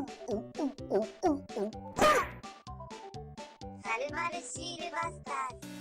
サルマルシールバスターズ。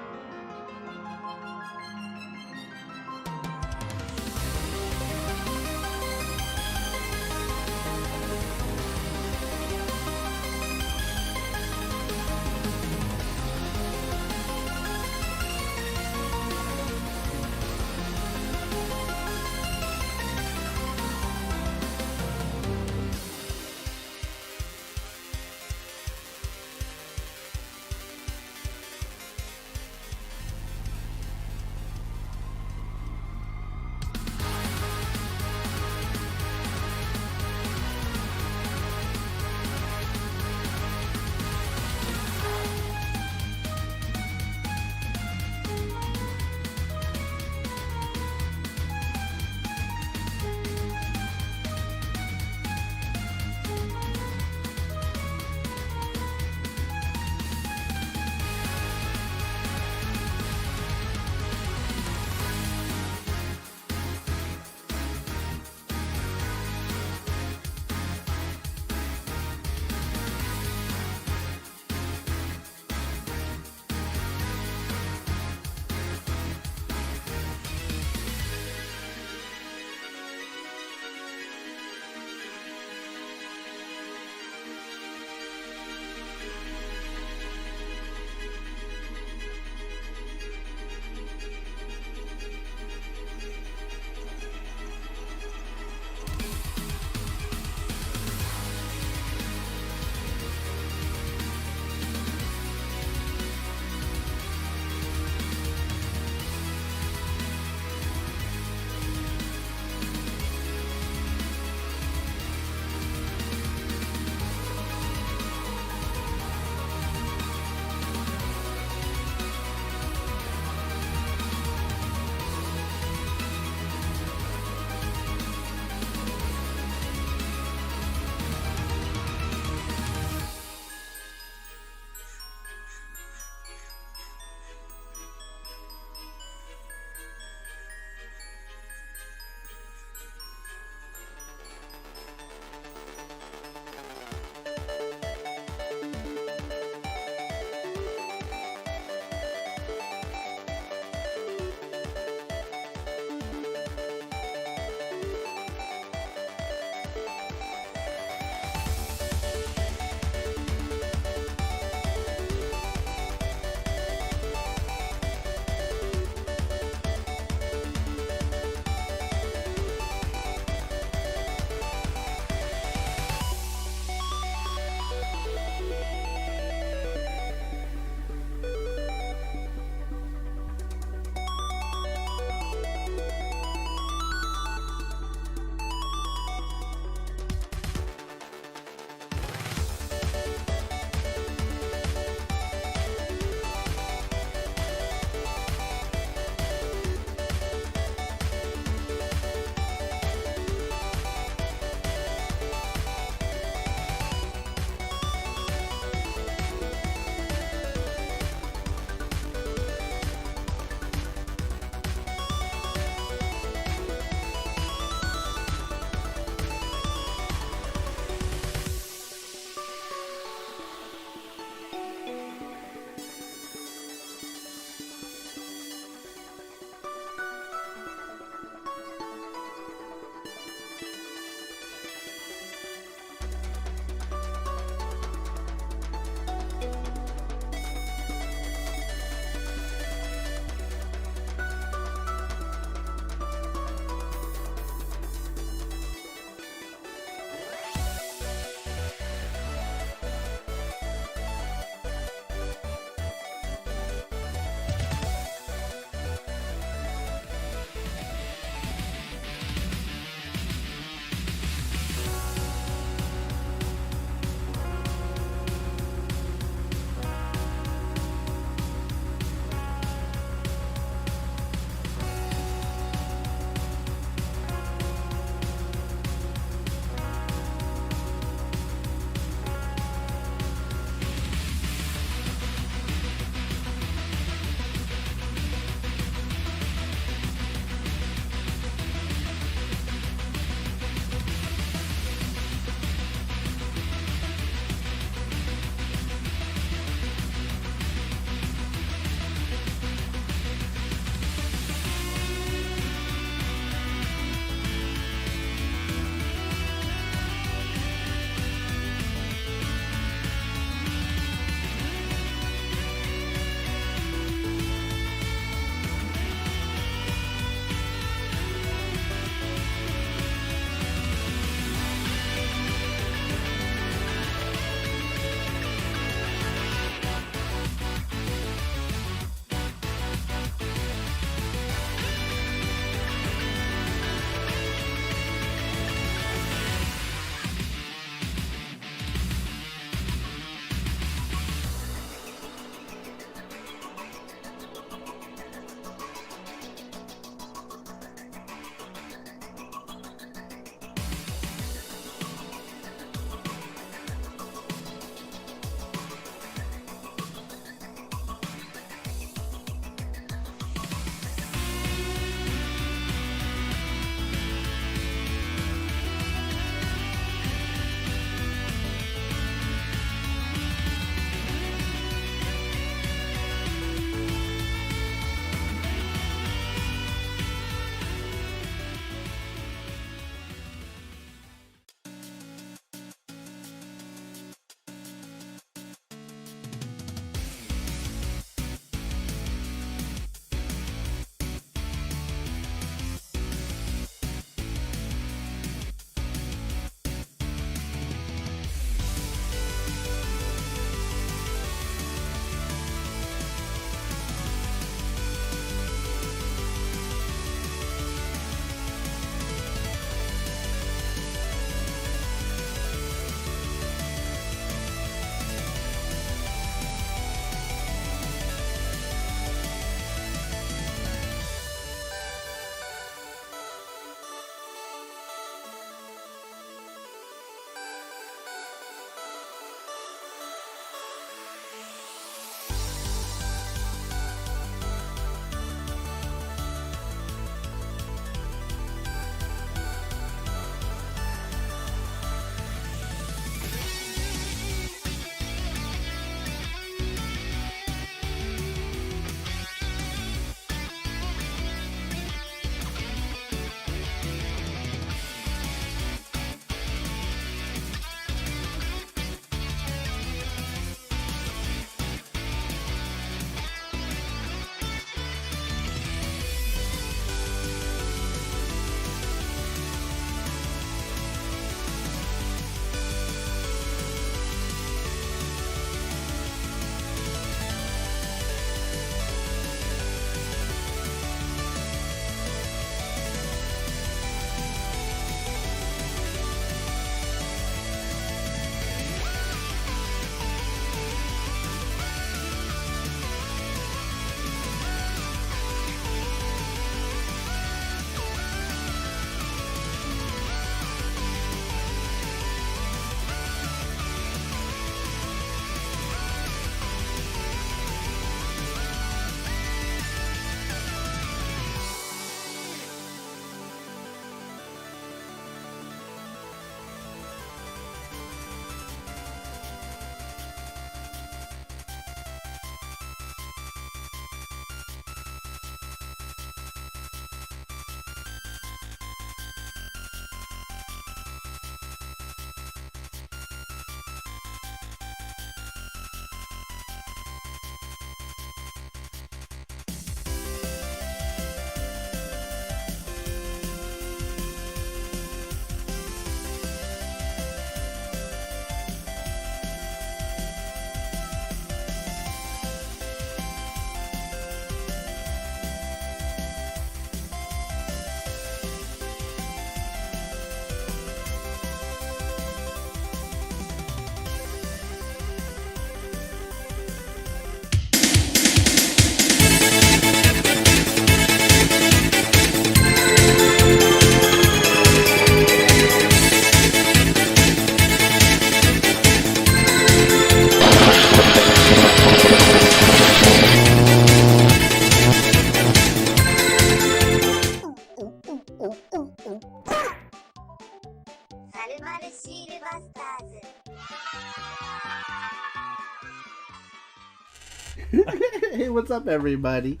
Hey, what's up, everybody?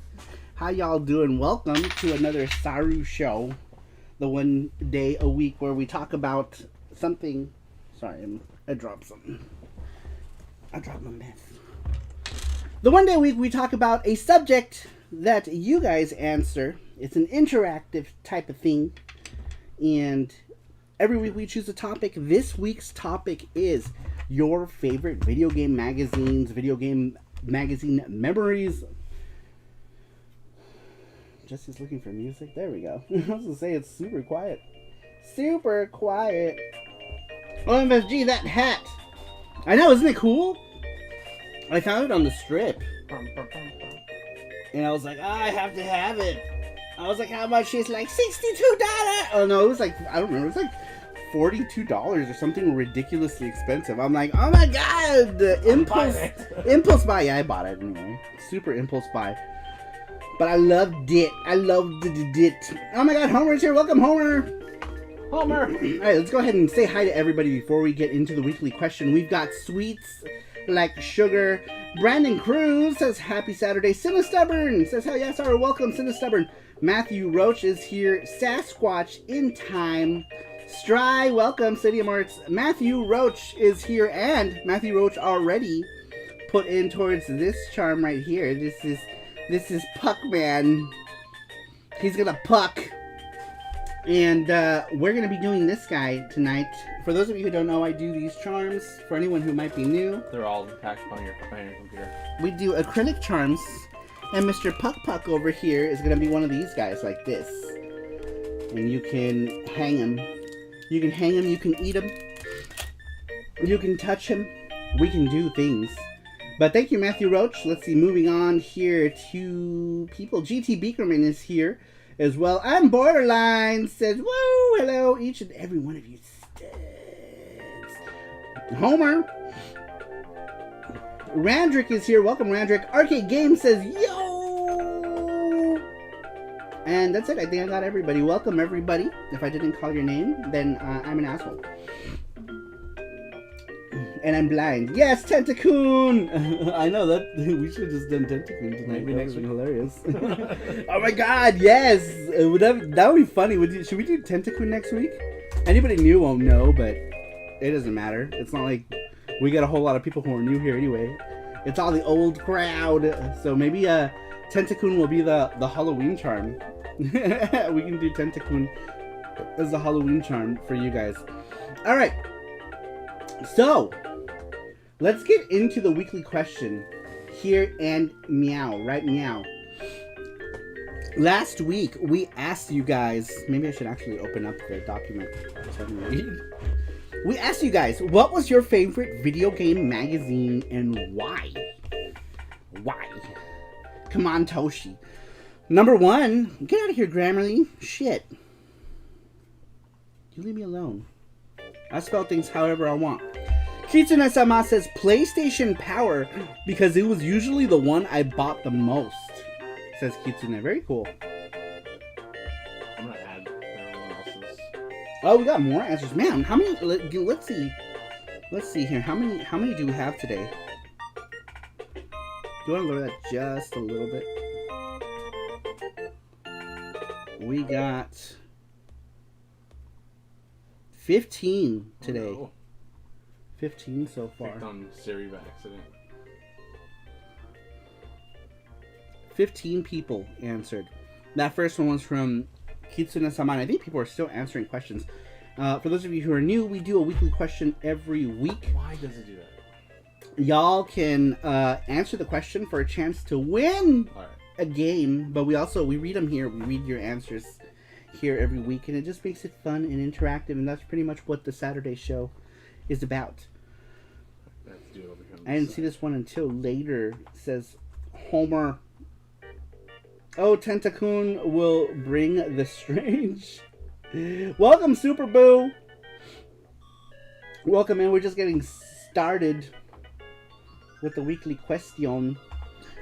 How y'all doing? Welcome to another SARUSHOW, the one day a week where we talk about something. Sorry, I dropped something. I dropped my mess. The one day a week we talk about a subject that you guys answer. It's an interactive type of thing, and every week we choose a topic. This week's topic is your favorite video game magazines, video game magazine memories. Jesse's looking for music. There we go. I was gonna say it's super quiet. Super quiet. OMFG, that hat. I know, isn't it cool? I found it on the strip. And I was like, I have to have it. I was like, how much? It's like $62. Oh no, it was like, I don't remember. It was like $42 or something ridiculously expensive. I'm like, oh my god, the impulse buy. Yeah, I bought it anyway. Super impulse buy. But I loved it. I loved it. Oh my god, Homer's here. Welcome, Homer. Homer. All right, let's go ahead and say hi to everybody before we get into the weekly question. We've got Sweets Like Sugar. Brandon Cruz says happy Saturday. Cinestubborn says hell yes, sir. Welcome, Cinestubborn. Matthew Roach is here. Sasquatch in time. Stry, welcome, City of Arts. Matthew Roach is here, and Matthew Roach already put in towards this charm right here. This is Puck Man. He's gonna puck. And we're gonna be doing this guy tonight. For those of you who don't know, I do these charms. For anyone who might be new, they're all attached on your computer. We do acrylic charms, and Mr. Puck over here is gonna be one of these guys like this. And you can hang him. You can hang him, you can eat him, you can touch him, we can do things. But thank you, Matthew Roach. Let's see, moving on here to people. GT Beakerman is here as well. I'm Borderline, says, woo, hello, each and every one of you studs. Homer. Randrick is here, welcome Randrick. Arcade Game says, yo! And that's it. I think I got everybody. Welcome, everybody. If I didn't call your name, then I'm an asshole. And I'm blind. Yes, Tentacoon! I know that. We should have just done Tentacoon tonight. Maybe next week. Hilarious. Oh my god, yes! That would be funny. Should we do Tentacoon next week? Anybody new won't know, but it doesn't matter. It's not like we got a whole lot of people who are new here anyway. It's all the old crowd. So maybe Tentacoon will be the Halloween charm. We can do Tentacoon as the Halloween charm for you guys. Alright. So, let's get into the weekly question. Here and meow. Right, meow. Last week, we asked you guys... Maybe I should actually open up the document so I can read. We asked you guys, what was your favorite video game magazine and why? Why? Come on, Toshi. Number 1, get out of here, Grammarly. Shit. You leave me alone. I spell things however I want. Kitsune-sama says PlayStation Power because it was usually the one I bought the most. Says Kitsune. Very cool. I'm gonna add everyone else's. Oh, we got more answers. Man, how many? Let's see. Let's see here. How many do we have today? Do you want to lower that just a little bit? We got 15 today. Oh, no. 15 so far. Picked on Siri by accident. 15 people answered. That first one was from Kitsune-sama. I think people are still answering questions. For those of you who are new, we do a weekly question every week. Why does it do that? Y'all can answer the question for a chance to win a game, but we read them here. We read your answers here every week, and it just makes it fun and interactive, and that's pretty much what the Saturday show is about. I didn't see this one until later. It says Homer. Oh, Tentacoon will bring the strange. Welcome, Super Boo. Welcome in. We're just getting started with the weekly question.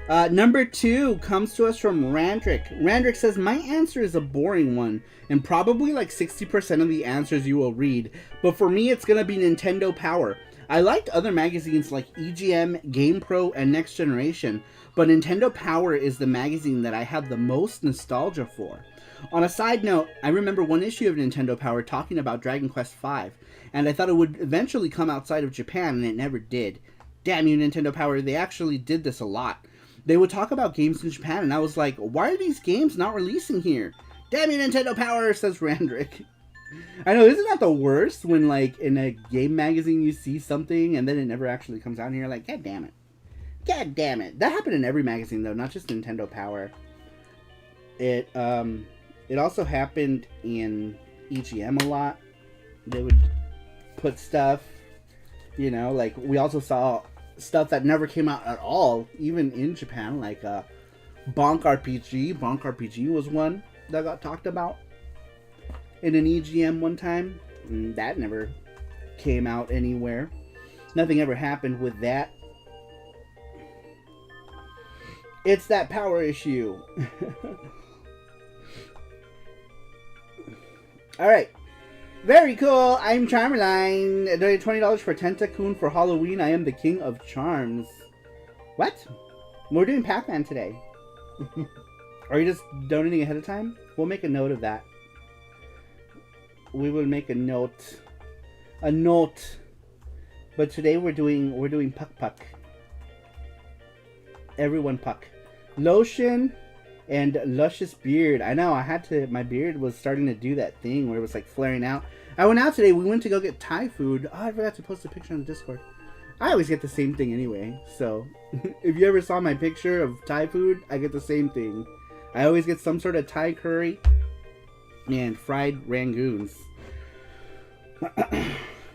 Number 2 comes to us from Randrick. Randrick says, my answer is a boring one, and probably like 60% of the answers you will read. But for me, it's going to be Nintendo Power. I liked other magazines like EGM, GamePro, and Next Generation, but Nintendo Power is the magazine that I have the most nostalgia for. On a side note, I remember one issue of Nintendo Power talking about Dragon Quest V, and I thought it would eventually come outside of Japan, and it never did. Damn you, Nintendo Power, they actually did this a lot. They would talk about games in Japan, and I was like, why are these games not releasing here? Damn you, Nintendo Power, says Randrick. I know, isn't that the worst when, like, in a game magazine you see something and then it never actually comes out and you're like, God damn it. God damn it. That happened in every magazine, though, not just Nintendo Power. It also happened in EGM a lot. They would put stuff, you know, like, we also saw stuff that never came out at all, even in Japan, like Bonk RPG. Bonk RPG was one that got talked about in an EGM one time. That never came out anywhere. Nothing ever happened with that. It's that power issue. Alright. Very cool. I'm Charmerline. I donated $20 for Tentacoon for Halloween. I am the king of charms. What? We're doing Pac-Man today. Are you just donating ahead of time? We'll make a note of that. We will make a note. A note. But today we're doing Puck. Everyone Puck. Lotion and luscious beard. I know, my beard was starting to do that thing where it was like flaring out. I went out today, we went to go get Thai food. Oh, I forgot to post a picture on the Discord. I always get the same thing anyway, so if you ever saw my picture of Thai food, I get the same thing. I always get some sort of Thai curry and fried rangoons.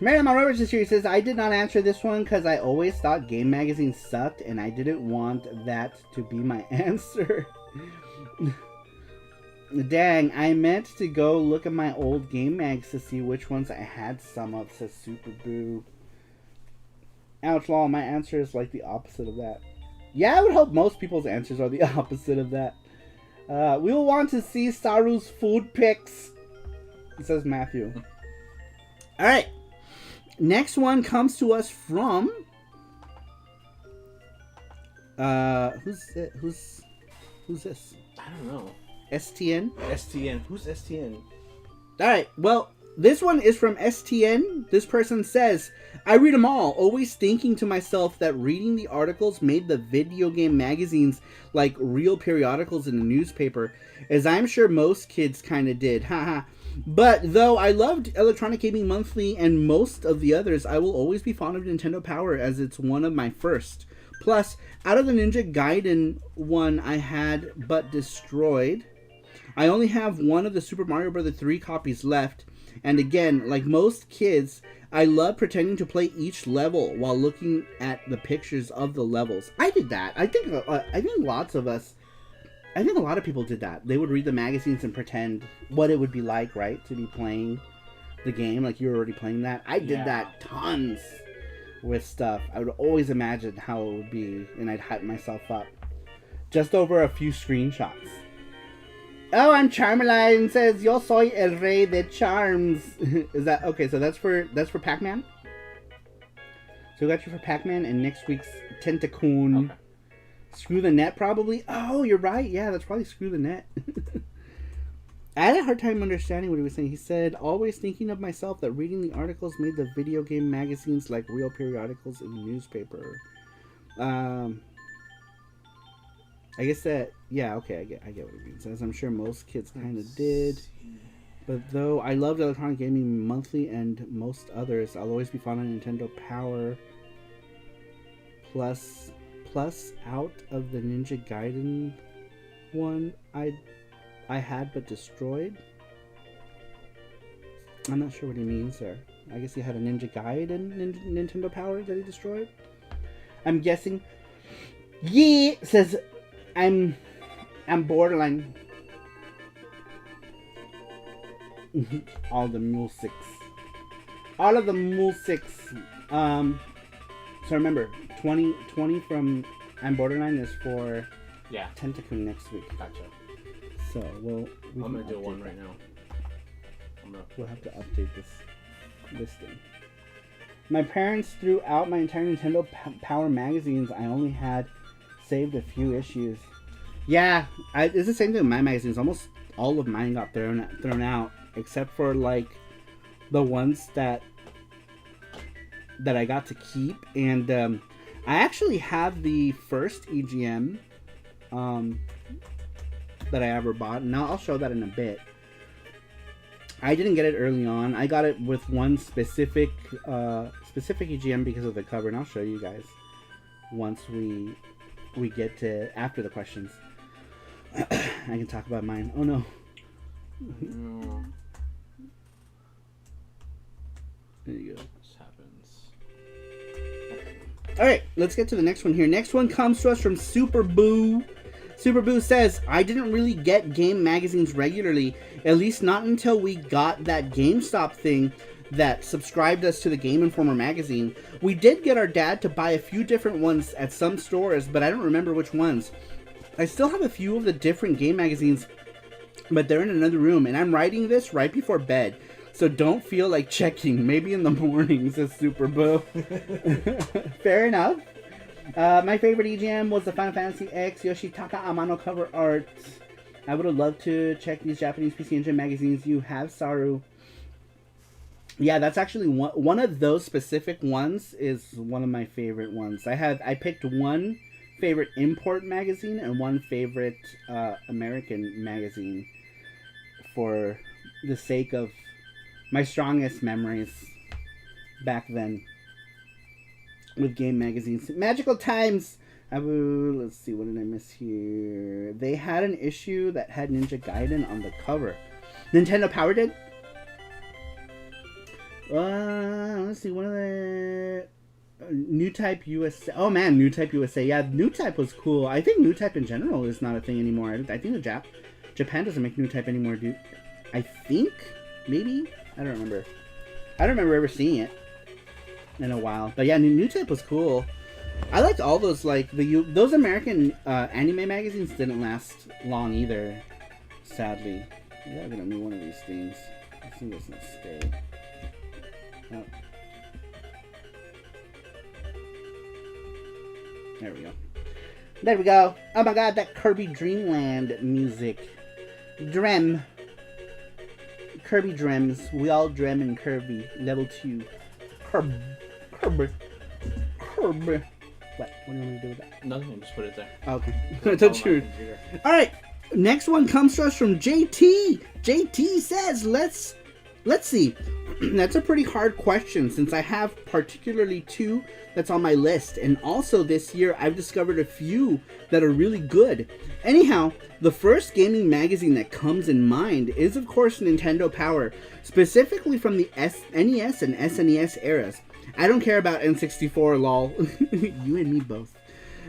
Miriam on Roberts series says, I did not answer this one because I always thought game magazines sucked and I didn't want that to be my answer. Dang, I meant to go look at my old game mags to see which ones I had some of, says Super Boo. Ouch, lol, my answer is like the opposite of that. Yeah, I would hope most people's answers are the opposite of that. We will want to see Saru's food pics, says Matthew. Alright. Next one comes to us from... Who's this? I don't know. STN? STN. Who's STN? Alright, well, this one is from STN. This person says, I read them all, always thinking to myself that reading the articles made the video game magazines like real periodicals in the newspaper, as I'm sure most kids kind of did. Haha. But though I loved Electronic Gaming Monthly and most of the others, I will always be fond of Nintendo Power as it's one of my first. Plus, out of the Ninja Gaiden one I had but destroyed, I only have one of the Super Mario Bros. 3 copies left. And again, like most kids, I love pretending to play each level while looking at the pictures of the levels. I did that. I think lots of us, I think a lot of people did that. They would read the magazines and pretend what it would be like, right, to be playing the game, like you were already playing that. I did that tons with stuff. I would always imagine how it would be, and I'd hype myself up. Just over a few screenshots. Oh, I'm Charmerline says, Yo soy el rey de charms. Is that okay? So that's for Pac-Man. So we got you for Pac-Man and next week's Tentacoon. Okay. Screw the Net, probably. Oh, you're right. Yeah, that's probably Screw the Net. I had a hard time understanding what he was saying. He said, always thinking of myself that reading the articles made the video game magazines like real periodicals in the newspaper. I guess that, yeah, okay, I get what it means. As I'm sure most kids kind of did. But though I loved Electronic Gaming Monthly and most others, I'll always be fond of Nintendo Power. Plus out of the Ninja Gaiden one I had but destroyed. I'm not sure what he means there. I guess he had a Ninja Gaiden Nintendo Power that he destroyed. I'm guessing. Yeah, says I'm borderline. All the musics. All of the musics. So remember, 20 from I'm Borderline is for Tentacoon next week. Gotcha. So I'm gonna do one right now. We'll have to update this listing. My parents threw out my entire Nintendo Power magazines. I only had saved a few issues. Yeah, it's the same thing with my magazines. Almost all of mine got thrown out, except for like the ones that I got to keep. And I actually have the first EGM that I ever bought. And I'll show that in a bit. I didn't get it early on. I got it with one specific EGM because of the cover, and I'll show you guys once we get to after the questions. I can talk about mine. Oh no. There you go. This happens. All right, let's get to the next one here. Next one comes to us from Super Boo. Super Boo says, I didn't really get game magazines regularly, at least not until we got that GameStop thing that subscribed us to the Game Informer magazine. We did get our dad to buy a few different ones at some stores, but I don't remember which ones. I still have a few of the different game magazines, but they're in another room, and I'm writing this right before bed, so don't feel like checking. Maybe in the morning, says Super Boo. Fair enough. My favorite EGM was the Final Fantasy X Yoshitaka Amano cover art. I would have loved to check these Japanese PC Engine magazines you have, Saru. Yeah, that's actually one of those specific ones is one of my favorite ones. I picked one favorite import magazine and one favorite American magazine for the sake of my strongest memories back then with game magazines. Magical Times. Let's see, what did I miss here? They had an issue that had Ninja Gaiden on the cover. Nintendo Power did? Let's see, one of the New Type USA. Oh man, New Type USA. Yeah, New Type was cool. I think New Type in general is not a thing anymore. I think Japan doesn't make New Type anymore, dude. I think, maybe? I don't remember. I don't remember ever seeing it in a while. But yeah, New Type was cool. I liked all those, like, those American anime magazines didn't last long either, sadly. Yeah, I'm gonna need one of these things. This thing doesn't stay. Oh. There we go. There we go. Oh my god, that Kirby Dreamland music. Drem. Kirby Drems. We all drem in Kirby. Level 2. Kirby. What do you want me to do with that? Nothing, just put it there. Okay. That's true. Alright. Next one comes to us from JT. JT says, let's see. That's a pretty hard question since I have particularly two that's on my list. And also this year I've discovered a few that are really good. Anyhow, the first gaming magazine that comes in mind is of course Nintendo Power. Specifically from the NES and SNES eras. I don't care about N64, lol. You and me both.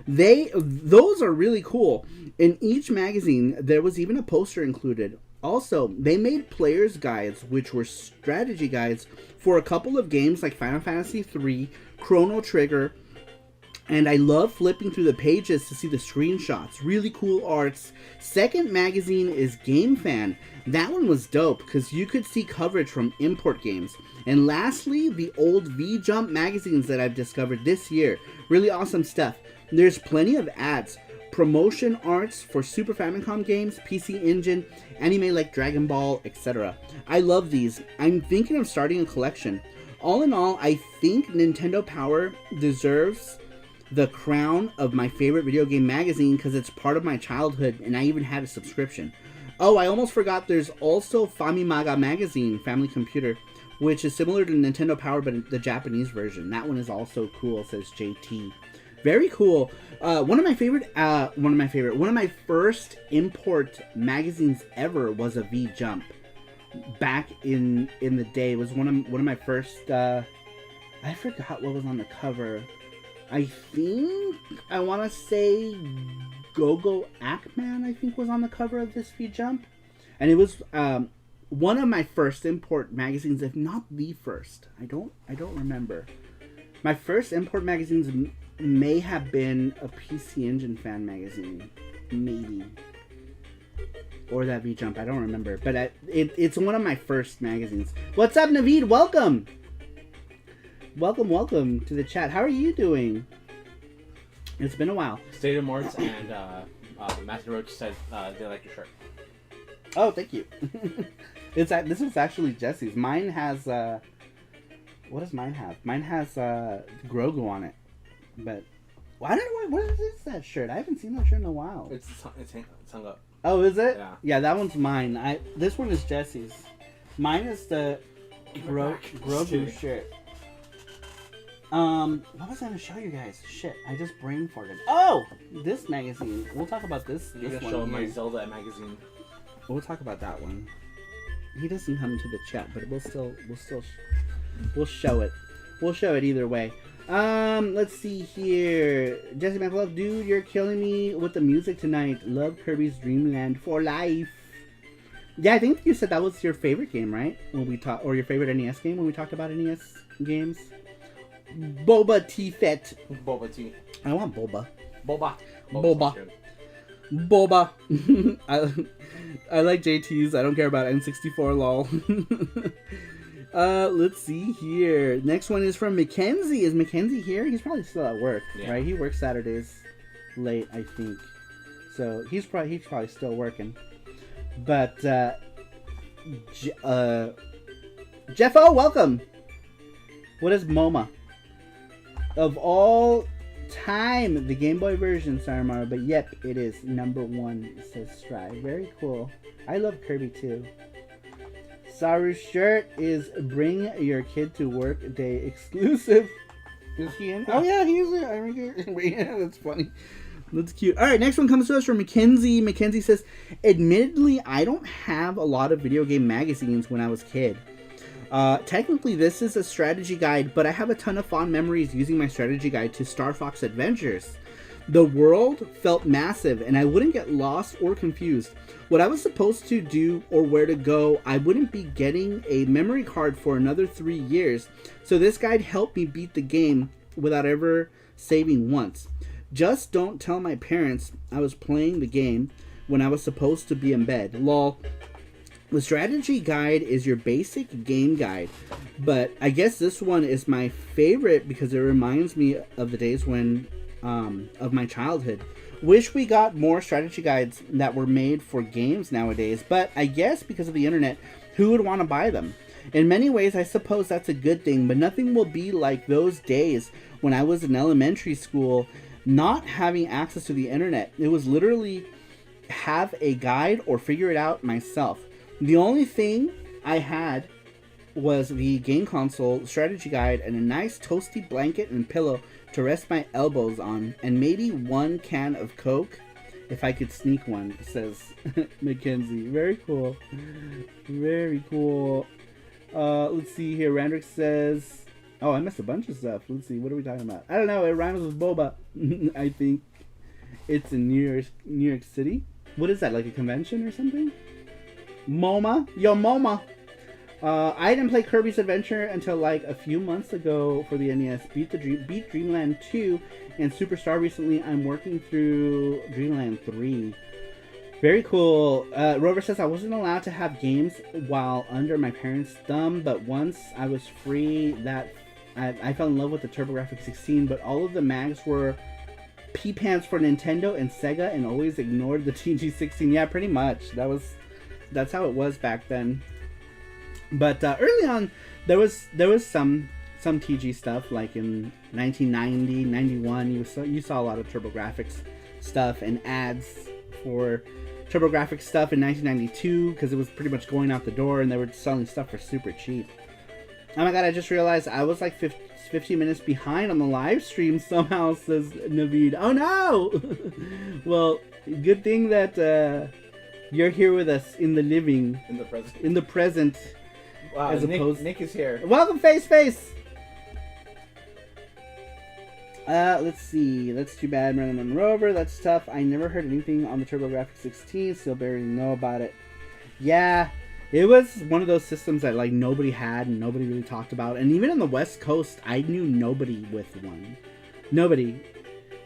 Those are really cool. In each magazine, there was even a poster included. Also, they made player's guides, which were strategy guides for a couple of games like Final Fantasy III, Chrono Trigger, and I love flipping through the pages to see the screenshots. Really cool arts. Second magazine is Game Fan. That one was dope because you could see coverage from import games. And lastly, the old V-Jump magazines that I've discovered this year. Really awesome stuff. There's plenty of ads. Promotion arts for Super Famicom games, PC Engine, anime like Dragon Ball, etc. I love these. I'm thinking of starting a collection. All in all, I think Nintendo Power deserves the crown of my favorite video game magazine because it's part of my childhood and I even had a subscription. Oh, I almost forgot there's also Famimaga Magazine, Family Computer, which is similar to Nintendo Power but the Japanese version. That one is also cool, says JT. Very cool. One of my first import magazines ever was a V-Jump. Back in the day, it was one of my first. I forgot what was on the cover. I think I want to say Go-Go Ackman, I think, was on the cover of this V-Jump, and it was one of my first import magazines, if not the first. I don't remember. My first import magazines may have been a PC Engine fan magazine, maybe, or that V-Jump. I don't remember, but it's one of my first magazines. What's up, Naveed? Welcome. Welcome to the chat. How are you doing? It's been a while. State of Morts and Matthew Roach said they like your shirt. Oh, thank you. This was actually Jesse's. Mine has what does mine have? Mine has Grogu on it. But well, I don't know what is that shirt. I haven't seen that shirt in a while. It's hung up. Oh, is it? Yeah. Yeah, that one's mine. This one is Jesse's. Mine is the Grogu shirt. What was I gonna show you guys? Shit, I just brain farted. Oh, this magazine. We'll talk about this. You're This gonna show one my here. Zelda magazine. We'll talk about that one. He doesn't come to the chat, but we'll show it. We'll show it either way. Let's see here. Jesse McLove, dude, you're killing me with the music tonight. Love Kirby's Dream Land for life. Yeah, I think you said that was your favorite game, right? When we talked, or your favorite NES game when we talked about NES games. Boba Tea Fett. Boba tea. I want boba. Boba. Boba. Boba. I like JT's. I don't care about N64 lol. Let's see here. Next one is from Mackenzie. Is Mackenzie here? He's probably still at work, right? He works Saturdays late, I think. So he's probably still working. But Jeffo, welcome. What is MoMA? Of all time, the Game Boy version, Sarumaru, but yep, it is number 1, says Strive. Very cool. I love Kirby too. Saru's shirt is Bring Your Kid to Work Day exclusive. Is he in? Oh yeah, he's there. Yeah, that's funny. That's cute. Alright, next one comes to us from Mackenzie. Mackenzie says, admittedly, I don't have a lot of video game magazines when I was a kid. Technically this is a strategy guide, but I have a ton of fond memories using my strategy guide to Star Fox Adventures. The world felt massive and I wouldn't get lost or confused. What I was supposed to do or where to go, I wouldn't be getting a memory card for another 3 years. So this guide helped me beat the game without ever saving once. Just don't tell my parents I was playing the game when I was supposed to be in bed. Lol. The strategy guide is your basic game guide, but I guess this one is my favorite because it reminds me of the days when, of my childhood. Wish we got more strategy guides that were made for games nowadays, but I guess because of the internet, who would want to buy them? In many ways, I suppose that's a good thing, but nothing will be like those days when I was in elementary school, not having access to the internet. It was literally have a guide or figure it out myself. The only thing I had was the game console strategy guide and a nice toasty blanket and pillow to rest my elbows on, and maybe one can of Coke if I could sneak one, says Mackenzie. Very cool. Very cool. Let's see here. Randrick says, oh, I missed a bunch of stuff. Let's see. What are we talking about? I don't know. It rhymes with boba. I think it's in New York City. What is that? Like a convention or something? MoMA? Yo, MoMA! I didn't play Kirby's Adventure until like a few months ago for the NES. Beat Dreamland 2 and Superstar recently. I'm working through Dreamland 3. Very cool. Rover says, I wasn't allowed to have games while under my parents' thumb, but once I was free, I fell in love with the TurboGrafx 16, but all of the mags were P-pants for Nintendo and Sega and always ignored the TG16. Yeah, pretty much. That's how it was back then. But early on, there was some TG stuff, like in 1990, 91. You saw a lot of TurboGrafx stuff and ads for TurboGrafx stuff in 1992 because it was pretty much going out the door and they were selling stuff for super cheap. Oh my god, I just realized I was like 15 minutes behind on the live stream somehow, says Naveed. Oh no! Well, good thing that you're here with us in the living. In the present. Wow, as opposed... Nick is here. Welcome, Face! Let's see. That's too bad, Marilyn Rover. That's tough. I never heard anything on the TurboGrafx 16. Still barely know about it. Yeah, it was one of those systems that like nobody had and nobody really talked about. And even on the West Coast, I knew nobody with one. Nobody.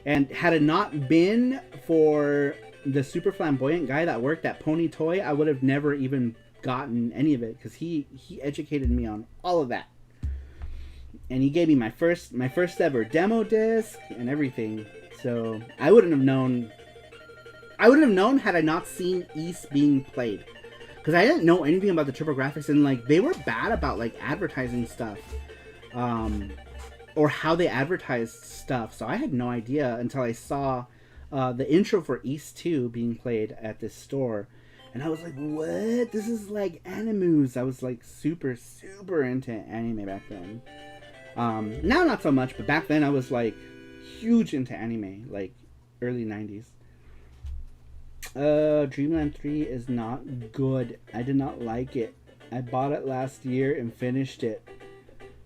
And had it not been for the super flamboyant guy that worked at Pony Toy, I would have never even gotten any of it because he educated me on all of that. and he gave me my first ever demo disc and everything. So I wouldn't have known had I not seen East being played, because I didn't know anything about the TurboGrafx, and like they were bad about like advertising stuff, or how they advertised stuff. So I had no idea until I saw the intro for East 2 being played at this store. And I was like, what? This is like Animus. I was like super into anime back then. Now not so much, but back then I was like huge into anime, like early 90s. Dreamland 3 is not good. I did not like it. I bought it last year and finished it.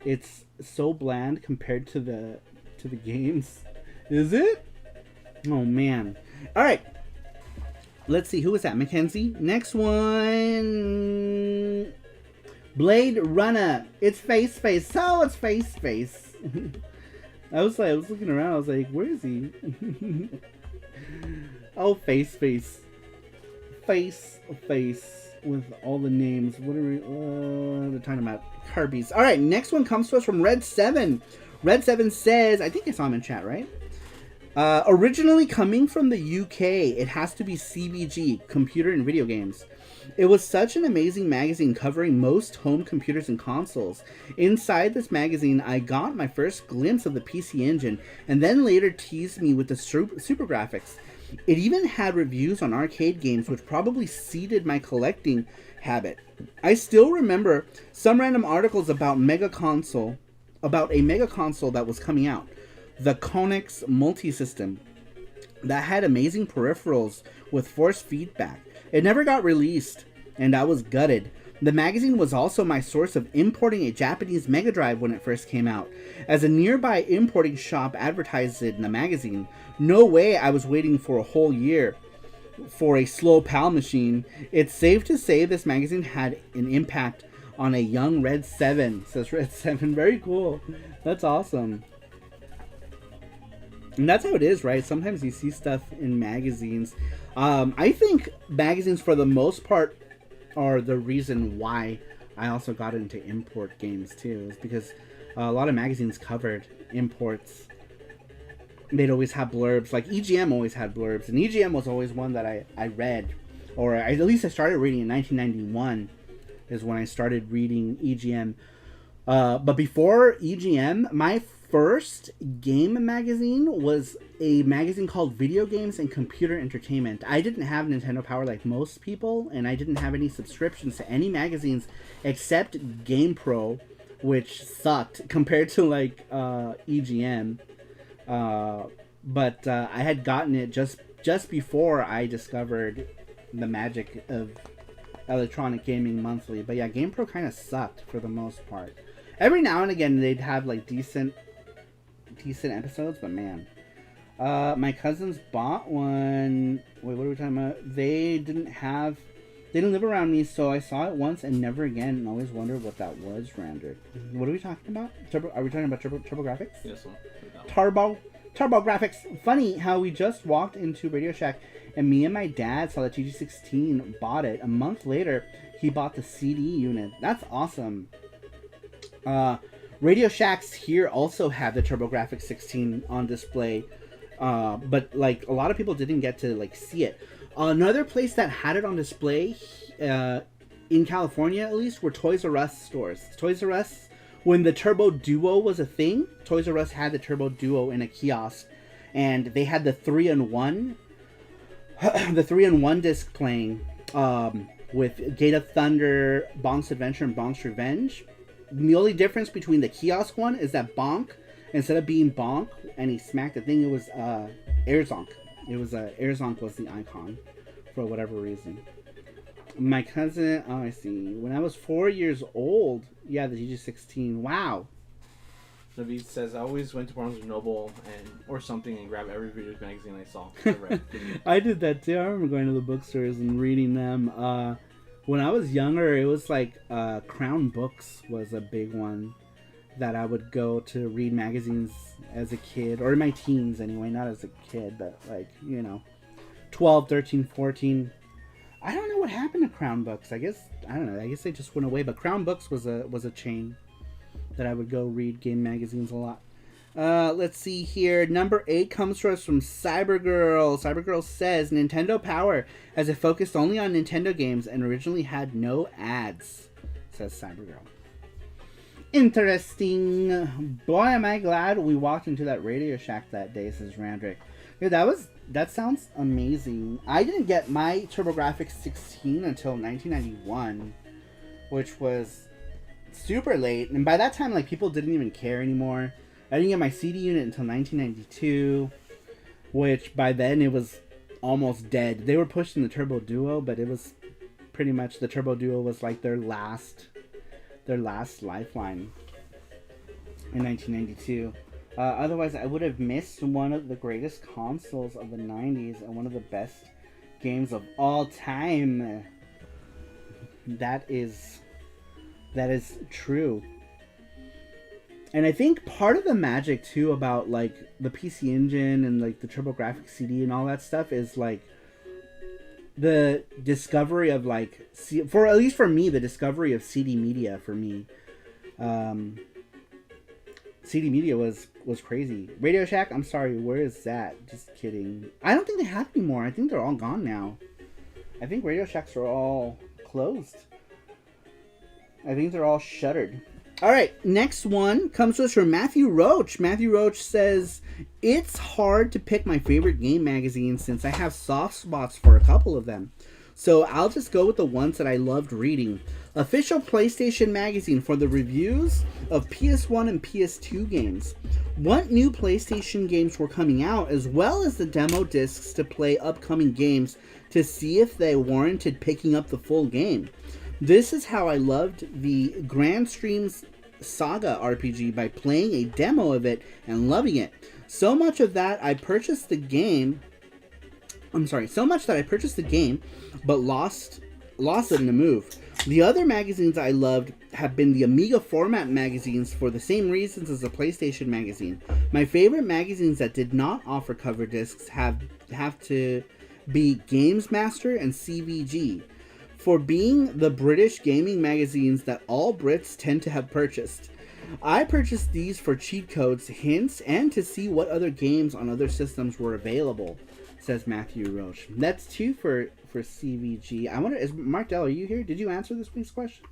It's so bland compared to the games. Is it? Oh man. Alright. Let's see, who was that? Mackenzie? Next one. Blade Runner. It's Face. So it's Face. I was looking around. I was like, where is he? Oh, Face. Face with all the names. What are we? They're talking about Harpies. All right, next one comes to us from Red 7. Red 7 says, I think I saw him in chat, right? Originally coming from the UK, it has to be CBG, Computer and Video Games. It was such an amazing magazine covering most home computers and consoles. Inside this magazine, I got my first glimpse of the PC Engine, and then later teased me with the super graphics. It even had reviews on arcade games, which probably seeded my collecting habit. I still remember some random articles about a mega console that was coming out. The Konix Multisystem, that had amazing peripherals with force feedback. It never got released, and I was gutted. The magazine was also my source of importing a Japanese Mega Drive when it first came out. As a nearby importing shop advertised it in the magazine, no way I was waiting for a whole year for a slow PAL machine. It's safe to say this magazine had an impact on a young Red 7, says Red 7. Very cool. That's awesome. And that's how it is, right? Sometimes you see stuff in magazines. I think magazines, for the most part, are the reason why I also got into import games, too. Is because a lot of magazines covered imports. They'd always have blurbs. Like, EGM always had blurbs. And EGM was always one that I read. Or at least I started reading in 1991 is when I started reading EGM. But before EGM, my first game magazine was a magazine called Video Games and Computer Entertainment. I didn't have Nintendo Power like most people, and I didn't have any subscriptions to any magazines except GamePro, which sucked compared to like EGM. But I had gotten it just before I discovered the magic of Electronic Gaming Monthly. But yeah, GamePro kind of sucked for the most part. Every now and again they'd have like decent episodes, but man, my cousins bought one. Wait, what are we talking about? They didn't live around me, so I saw it once and never again, and always wondered what that was. Rander, what are we talking about? Are we talking about TurboGrafx? Yes, TurboGrafx. Funny how we just walked into Radio Shack, and me and my dad saw the TG16, bought it. A month later, he bought the CD unit. That's awesome. Radio Shacks here also have the TurboGrafx 16 on display, but like a lot of people didn't get to like see it. Another place that had it on display, in California at least, were Toys R Us stores. Toys R Us, when the Turbo Duo was a thing, Toys R Us had the Turbo Duo in a kiosk, and they had the 3-in-1, the 3-in-1 disc playing, with Gate of Thunder, Bonk's Adventure, and Bonk's Revenge. The only difference between the kiosk one is that Bonk, instead of being Bonk and he smacked the thing, it was Airzonk. It was Airzonk was the icon for whatever reason. My cousin, I see. When I was 4 years old, yeah, the GG16. Wow. Naveed says, I always went to Barnes & Noble or something and grabbed every video magazine I saw. I did that too. I remember going to the bookstores and reading them. When I was younger, it was like Crown Books was a big one that I would go to read magazines as a kid, or in my teens anyway, not as a kid, but like, 12, 13, 14. I don't know what happened to Crown Books. I guess they just went away, but Crown Books was a chain. that I would go read game magazines a lot. Let's see here. Number 8 comes to us from Cybergirl. Cybergirl says, Nintendo Power, as it focused only on Nintendo games and originally had no ads, says Cybergirl. Interesting. Boy, am I glad we walked into that Radio Shack that day, says Randrick. Dude, that sounds amazing. I didn't get my TurboGrafx 16 until 1991, which was super late. And by that time, like, people didn't even care anymore. I didn't get my CD unit until 1992, which by then it was almost dead. They were pushing the Turbo Duo, but it was pretty much, the Turbo Duo was like their last lifeline in 1992. Otherwise, I would have missed one of the greatest consoles of the 90s and one of the best games of all time. That is true. And I think part of the magic too about like the PC Engine and like the TurboGrafx CD and all that stuff is like the discovery of like for at least for me, the discovery of CD media for me. CD media was crazy. Radio Shack, I'm sorry, where is that? Just kidding. I don't think they have anymore. I think they're all gone now. I think Radio Shacks are all closed. I think they're all shuttered. Alright, next one comes to us from Matthew Roach. Matthew Roach says, it's hard to pick my favorite game magazines since I have soft spots for a couple of them. So I'll just go with the ones that I loved reading. Official PlayStation Magazine for the reviews of PS1 and PS2 games. What new PlayStation games were coming out, as well as the demo discs to play upcoming games to see if they warranted picking up the full game. This is how I loved the Grand Streams Saga RPG, by playing a demo of it and loving it. So much that I purchased the game, but lost it in a move. The other magazines I loved have been the Amiga format magazines for the same reasons as the PlayStation magazine. My favorite magazines that did not offer cover discs have to be Games Master and CVG, for being the British gaming magazines that all Brits tend to have purchased. I purchased these for cheat codes, hints, and to see what other games on other systems were available, says Matthew Roach. That's 2 for CVG. I wonder, is Mark Dell, are you here? Did you answer this week's question?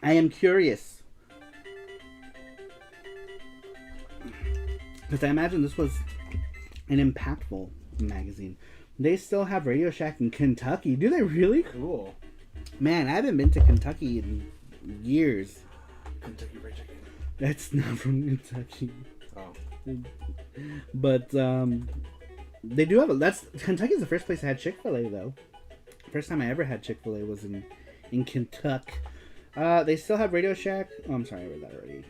I am curious. Because I imagine this was an impactful magazine. They still have Radio Shack in Kentucky. Do they really? Cool. Man, I haven't been to Kentucky in years. Kentucky Fried Chicken. That's not from Kentucky. Oh. But they do have Kentucky's the first place I had Chick-fil-A though. First time I ever had Chick-fil-A was in Kentucky. They still have Radio Shack. Oh, I'm sorry, I read that already.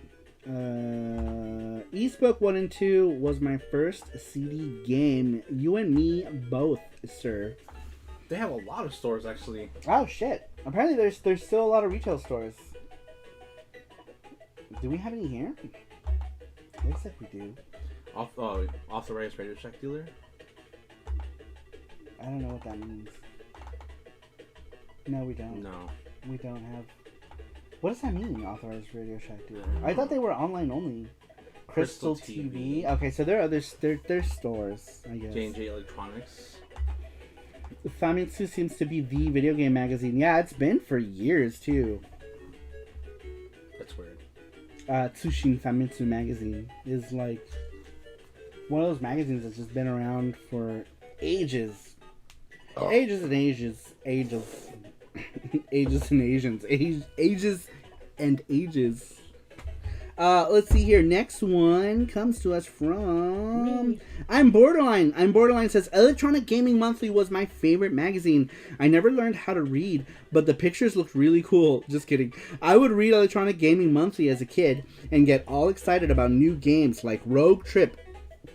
Eastbook 1 and 2 was my first CD game. You and me both, sir. They have a lot of stores, actually. Oh, shit. Apparently there's still a lot of retail stores. Do we have any here? Looks like we do. Authorized Radio Shack dealer? I don't know what that means. No, we don't. No. We don't have... What does that mean, authorized Radio Shack dealer? I thought they were online only. Crystal TV. Okay, so there are they're stores, I guess. J&J Electronics. Famitsu seems to be the video game magazine. Yeah, it's been for years, too. That's weird. Tsushin Famitsu magazine is like one of those magazines that's just been around for ages. Oh. Ages and ages. Ages. Ages and Asians. Ages and ages. Let's see here. Next one comes to us from... I'm Borderline. I'm Borderline says, Electronic Gaming Monthly was my favorite magazine. I never learned how to read, but the pictures looked really cool. Just kidding. I would read Electronic Gaming Monthly as a kid and get all excited about new games like Rogue Trip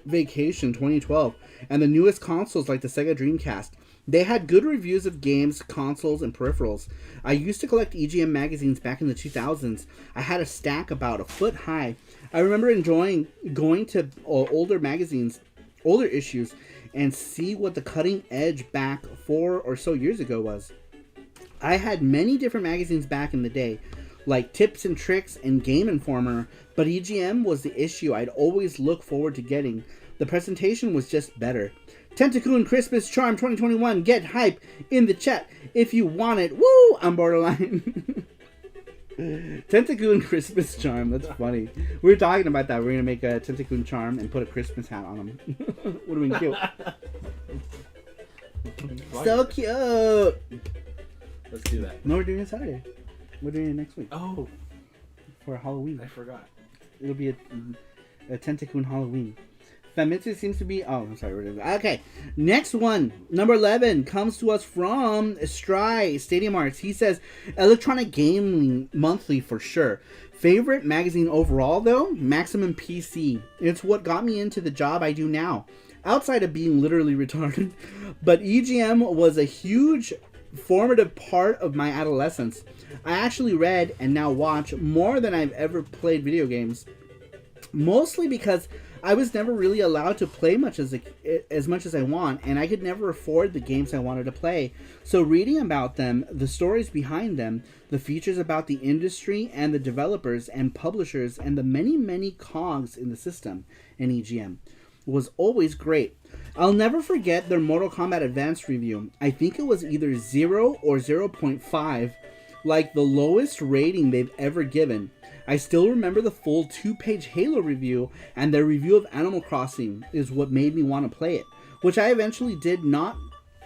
Vacation 2012 and the newest consoles like the Sega Dreamcast. They had good reviews of games, consoles, and peripherals. I used to collect EGM magazines back in the 2000s. I had a stack about a foot high. I remember enjoying going to older magazines, older issues, and see what the cutting edge back 4 or so years ago was. I had many different magazines back in the day. like Tips and Tricks and Game Informer, but EGM was the issue I'd always look forward to getting. The presentation was just better. Tentacoon Christmas Charm 2021, get hype in the chat if you want it. Woo! I'm borderline. Tentacoon Christmas Charm, that's funny. We were talking about that. We're gonna make a Tentacoon Charm and put a Christmas hat on him. Would have been cute. So cute! Let's do that. No, we're doing it Saturday. We're doing it next week. Oh, for Halloween. I forgot. It'll be a Tentacoon Halloween. Famitsu seems to be... Oh, I'm sorry. Okay. Next one. Number 11 comes to us from Stry Stadium Arts. He says, Electronic Gaming Monthly for sure. Favorite magazine overall, though? Maximum PC. It's what got me into the job I do now. Outside of being literally retarded. But EGM was a huge formative part of my adolescence. I actually read and now watch more than I've ever played video games. Mostly because I was never really allowed to play as much as I want, and I could never afford the games I wanted to play. So reading about them, the stories behind them, the features about the industry and the developers and publishers, and the many, many cogs in the system in EGM was always great. I'll never forget their Mortal Kombat Advanced review. I think it was either 0 or 0.5, like the lowest rating they've ever given. I still remember the full 2-page Halo review, and their review of Animal Crossing is what made me want to play it, which I eventually did not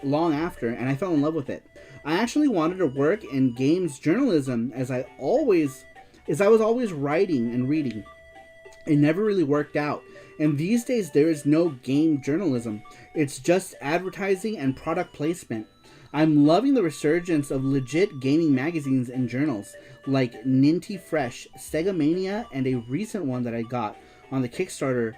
long after, and I fell in love with it. I actually wanted to work in games journalism as I was always writing and reading. It never really worked out, and these days there is no game journalism. It's just advertising and product placement. I'm loving the resurgence of legit gaming magazines and journals like Ninty Fresh, Sega Mania, and a recent one that I got on the Kickstarter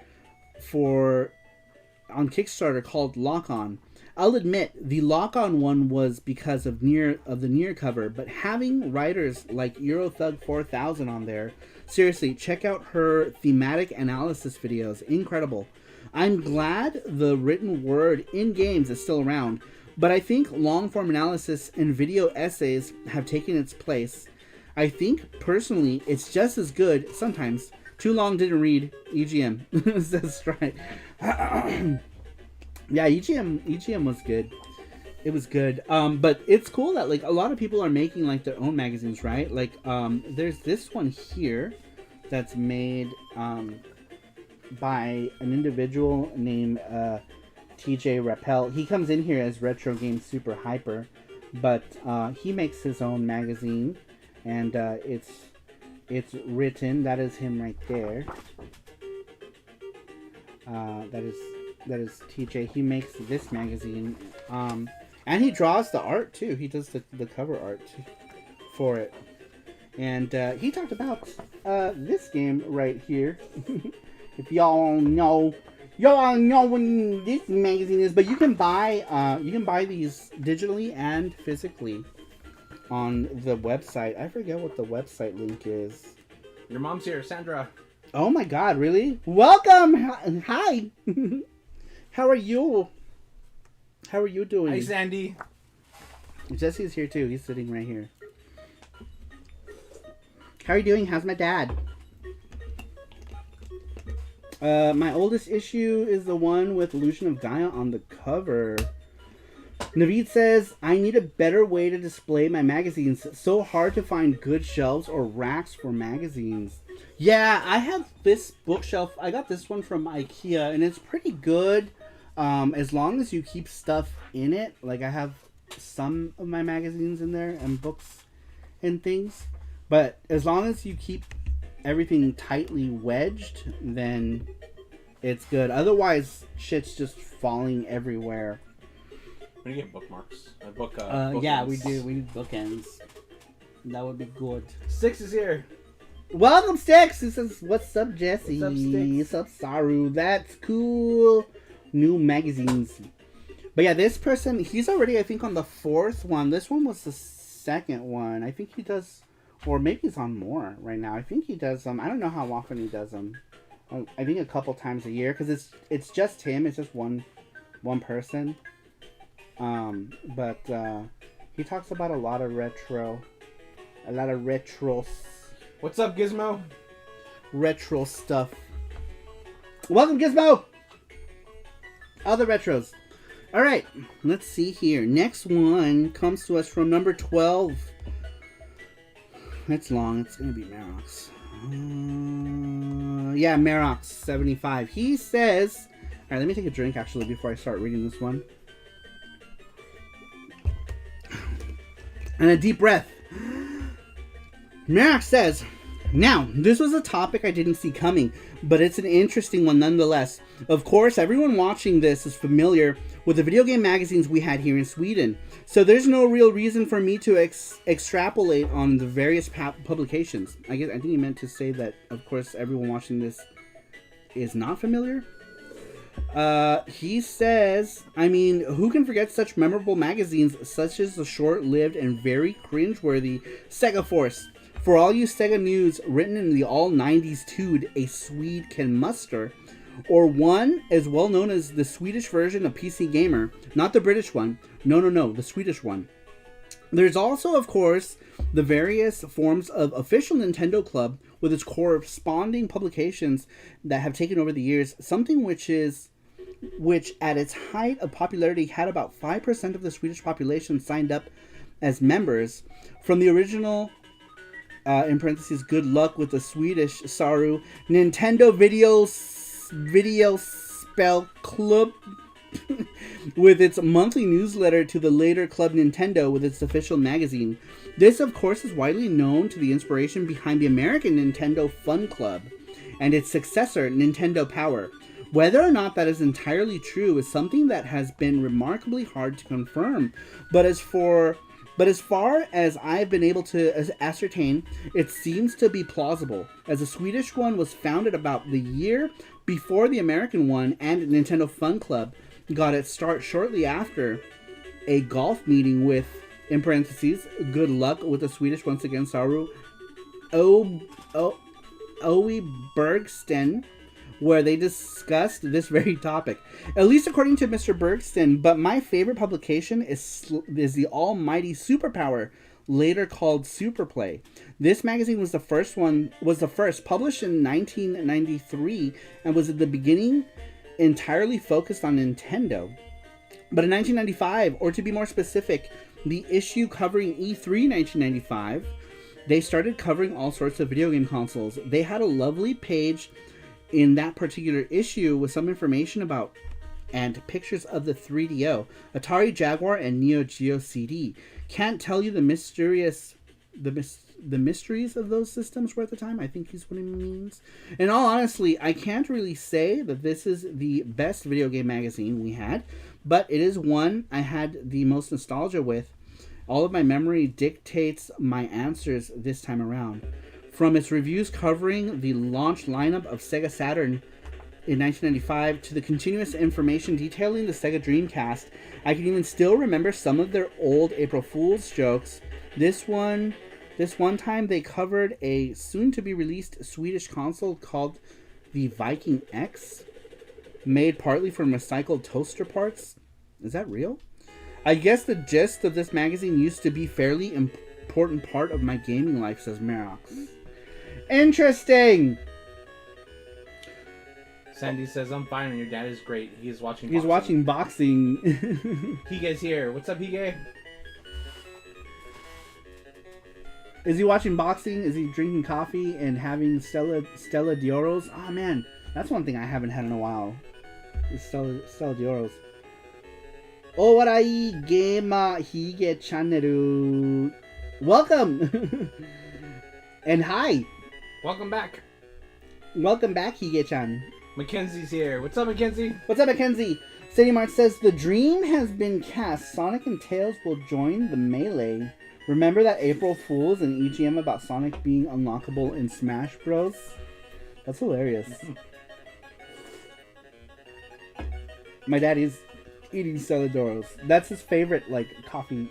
called Lock On. I'll admit the Lock On one was because of the near cover, but having writers like Eurothug 4000 on there, seriously, check out her thematic analysis videos. Incredible. I'm glad the written word in games is still around, but I think long-form analysis and video essays have taken its place. I think, personally, it's just as good, sometimes. Too long didn't read EGM. That's right. Yeah, EGM was good. It was good. But it's cool that, like, a lot of people are making, like, their own magazines, right? Like, there's this one here that's made by an individual named TJ Rappel. He comes in here as Retro Game Super Hyper, but he makes his own magazine, and it's written. That is him right there. That is TJ. He makes this magazine, and he draws the art too. He does the cover art for it, and he talked about this game right here. If y'all know when this magazine is, but you can buy these digitally and physically on the website. I forget what the website link is. Your mom's here, Sandra. Oh my God, really? Welcome. Hi. How are you? How are you doing? Hi, Sandy. Jesse's here too. He's sitting right here. How are you doing? How's my dad? My oldest issue is the one with Illusion of Gaia on the cover. Naveed says, I need a better way to display my magazines. So hard to find good shelves or racks for magazines. Yeah, I have this bookshelf. I got this one from IKEA, and it's pretty good. As long as you keep stuff in it. Like, I have some of my magazines in there and books and things. But as long as you keep everything tightly wedged, then it's good. Otherwise, shit's just falling everywhere. We're gonna get bookmarks. Yeah, we do. We need bookends. That would be good. Six is here. Welcome, Sticks! He says, what's up, Jesse? What's up, Sticks? What's up, Saru? That's cool. New magazines. But yeah, this person, he's already, I think, on the 4th one. This one was the 2nd one. I think he does, or maybe he's on more right now. I think he does them. I don't know how often he does them. I think a couple times a year, because it's just him. It's just one person. But he talks about a lot of retro A lot of What's up, Gizmo? retro stuff. Welcome, Gizmo! Other retros. Alright, let's see here. Next one comes to us from number 12. It's long. It's going to be Marox. Yeah, Marox 75. He says... Alright, let me take a drink, actually, before I start reading this one. And a deep breath. Marox says... Now, this was a topic I didn't see coming, but it's an interesting one nonetheless. Of course, everyone watching this is familiar with the video game magazines we had here in Sweden, so there's no real reason for me to extrapolate on the various publications. I think you meant to say that, of course, everyone watching this is not familiar. He says, I mean, who can forget such memorable magazines such as the short-lived and very cringeworthy Sega Force? For all you Sega news written in the all-90s tude a Swede can muster, or one as well known as the Swedish version of PC Gamer, not the British one, no, the Swedish one. There's also, of course, the various forms of official Nintendo Club with its corresponding publications that have taken over the years, something which at its height of popularity had about 5% of the Swedish population signed up as members. From the original... in parentheses, good luck with the Swedish Saru Nintendo Video Spell Club with its monthly newsletter to the later Club Nintendo with its official magazine. This, of course, is widely known to the inspiration behind the American Nintendo Fun Club and its successor, Nintendo Power. Whether or not that is entirely true is something that has been remarkably hard to confirm, but as far as I've been able to ascertain, it seems to be plausible, as the Swedish one was founded about the year before the American one, and Nintendo Fun Club got its start shortly after a golf meeting with, in parentheses, good luck with the Swedish once again, Saru Oe Bergsten, where they discussed this very topic. At least according to Mr. Bergsten, but my favorite publication is the almighty Superpower, later called Superplay. This magazine was the first, published in 1993, and was at the beginning entirely focused on Nintendo. But in 1995, or to be more specific, the issue covering E3 1995, they started covering all sorts of video game consoles. They had a lovely page in that particular issue with some information about and pictures of the 3DO, Atari Jaguar, and Neo Geo CD. Can't tell you the mysteries of those systems were at the time. I think is what he means. In all honesty, I can't really say that this is the best video game magazine we had, but it is one I had the most nostalgia with. All of my memory dictates my answers this time around. From its reviews covering the launch lineup of Sega Saturn in 1995 to the continuous information detailing the Sega Dreamcast, I can even still remember some of their old April Fool's jokes. This one time they covered a soon-to-be-released Swedish console called the Viking X, made partly from recycled toaster parts. Is that real? I guess the gist of this magazine used to be fairly important part of my gaming life, says Marox. Interesting! Sandy says, I'm fine and your dad is great. He's watching boxing. He's watching boxing. Hige's here. What's up, Hige? Is he watching boxing? Is he drinking coffee and having Stella Dioros? Oh man, that's one thing I haven't had in a while. Is Stella Dioros. Owarai Gema Hige Channel. Welcome! And hi! Welcome back. Welcome back, Hige-chan. Mackenzie's here. What's up, Mackenzie? What's up, Mackenzie? City Mart says, the dream has been cast. Sonic and Tails will join the melee. Remember that April Fool's and EGM about Sonic being unlockable in Smash Bros? That's hilarious. My daddy's eating Celadoros. That's his favorite, coffee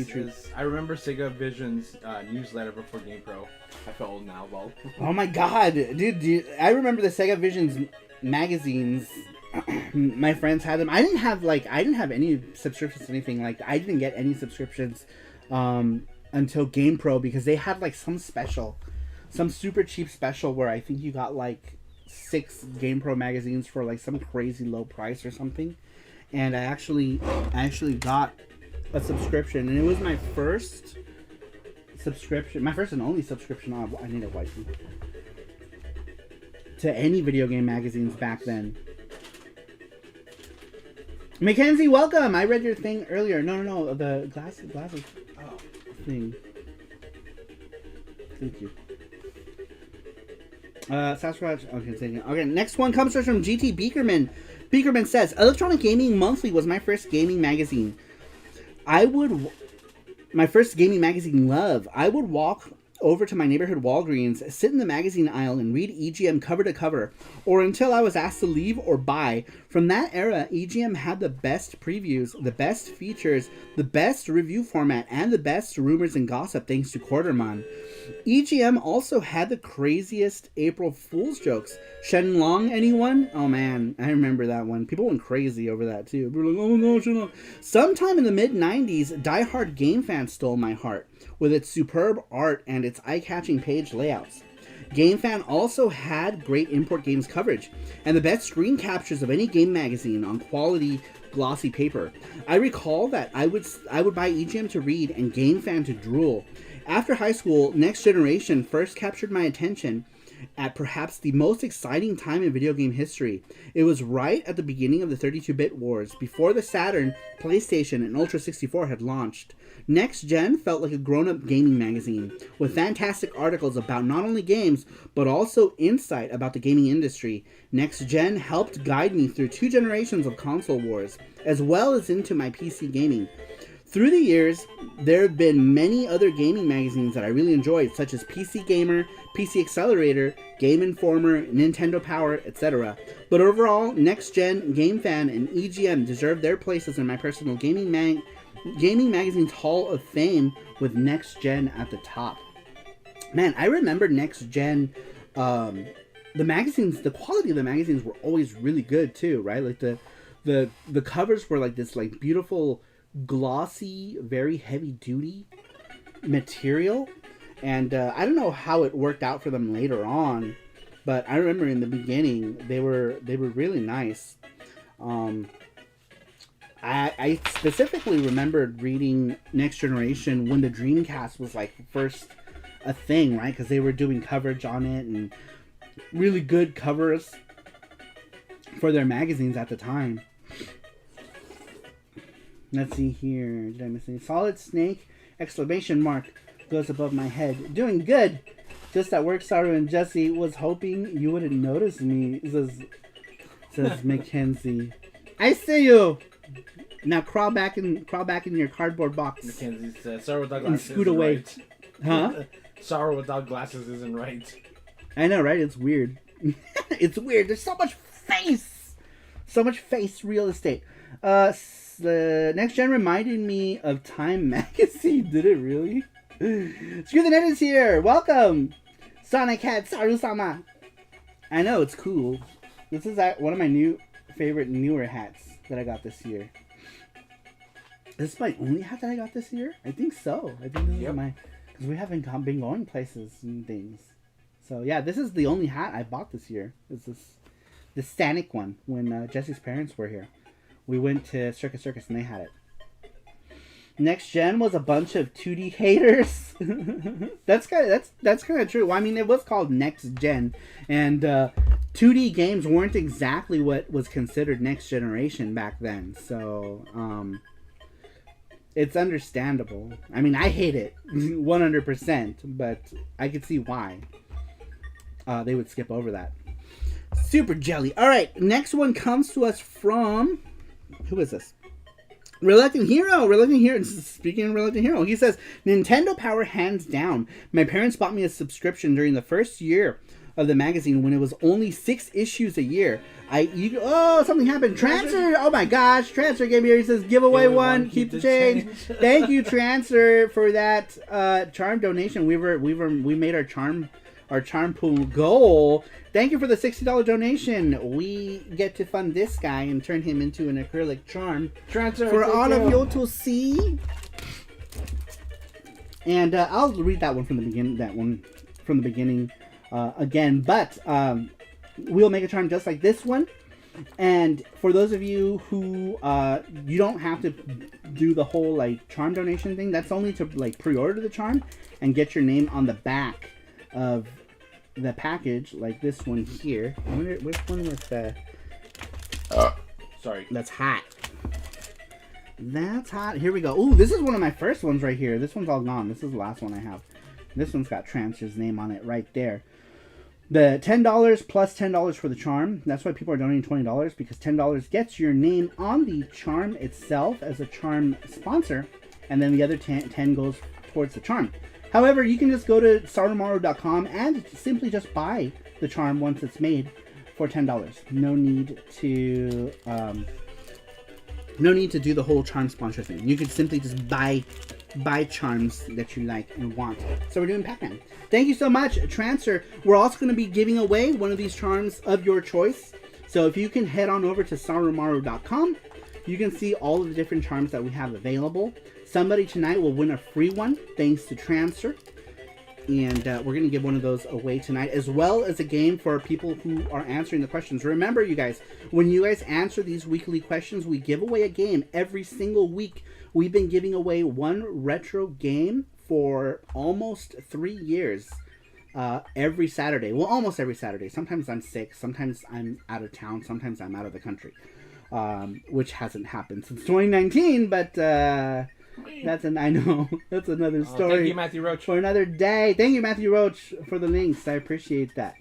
treat. I remember Sega Vision's newsletter before GamePro. I feel old now, though. Oh my god, dude, I remember the Sega Vision's magazines. My friends had them. I didn't have any subscriptions to anything. I didn't get any subscriptions. until GamePro, because they had like some super cheap special where I think you got like 6 GamePro magazines for like some crazy low price or something. And I actually got a subscription, and it was my first subscription, my first and only subscription on, I need a white one, to any video game magazines back then. Mackenzie, welcome. I read your thing earlier. No, the glasses thing. Thank you. Sasquatch. Okay, next one comes from GT Beakerman. Beakerman says, Electronic Gaming Monthly was my first gaming magazine. My first gaming magazine love. I would walk over to my neighborhood Walgreens, sit in the magazine aisle, and read EGM cover to cover, or until I was asked to leave or buy. From that era, EGM had the best previews, the best features, the best review format, and the best rumors and gossip thanks to Quarterman. EGM also had the craziest April Fool's jokes. Shenlong, anyone? Oh man, I remember that one. People went crazy over that too. People were like, oh no, Shenlong. Sometime in the mid-90s, diehard game fans stole my heart with its superb art and its eye-catching page layouts. GameFan also had great import games coverage and the best screen captures of any game magazine on quality glossy paper. I recall that I would buy EGM to read and GameFan to drool. After high school, Next Generation first captured my attention at perhaps the most exciting time in video game history. It was right at the beginning of the 32-bit wars, before the Saturn, PlayStation, and Ultra 64 had launched. Next Gen felt like a grown-up gaming magazine, with fantastic articles about not only games, but also insight about the gaming industry. Next Gen helped guide me through 2 generations of console wars, as well as into my PC gaming. Through the years, there have been many other gaming magazines that I really enjoyed, such as PC Gamer, PC Accelerator, Game Informer, Nintendo Power, etc. But overall, Next Gen, GameFan, and EGM deserve their places in my personal gaming magazine's Hall of Fame, with Next Gen at the top. Man, I remember Next Gen, the magazines, the quality of the magazines were always really good too, right? Like the covers were like this like beautiful, glossy, very heavy duty material, and I don't know how it worked out for them later on, but I remember in the beginning they were really nice. I specifically remembered reading Next Generation when the Dreamcast was like first a thing, right? Because they were doing coverage on it and really good covers for their magazines at the time. Let's see here. Did I miss any? Solid Snake! Exclamation mark goes above my head. Doing good. Just at work, Saru and Jesse. Was hoping you wouldn't notice me. Says Mackenzie. I see you. Now crawl back in your cardboard box. Mackenzie says, "Sorry without glasses." And scoot away. Right. Huh? Sorry without glasses isn't right. I know, right? It's weird. It's weird. There's so much face real estate. The Next Gen reminded me of Time Magazine. Did it really? Screw the Net is here. Welcome, Sonic Hat Saru-sama. I know, it's cool. This is one of my favorite newer hats that I got this year. This is my only hat that I got this year? I think so. I think this is because we haven't been going places and things. So yeah, this is the only hat I bought this year. It's the Sanic one when Jesse's parents were here. We went to Circus and they had it. Next Gen was a bunch of 2D haters. that's kind of true. Well, I mean, it was called Next Gen, and 2D games weren't exactly what was considered Next Generation back then. So it's understandable. I mean, I hate it 100%, but I could see why they would skip over that. Super jelly. All right, next one comes to us from. Who is this? Reluctant Hero. Speaking of Reluctant Hero, he says, Nintendo Power hands down. My parents bought me a subscription during the first year of the magazine when it was only 6 issues a year. Something happened. Transfer. Oh my gosh. Transfer gave me here. He says, give away one, keep the change. Thank you, Transfer, for that charm donation. We made our charm pool goal. Thank you for the $60 donation. We get to fund this guy and turn him into an acrylic charm for all of you to see. And I'll read that one from the beginning. Again. But we'll make a charm just like this one. And for those of you who you don't have to do the whole like charm donation thing. That's only to like pre-order the charm and get your name on the back of the package, like this one here. I wonder which one was the. Sorry. That's hot. That's hot. Here we go. Ooh, this is one of my first ones right here. This one's all gone. This is the last one I have. This one's got Transfer's name on it right there. The $10 plus $10 for the charm. That's why people are donating $20, because $10 gets your name on the charm itself as a charm sponsor, and then the other 10 goes towards the charm. However, you can just go to sarumaru.com and simply just buy the charm once it's made for $10. No need to do the whole charm sponsor thing. You could simply just buy charms that you like and want. So we're doing Pac-Man. Thank you so much, Transfer. We're also going to be giving away one of these charms of your choice. So if you can head on over to sarumaru.com, you can see all of the different charms that we have available. Somebody tonight will win a free one thanks to Transfer. And we're going to give one of those away tonight, as well as a game for people who are answering the questions. Remember, you guys, when you guys answer these weekly questions, we give away a game every single week. We've been giving away one retro game for almost 3 years. Every Saturday. Well, almost every Saturday. Sometimes I'm sick. Sometimes I'm out of town. Sometimes I'm out of the country. Which hasn't happened since 2019, but... I know. That's another story. Thank you, Matthew Roach. For another day. Thank you, Matthew Roach, for the links. I appreciate that.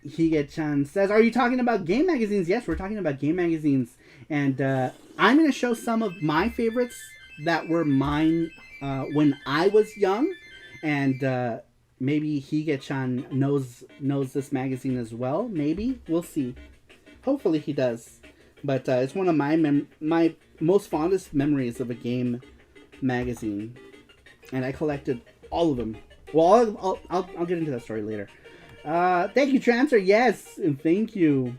Hige-chan says, are you talking about game magazines? Yes, we're talking about game magazines. And I'm going to show some of my favorites that were mine when I was young. And maybe Hige-chan knows this magazine as well. Maybe. We'll see. Hopefully he does. But it's one of my most fondest memories of a game magazine, and I collected all of them. Well, I'll get into that story later. Thank you, Transfer. Yes, and thank you.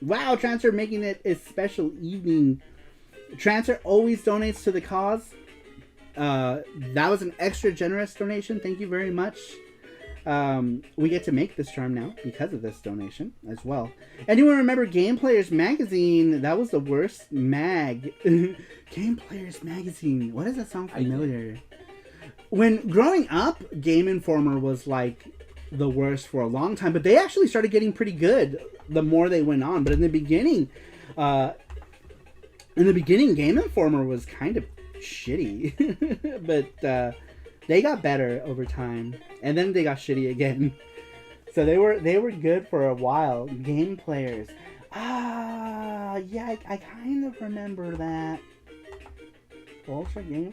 Wow, Transfer making it a special evening. Transfer always donates to the cause. That was an extra generous donation. Thank you very much. We get to make this charm now because of this donation as well. Anyone remember Game Players Magazine? That was the worst mag. Game Players Magazine. Why does that sound familiar? When growing up, Game Informer was like the worst for a long time, but they actually started getting pretty good the more they went on. But in the beginning, Game Informer was kind of shitty. But they got better over time, and then they got shitty again. So they were good for a while. Game Players. Yeah, I kind of remember that. Ultra Game.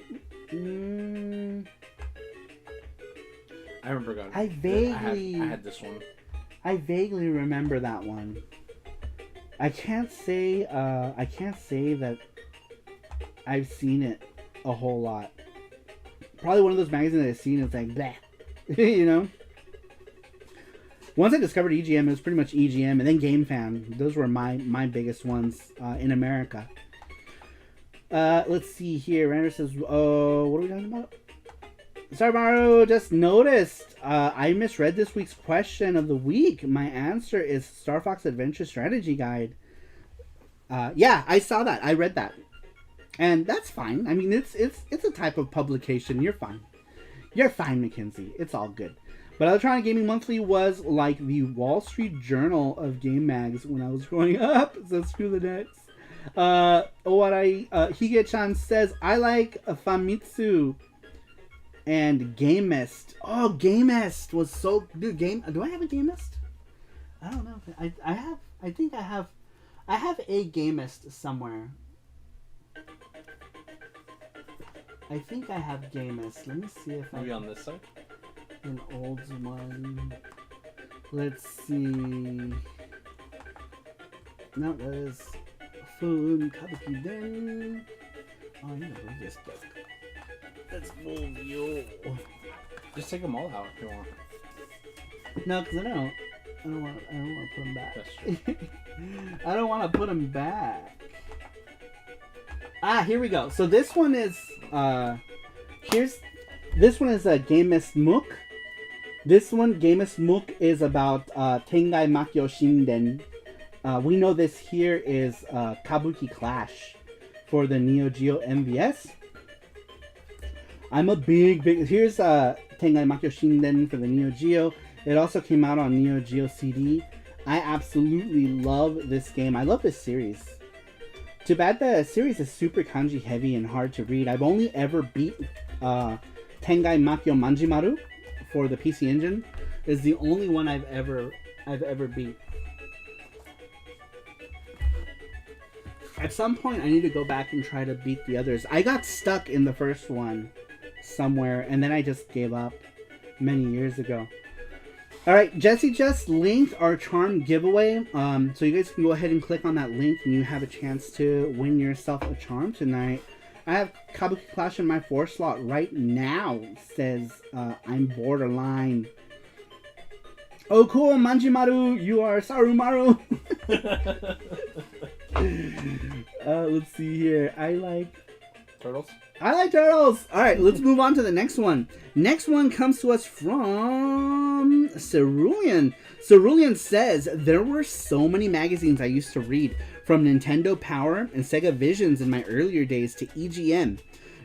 I remember God. I vaguely. I had this one. I vaguely remember that one. I can't say that I've seen it a whole lot. Probably one of those magazines that I've seen is like, bleh. You know? Once I discovered EGM, it was pretty much EGM, and then Game Fan. Those were my biggest ones in America. Let's see here. Rander says, what are we talking about? Sorry, Mario, just noticed. I misread this week's question of the week. My answer is Star Fox Adventure Strategy Guide. Yeah, I saw that. I read that. And that's fine. I mean, it's a type of publication. You're fine. You're fine, Mackenzie. It's all good. But Electronic Gaming Monthly was like the Wall Street Journal of game mags when I was growing up. So screw the next. Hige-chan says, I like Famitsu and Gamest. Oh, Gamest was so... Dude, do I have a Gamest? I don't know. I think I have a Gamest somewhere. I think I have Gamest. Let me see if Maybe on this side? An old one. Let's see. No, that is Fun Kabuki Den. Oh, I need to read this book. Let's move you. Just take them all out if you want. No, because I don't want to put them back. That's true. I don't want to put them back. Here we go. So this one is... This one is a Games Mook. This one, Games Mook, is about Tengai Makyo Shinden. We know this here is Kabuki Clash for the Neo Geo MVS. I'm a big... Here's Tengai Makyo Shinden for the Neo Geo. It also came out on Neo Geo CD. I absolutely love this game. I love this series. Too bad the series is super kanji heavy and hard to read. I've only ever beat Tengai Makyo Manjimaru for the PC Engine. Is the only one I've ever beat. At some point, I need to go back and try to beat the others. I got stuck in the first one somewhere, and then I just gave up many years ago. Alright, Jesse just linked our charm giveaway. So you guys can go ahead and click on that link, and you have a chance to win yourself a charm tonight. I have Kabuki Clash in my 4 slot right now. Says, I'm borderline. Oh, cool, Manjimaru, you are Sarumaru. Let's see here. I like turtles. Alright, let's move on to the next one. Next one comes to us from Cerulean. Cerulean says, there were so many magazines I used to read, from Nintendo Power and Sega Visions in my earlier days to EGM,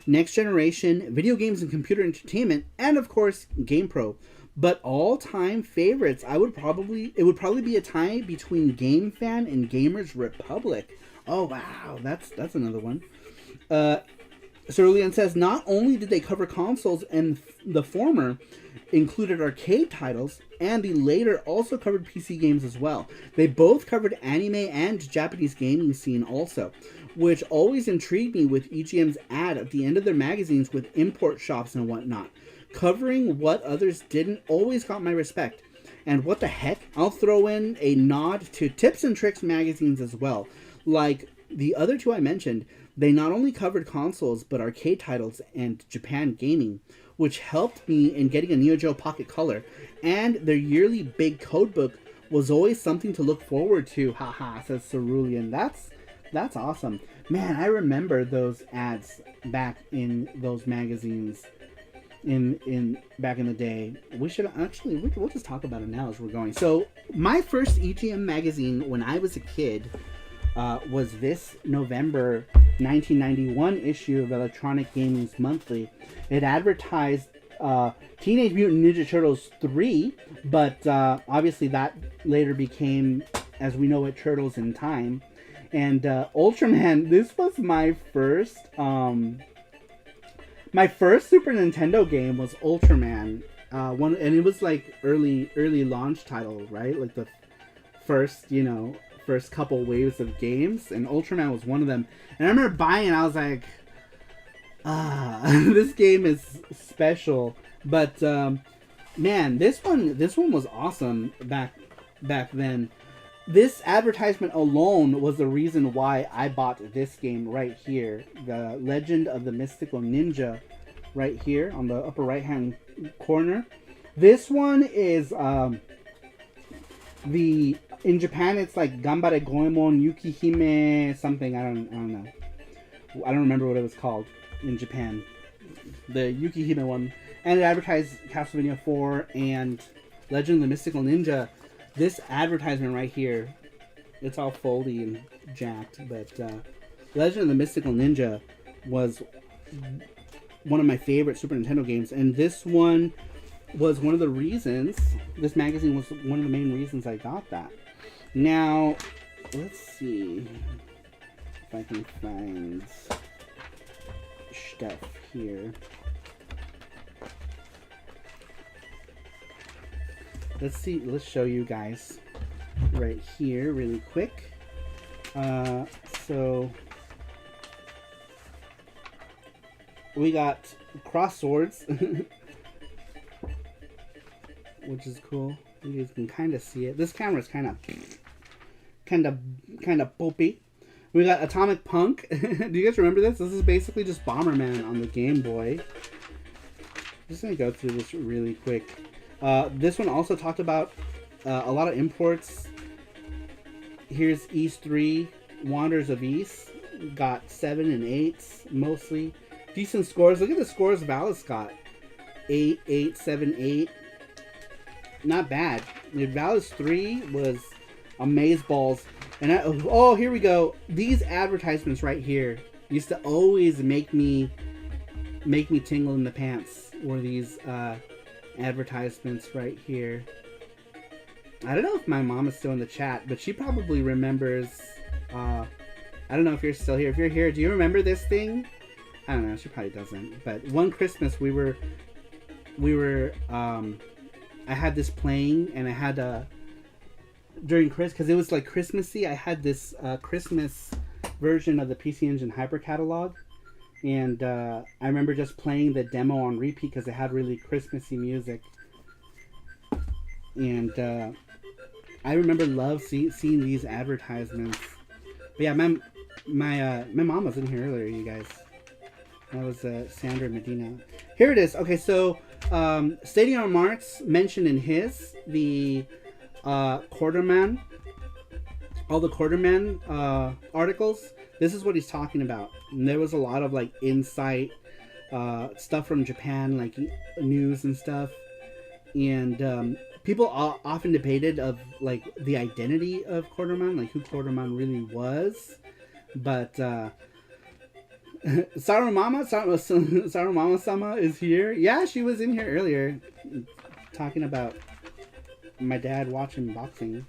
Next Generation, Video Games and Computer Entertainment, and of course, GamePro. But all-time favorites, it would probably be a tie between Game Fan and Gamers Republic. Oh wow, that's another one. Cerulean says, not only did they cover consoles, and the former included arcade titles, and the later also covered PC games as well. They both covered anime and Japanese gaming scene also, which always intrigued me with EGM's ad at the end of their magazines with import shops and whatnot. Covering what others didn't always got my respect. And what the heck, I'll throw in a nod to Tips and Tricks magazines as well. Like the other two I mentioned, they not only covered consoles, but arcade titles and Japan gaming, which helped me in getting a Neo Geo Pocket Color. And their yearly big codebook was always something to look forward to. Haha, says Cerulean. That's awesome. Man, I remember those ads back in those magazines back in the day. We should actually, we'll just talk about it now as we're going. So, my first EGM magazine when I was a kid was this November 1991 issue of Electronic Gaming's Monthly. It advertised Teenage Mutant Ninja Turtles 3, but obviously that later became, as we know it, Turtles in Time. And Ultraman, this was my first Super Nintendo game was Ultraman. And it was like early launch title, right? Like the first couple waves of games, and Ultraman was one of them. And I remember buying it, I was like, this game is special. But man, this one was awesome back then. This advertisement alone was the reason why I bought this game right here. The Legend of the Mystical Ninja right here on the upper right hand corner. This one is in Japan it's like Gambare Goemon Yukihime something. I don't know. I don't remember what it was called in Japan. The Yukihime one. And it advertised Castlevania 4 and Legend of the Mystical Ninja. This advertisement right here, it's all foldy and jacked, but Legend of the Mystical Ninja was one of my favorite Super Nintendo games, and this one was one of the reasons, this magazine was one of the main reasons I got that. Now, let's see if I can find stuff here. Let's see, let's show you guys right here really quick. So we got cross swords, which is cool. You guys can kind of see it. This camera's kind of poopy. We got Atomic Punk. Do you guys remember this? This is basically just Bomberman on the Game Boy. I'm just gonna go through this really quick. This one also talked about a lot of imports. Here's East 3, Wanderers of East. Got 7 and 8s mostly. decent scores. Look at the scores Valis got. 8, 8, 7, 8. Not bad. Valis 3 was amazeballs. And oh, here we go. These advertisements right here used to always make me tingle in the pants. Were these advertisements right here? I don't know if my mom is still in the chat, but she probably remembers. I don't know if you're still here. If you're here, do you remember this thing? I don't know. She probably doesn't. But one Christmas we were. I had this playing, and I had during Christmas, because it was like Christmassy. I had this Christmas version of the PC Engine Hyper Catalog, and I remember just playing the demo on repeat because it had really Christmassy music. And I remember seeing these advertisements. But yeah, my mom was in here earlier, you guys. That was Sandra Medina. Here it is. Okay, so Stadium Marks mentioned in the Quarterman, all the Quarterman articles. This is what he's talking about. And there was a lot of like insight stuff from Japan, like news and stuff. And people often debated of like the identity of Quarterman, like who Quarterman really was. But Sarumama-sama is here. Yeah, she was in here earlier talking about my dad watching boxing.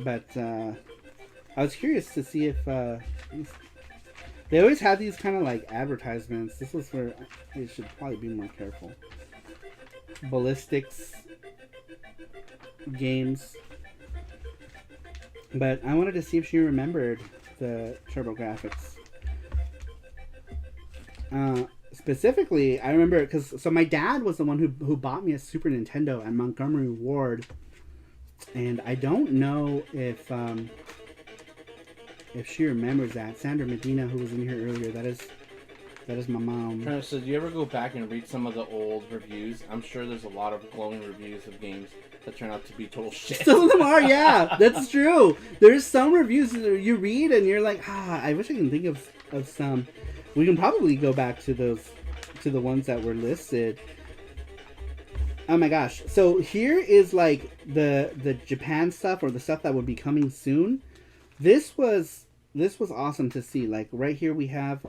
But I was curious to see if they always have these kind of like advertisements. This was where I should probably be more careful. Ballistics games. But I wanted to see if she remembered the TurboGrafx. Specifically, I remember so my dad was the one who bought me a Super Nintendo at Montgomery Ward, and I don't know if she remembers that. Sandra Medina, who was in here earlier, that is my mom. So do you ever go back and read some of the old reviews? I'm sure there's a lot of glowing reviews of games that turn out to be total shit. Some of them are, yeah, that's true. There's some reviews that you read and you're like, I wish I can think of some. We can probably go back to the ones that were listed. Oh my gosh. So here is like the Japan stuff, or the stuff that would be coming soon. This was awesome to see. Like right here we have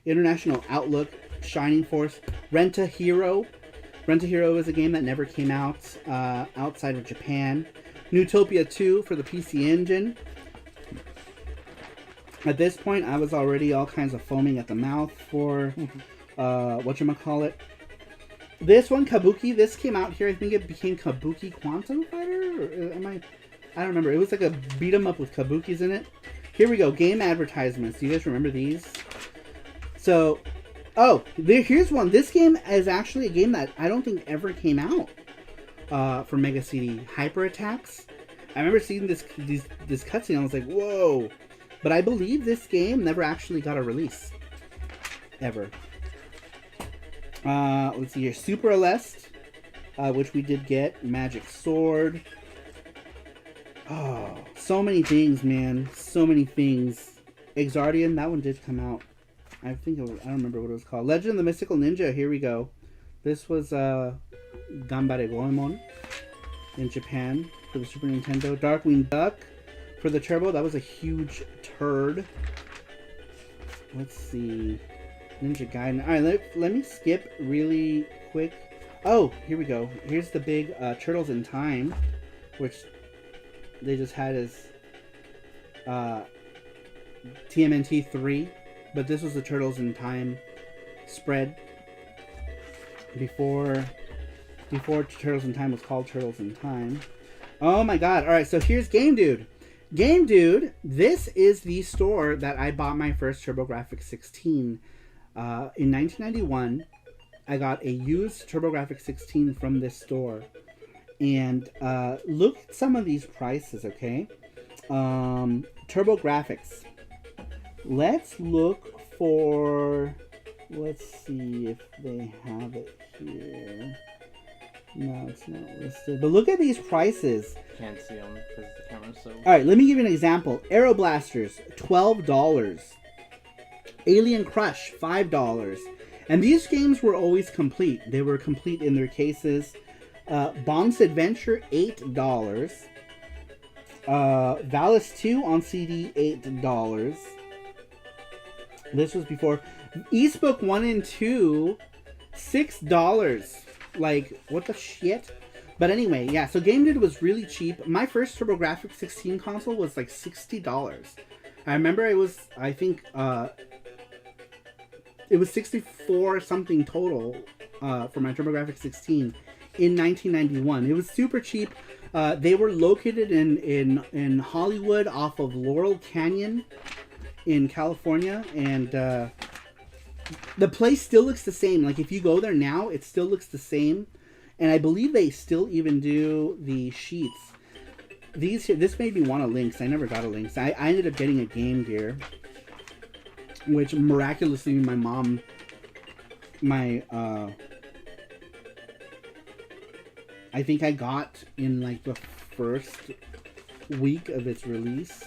International Outlook, Shining Force, Renta Hero. Renta Hero is a game that never came out outside of Japan. Newtopia 2 for the PC Engine. At this point, I was already all kinds of foaming at the mouth for whatchamacallit. This one, Kabuki, this came out here. I think it became Kabuki Quantum Fighter? Or I don't remember. It was like a beat 'em up with Kabukis in it. Here we go. Game advertisements. Do you guys remember these? So, here's one. This game is actually a game that I don't think ever came out for Mega CD. Hyper Attacks. I remember seeing this cutscene and I was like, whoa. But I believe this game never actually got a release. Ever. Let's see here. Super Aleste, which we did get. Magic Sword. Oh, so many things, man. So many things. Exardian, that one did come out. I think I don't remember what it was called. Legend of the Mystical Ninja, here we go. This was Ganbare Goemon in Japan for the Super Nintendo. Darkwing Duck for the Turbo, that was a huge turd. Let's see. Ninja Gaiden. Alright, let me skip really quick. Oh, here we go. Here's the big Turtles in Time, which they just had as TMNT 3. But this was the Turtles in Time spread before Turtles in Time was called Turtles in Time. Oh my god. Alright, so here's Game Dude. Game Dude, this is the store that I bought my first TurboGrafx 16. In 1991, I got a used TurboGrafx 16 from this store. And look at some of these prices, okay? TurboGrafx. Let's look for... Let's see if they have it here. No, it's not listed. But look at these prices. Can't see them because the camera's so... Alright, let me give you an example. Aeroblasters, $12. Alien Crush, $5. And these games were always complete. They were complete in their cases. Bomb's Adventure, $8. Valis 2 on CD, $8. This was before. Eastbook 1 and 2, $6. Like, what the shit? But anyway, yeah, so Game Dude was really cheap. My first TurboGrafx 16 console was like $60. I remember it was, I think, it was 64 something total for my TurboGrafx 16 in 1991. It was super cheap. They were located in Hollywood off of Laurel Canyon in California, and the place still looks the same. Like, if you go there now, it still looks the same, and I believe they still even do the sheets. This made me want a Lynx. I never got a Lynx. I ended up getting a Game Gear, which miraculously my mom, I think I got in like the first week of its release.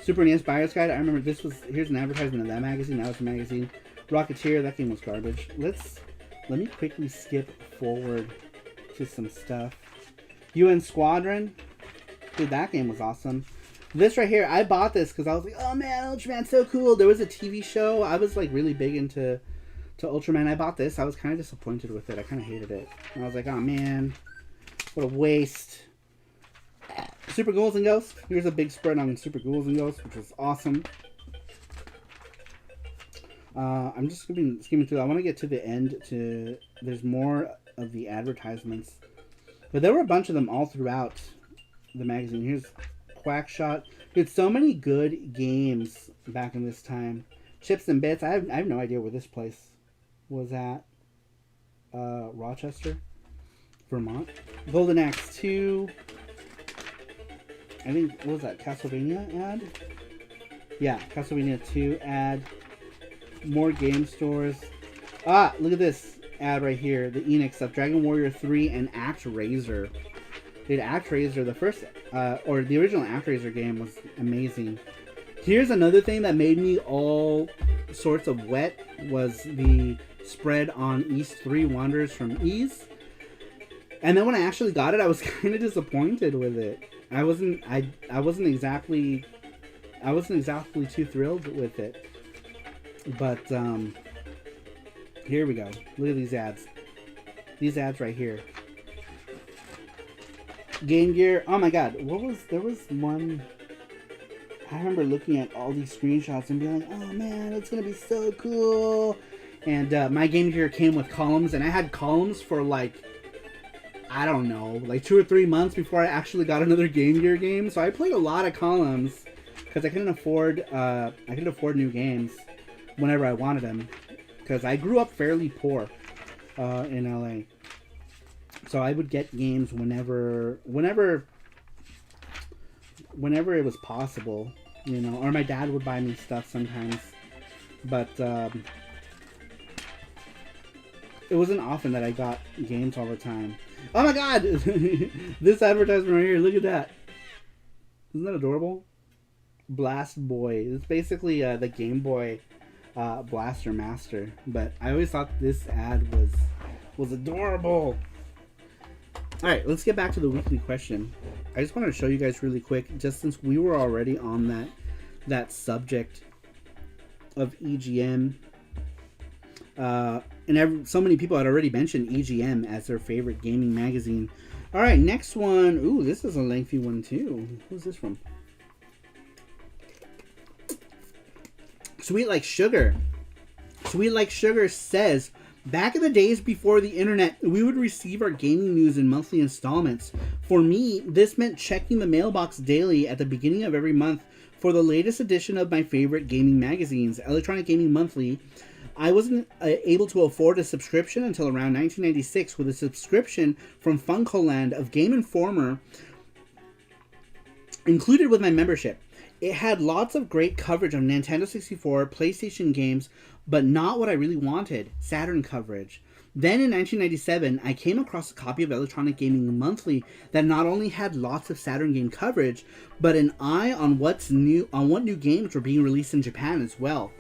Super NES Buyer's Guide. I remember this was, here's an advertisement of that magazine. That was the magazine. Rocketeer, that game was garbage. Let me quickly skip forward to some stuff. UN Squadron. Dude, that game was awesome. This right here, I bought this because I was like, oh man, Ultraman's so cool. There was a TV show. I was like really big into Ultraman. I bought this. I was kind of disappointed with it. I kind of hated it. And I was like, oh man, what a waste. Super Ghouls and Ghosts. Here's a big spread on Super Ghouls and Ghosts, which was awesome. I'm just skimming through. I want to get to the end. There's more of the advertisements, but there were a bunch of them all throughout the magazine. Here's Quackshot. Dude, so many good games back in this time. Chips and Bits. I have no idea where this place was at. Rochester, Vermont. Golden Axe 2. I think, what was that? Castlevania ad? Yeah, Castlevania 2 ad. More game stores. Ah, look at this ad right here. The Enix stuff. Dragon Warrior 3 and ActRaiser. Dude, ActRaiser, the first, or the original ActRaiser game was amazing. Here's another thing that made me all sorts of wet, was the spread on Ys 3 Wanderers from Ys. And then when I actually got it, I was kind of disappointed with it. I wasn't exactly too thrilled with it. But here we go. Look at these ads. These ads right here. Game Gear. Oh my god. There was one. I remember looking at all these screenshots and being like, oh man, it's gonna be so cool. And my Game Gear came with columns, and I had columns for like, I don't know, like 2 or 3 months before I actually got another Game Gear game. So I played a lot of columns because I couldn't afford new games whenever I wanted them, because I grew up fairly poor in LA. So I would get games whenever it was possible, you know, or my dad would buy me stuff sometimes. But it wasn't often that I got games all the time. Oh my god! This advertisement right here, look at that. Isn't that adorable? Blast Boy. It's basically the Game Boy Blaster Master. But I always thought this ad was adorable. Alright, let's get back to the weekly question. I just wanted to show you guys really quick, just since we were already on that subject of EGM. And so many people had already mentioned EGM as their favorite gaming magazine. Alright, next one. Ooh, this is a lengthy one too. Who's this from? Sweet Like Sugar. Sweet Like Sugar says, back in the days before the internet, we would receive our gaming news in monthly installments. For me, this meant checking the mailbox daily at the beginning of every month for the latest edition of my favorite gaming magazines, Electronic Gaming Monthly. I wasn't able to afford a subscription until around 1996 with a subscription from Funcoland of Game Informer included with my membership. It had lots of great coverage on Nintendo 64, PlayStation games, but not what I really wanted, Saturn coverage. Then in 1997, I came across a copy of Electronic Gaming Monthly that not only had lots of Saturn game coverage, but an eye on what new games were being released in Japan as well.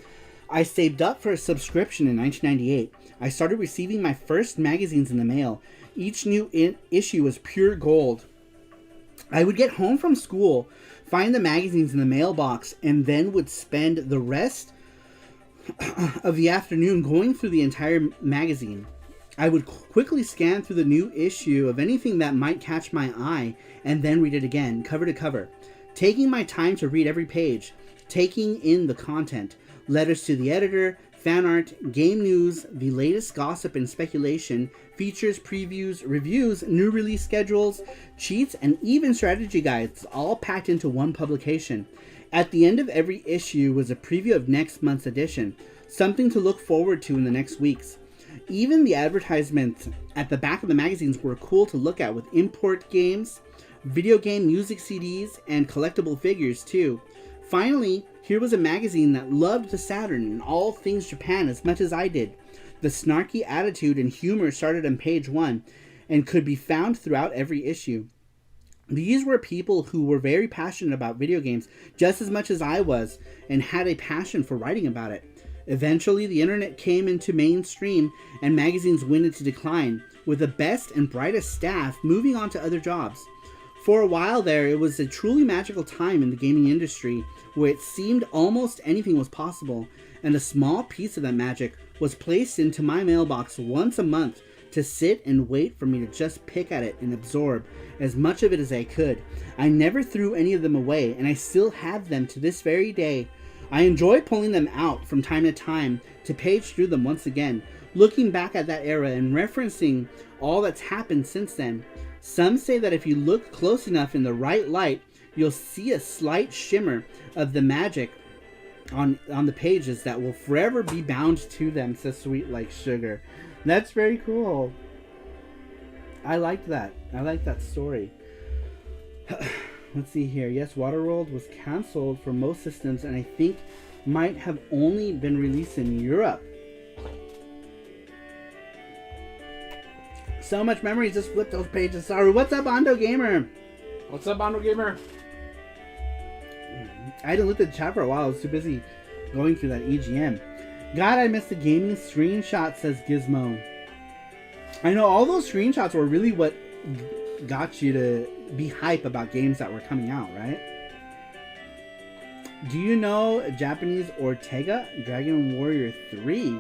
I saved up for a subscription in 1998. I started receiving my first magazines in the mail. Each new issue was pure gold. I would get home from school, find the magazines in the mailbox, and then would spend the rest of the afternoon going through the entire magazine. I would quickly scan through the new issue of anything that might catch my eye and then read it again, cover to cover, taking my time to read every page, taking in the content, letters to the editor, fan art, game news, the latest gossip and speculation, features, previews, reviews, new release schedules, cheats, and even strategy guides, all packed into one publication. At the end of every issue was a preview of next month's edition, something to look forward to in the next weeks. Even the advertisements at the back of the magazines were cool to look at, with import games, video game music CDs, and collectible figures too. Finally, here was a magazine that loved the Saturn and all things Japan as much as I did. The snarky attitude and humor started on page 1 and could be found throughout every issue. These were people who were very passionate about video games just as much as I was and had a passion for writing about it. Eventually, the internet came into mainstream and magazines went into decline, with the best and brightest staff moving on to other jobs. For a while there, it was a truly magical time in the gaming industry where it seemed almost anything was possible, and a small piece of that magic was placed into my mailbox once a month to sit and wait for me to just pick at it and absorb as much of it as I could. I never threw any of them away, and I still have them to this very day. I enjoy pulling them out from time to time to page through them once again, looking back at that era and referencing all that's happened since then. Some say that if you look close enough in the right light, you'll see a slight shimmer of the magic on the pages that will forever be bound to them, so sweet like sugar. That's very cool. I liked that. I like that story. Let's see here. Yes, Waterworld was cancelled for most systems and I think might have only been released in Europe. So much memories, just flip those pages. Sorry. What's up, Ondo Gamer? What's up, Ondo Gamer? I hadn't looked at the chat for a while. I was too busy going through that EGM. God, I missed the gaming screenshot, says Gizmo. I know all those screenshots were really what got you to be hype about games that were coming out, right? Do you know Japanese Ortega Dragon Warrior 3?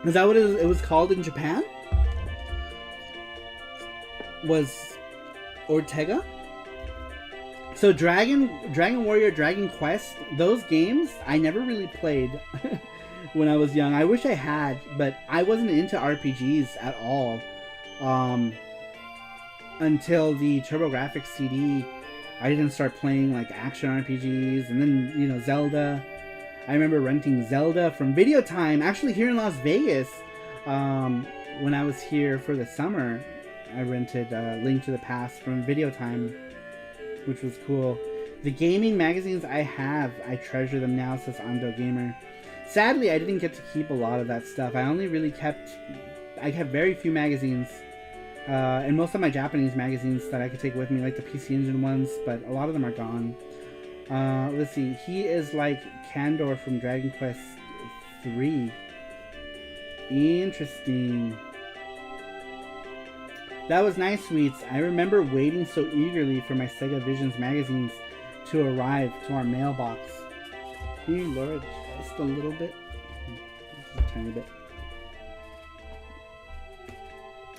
Is that what it was called in Japan? Was Ortega? So Dragon Warrior, Dragon Quest, those games I never really played when I was young. I wish I had, but I wasn't into RPGs at all until the TurboGrafx CD. I didn't start playing like action RPGs, and then, you know, Zelda. I remember renting Zelda from Video Time, actually here in Las Vegas. When I was here for the summer, I rented Link to the Past from Video Time, which was cool. The gaming magazines I have, I treasure them now, says Ando Gamer. Sadly, I didn't get to keep a lot of that stuff. I only really kept very few magazines. And most of my Japanese magazines that I could take with me, like the PC Engine ones, but a lot of them are gone. Let's see. He is like Kandor from Dragon Quest 3. Interesting. That was nice, Sweets. I remember waiting so eagerly for my Sega Visions magazines to arrive to our mailbox. Can you lower it just a little bit? Just a tiny bit.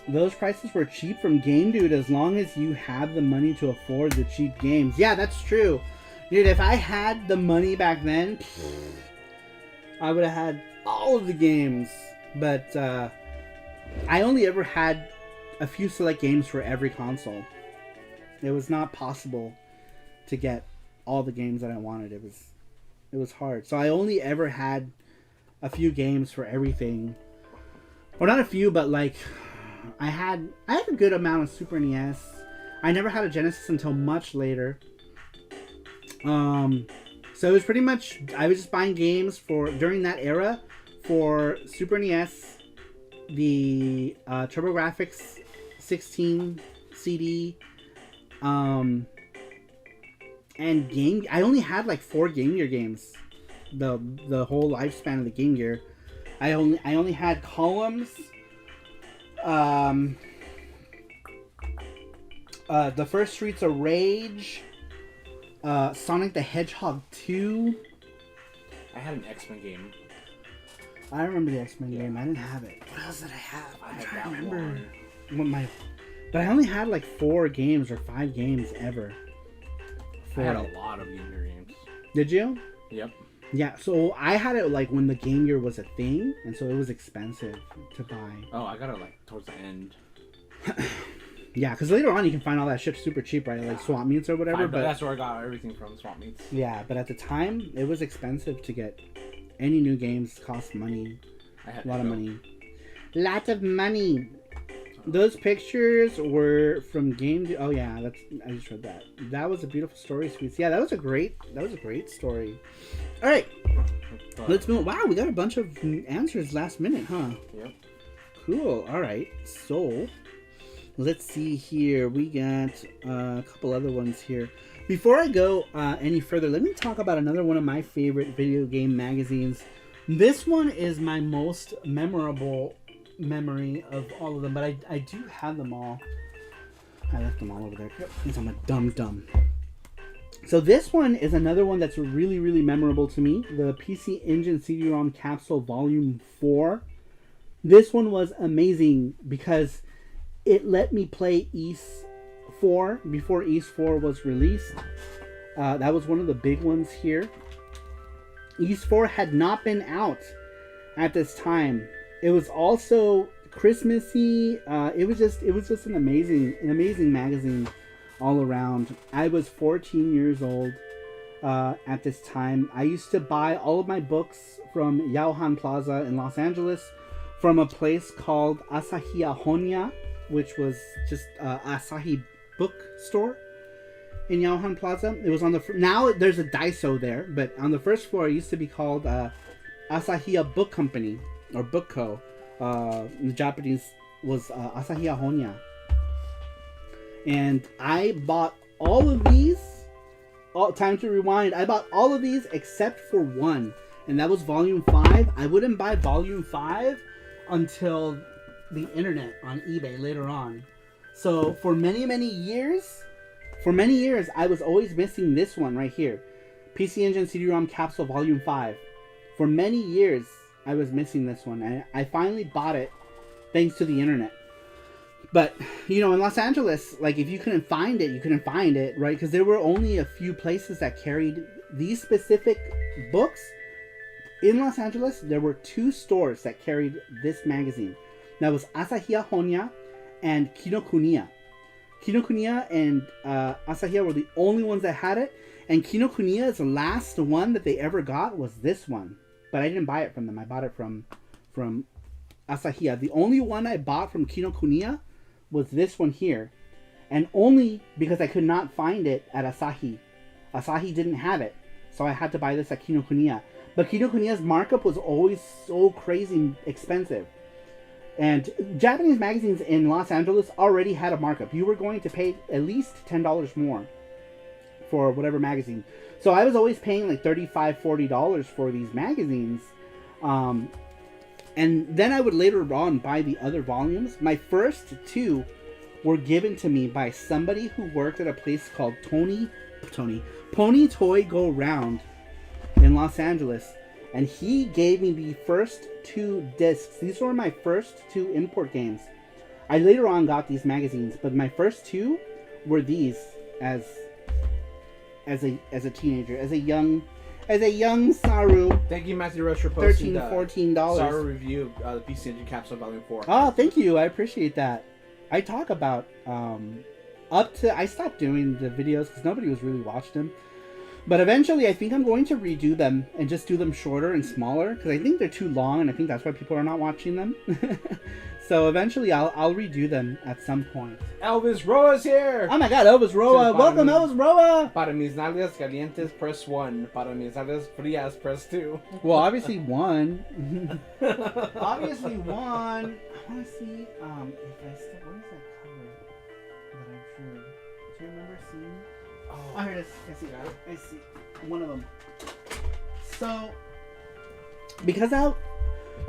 Those prices were cheap from Game Dude as long as you have the money to afford the cheap games. Yeah, that's true. Dude, if I had the money back then, I would have had all of the games. But I only ever had a few select games for every console. It was not possible to get all the games that I wanted. It was hard. So I only ever had a few games for everything. Or not a few, but like I had a good amount of Super NES. I never had a Genesis until much later. So it was pretty much, I was just buying games during that era for Super NES, the TurboGrafx 16 CD, and I only had like 4 Game Gear games the whole lifespan of the Game Gear. I only had columns. The first Streets of Rage, Sonic the Hedgehog 2. I had an X-Men game. I remember the X-Men game. I didn't have it. What else did I have? I'm trying to remember what my. But I only had like 4 games or 5 games ever. I had a lot of Game Gear games. Did you? Yep. Yeah, so I had it like when the Game Gear was a thing, and so it was expensive to buy. Oh, I got it like towards the end. Yeah, because later on you can find all that shit super cheap, right? Like swap meets or whatever. But that's where I got everything from, swap meets. Yeah, but at the time it was expensive to get any new games. Cost money, a lot of money, lots of money. Those pictures were from Game. Oh yeah, I just read that. That was a beautiful story, Sweets. Yeah, that was a great story. All right, let's move. Wow, we got a bunch of answers last minute, huh? Yep. Cool. All right, so let's see here. We got a couple other ones here. Before I go any further, let me talk about another one of my favorite video game magazines. This one is my most memorable memory of all of them, but I do have them all. I left them all over there because I'm a dumb. So this one is another one that's really, really memorable to me. The PC Engine Cd-Rom Capsule Volume 4. This one was amazing because it let me play Ys 4 before Ys 4 was released. That was one of the big ones here. Ys 4 had not been out at this time. It was also Christmassy. It was just an amazing magazine all around. I was 14 years old at this time. I used to buy all of my books from Yauhan Plaza in Los Angeles from a place called Asahi Ahonya, which was just Asahi bookstore in Yauhan Plaza. It was on the now there's a Daiso there, but on the first floor it used to be called Asahi Book Company or Book Co. In the Japanese was Asahi Ahonya. And I bought all of these. Time to rewind. I bought all of these except for one, and that was Volume 5. I wouldn't buy Volume 5 until the internet on eBay later on. So for many years, I was always missing this one right here, PC Engine CD-ROM Capsule Volume 5. For many years, I was missing this one, and I finally bought it thanks to the internet. But, you know, in Los Angeles, like, if you couldn't find it, you couldn't find it, right? Because there were only a few places that carried these specific books. In Los Angeles, there were 2 stores that carried this magazine. That was Asahi Ahonya and Kinokuniya. Kinokuniya and Asahi were the only ones that had it. And Kinokuniya's last one that they ever got was this one. But I didn't buy it from them. I bought it from Asahi. The only one I bought from Kinokuniya was this one here, and only because I could not find it at Asahi. Asahi didn't have it, so I had to buy this at Kinokuniya. But Kinokuniya's markup was always so crazy expensive, and Japanese magazines in Los Angeles already had a markup. You were going to pay at least $10 more for whatever magazine, so I was always paying like $35-$40 for these magazines. And then I would later on buy the other volumes. My first 2 were given to me by somebody who worked at a place called Pony Toy Go Round in Los Angeles. And he gave me the first 2 discs. These were my first 2 import games. I later on got these magazines, but my first 2 were these as a teenager, as a young Saru. Thank you, Matthew Rush, for posting $13-$14. Saru review of the PC Engine Capsule Volume 4. Oh, thank you. I appreciate that. I talk about I stopped doing the videos because nobody was really watching them. But eventually, I think I'm going to redo them and just do them shorter and smaller because I think they're too long, and I think that's why people are not watching them. So eventually, I'll redo them at some point. Elvis Roa's here! Oh my God, Elvis Roa! Welcome, Elvis Roa! Para mis nalgas calientes, press 1. Para mis nalgas frías, press 2. Well, obviously 1. Obviously 1. I want to see if I still. What is that cover that I drew? Do you remember seeing? Oh, here it is. I see one of them. So, because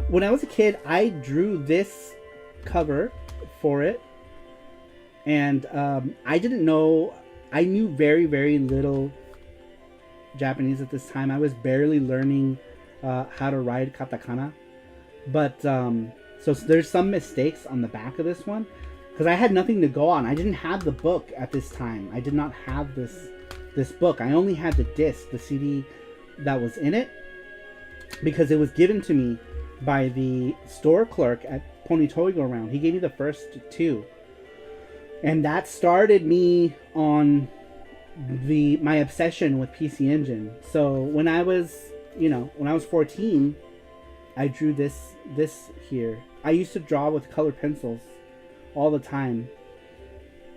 when I was a kid, I drew this cover for it, and I didn't know. I knew very, very little Japanese at this time. I was barely learning how to write katakana, but so there's some mistakes on the back of this one because I had nothing to go on. I didn't have the book at this time. I did not have this book. I only had the disc, the CD that was in it, because it was given to me by the store clerk at Ponytoy Go Round. He gave me the first two, and that started me on my obsession with PC Engine. So when I was 14, I drew this here. I used to draw with colored pencils all the time.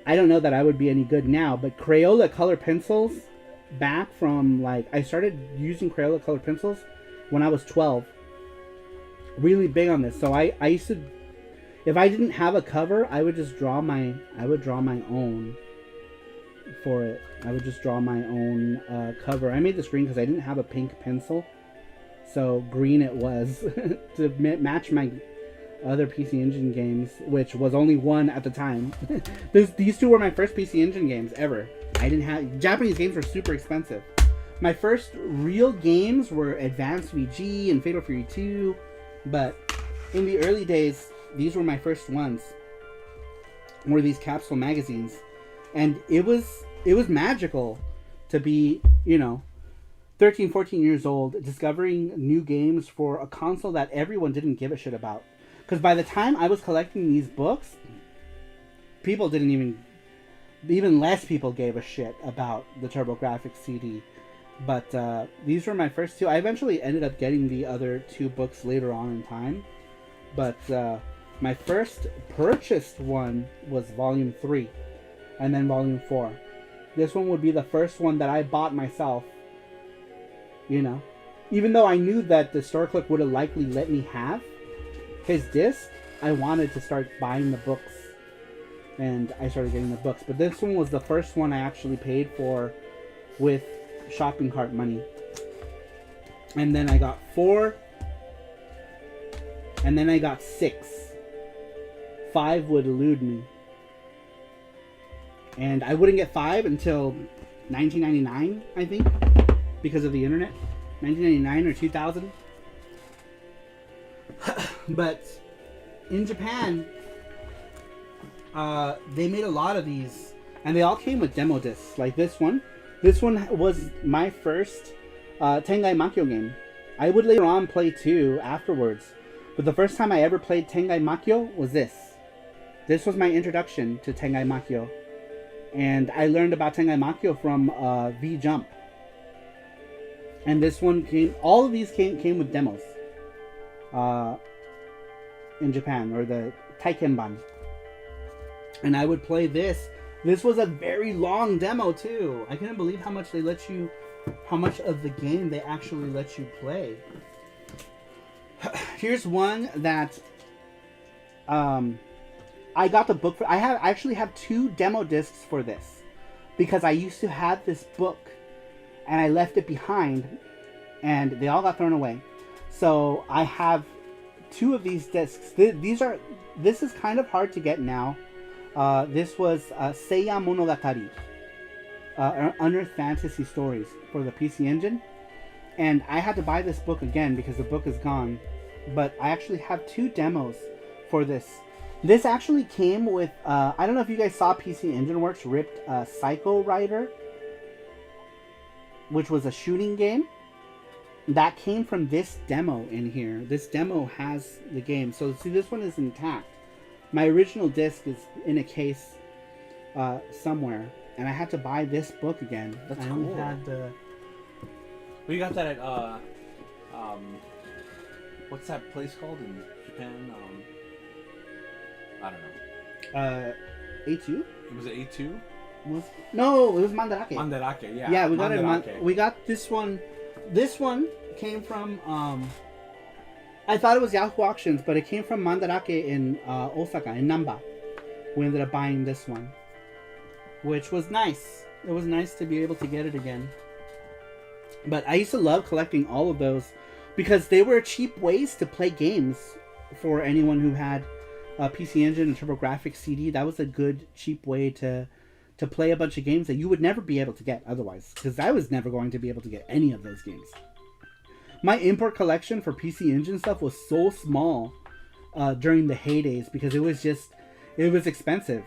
I don't know that I would be any good now, but Crayola color pencils, back from I started using Crayola color pencils when I was 12. Really big on this. So I used to, if I didn't have a cover, I would just draw my own for it. I would just draw my own cover. I made this green because I didn't have a pink pencil, so green it was to match my other PC Engine games, which was only one at the time. These two were my first PC Engine games ever. I didn't have Japanese games were super expensive. My first real games were Advanced VG and Fatal Fury 2, but in the early days, these were my first ones. Were these Capsule magazines, and it was magical to be 13, 14 years old, discovering new games for a console that everyone didn't give a shit about. Because by the time I was collecting these books, people didn't even less people gave a shit about the TurboGrafx CD. But these were my first two. I eventually ended up getting the other two books later on in time. But my first purchased one was Volume 3, and then Volume 4. This one would be the first one that I bought myself. Even though I knew that the store clerk would have likely let me have his disc, I wanted to start buying the books, and I started getting the books. But this one was the first one I actually paid for with shopping cart money. And then I got 4, and then I got 6. 5 would elude me, and I wouldn't get 5 until 1999, I think, because of the internet. 1999 or 2000. But in Japan, they made a lot of these, and they all came with demo discs. Like this one. This one was my first Tengai Makyo game. I would later on play 2 afterwards, but the first time I ever played Tengai Makyo was this. This was my introduction to Tengai Makyo, and I learned about Tengai Makyo from V-Jump. And this one all of these came with demos in Japan, or the Taikenban. And I would play this. This was a very long demo too. I couldn't believe how much of the game they actually let you play. Here's one that I got the book for. I actually have 2 demo discs for this, because I used to have this book and I left it behind and they all got thrown away. So I have 2 of these discs. This is kind of hard to get now. This was Seiya Monogatari, Unearthed Fantasy Stories for the PC Engine, and I had to buy this book again because the book is gone. But I actually have 2 demos for this. This actually came with I don't know if you guys saw PC Engine Works ripped Psycho Rider, which was a shooting game. That came from this demo in here. This demo has the game. So see, this one is intact. My original disc is in a case somewhere, and I had to buy this book again. That's I cool. only had We got that at what's that place called in Japan? I don't know. A2? Was it A2? No, it was Mandarake. Mandarake, yeah. Yeah, we got Mandarake. it. We got this one. This one came from I thought it was Yahoo Auctions, but it came from Mandarake in Osaka, in Namba. We ended up buying this one, which was nice. It was nice to be able to get it again. But I used to love collecting all of those because they were cheap ways to play games for anyone who had a PC Engine and TurboGrafx CD. That was a good, cheap way to play a bunch of games that you would never be able to get otherwise. Because I was never going to be able to get any of those games. My import collection for PC Engine stuff was so small during the heydays because it was expensive.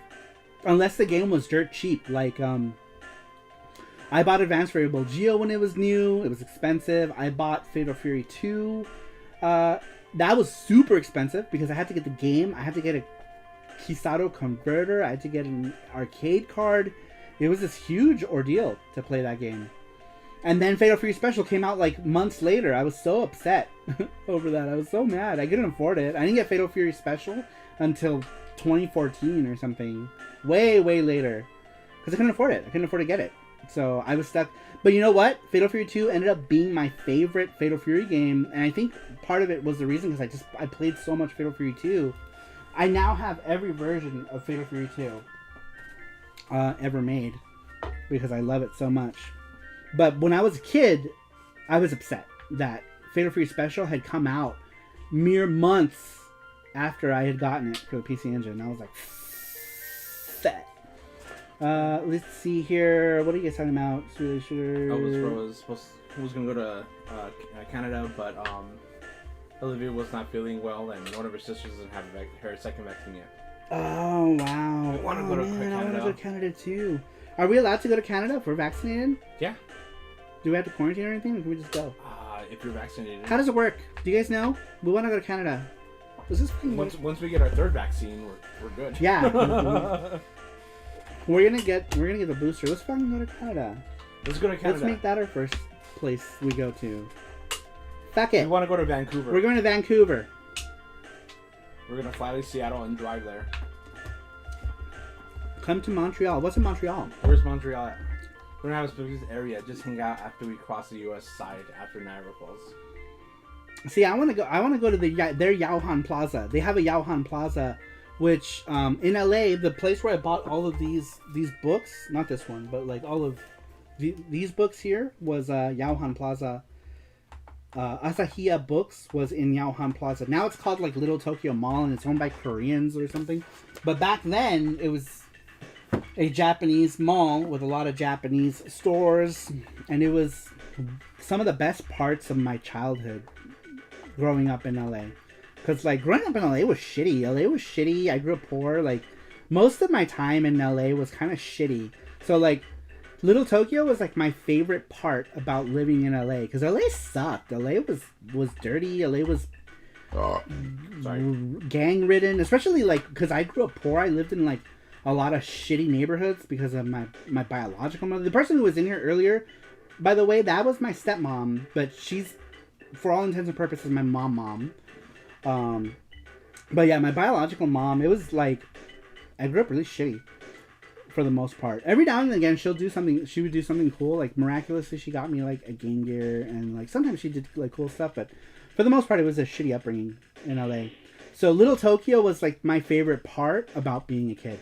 Unless the game was dirt cheap. Like, I bought Advanced Variable Geo when it was new. It was expensive. I bought Fatal Fury 2. That was super expensive because I had to get the game. I had to get a Kisato converter. I had to get an arcade card. It was this huge ordeal to play that game. And then Fatal Fury Special came out like months later. I was so upset over that. I was so mad. I couldn't afford it. I didn't get Fatal Fury Special until 2014 or something. Way, way later. Because I couldn't afford it. I couldn't afford to get it. So I was stuck. But you know what? Fatal Fury 2 ended up being my favorite Fatal Fury game. And I think part of it was the reason because I played so much Fatal Fury 2. I now have every version of Fatal Fury 2 ever made. Because I love it so much. But when I was a kid, I was upset that Fatal Fury Special had come out mere months after I had gotten it for the PC Engine. I was like, fat. Let's see here. What are you guys talking about? I was going to go to Canada, but Olivia was not feeling well, and one of her sisters doesn't have her second vaccine yet. Oh, wow. I want to go to Canada. I want to go to Canada, too. Are we allowed to go to Canada if we're vaccinated? Yeah. Do we have to quarantine or anything, or can we just go? If you're vaccinated. How does it work? Do you guys know? We want to go to Canada. Is this once we get our third vaccine, we're good. Yeah. We're gonna get the booster. Let's fucking go to Canada. Let's go to Canada. Let's make that our first place we go to. Fuck it. We want to go to Vancouver. We're going to Vancouver. We're gonna fly to Seattle and drive there. Come to Montreal. What's in Montreal? Where's Montreal at? We don't have a specific area. Just hang out after we cross the U.S. side after Niagara Falls. See, I want to go to their Yauhan Plaza. They have a Yauhan Plaza, which in LA, the place where I bought all of these books, not this one, but like all of these books here was Yauhan Plaza. Asahiya Books was in Yauhan Plaza. Now it's called like Little Tokyo Mall, and it's owned by Koreans or something. But back then, it was a Japanese mall with a lot of Japanese stores, and it was some of the best parts of my childhood growing up in LA. Because like growing up in LA was shitty. LA was shitty. I grew up poor. Like most of my time in LA was kind of shitty. So like Little Tokyo was like my favorite part about living in LA, because LA sucked. LA was dirty. LA was gang ridden, especially like because I grew up poor. I lived in like a lot of shitty neighborhoods because of my biological mother. The person who was in here earlier, by the way, that was my stepmom, but she's, for all intents and purposes, my mom. But yeah, my biological mom, it was like, I grew up really shitty for the most part. Every now and again, she would do something cool. Like miraculously, she got me like a Game Gear, and like sometimes she did like cool stuff, but for the most part, it was a shitty upbringing in LA. So Little Tokyo was like my favorite part about being a kid.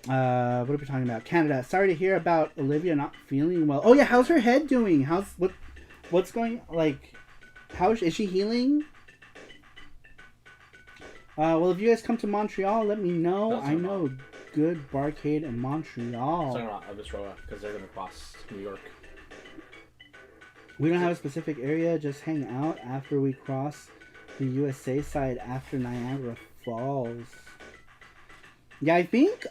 What are we talking about? Canada. Sorry to hear about Olivia not feeling well. Oh yeah, how's her head doing? What's going, like, is she healing? Well, if you guys come to Montreal, let me know. I know a good barcade in Montreal. I'm talking about Abisroa, because they're gonna cross New York. We don't have a specific area. Just hang out after we cross the USA side after Niagara Falls. Yeah, I think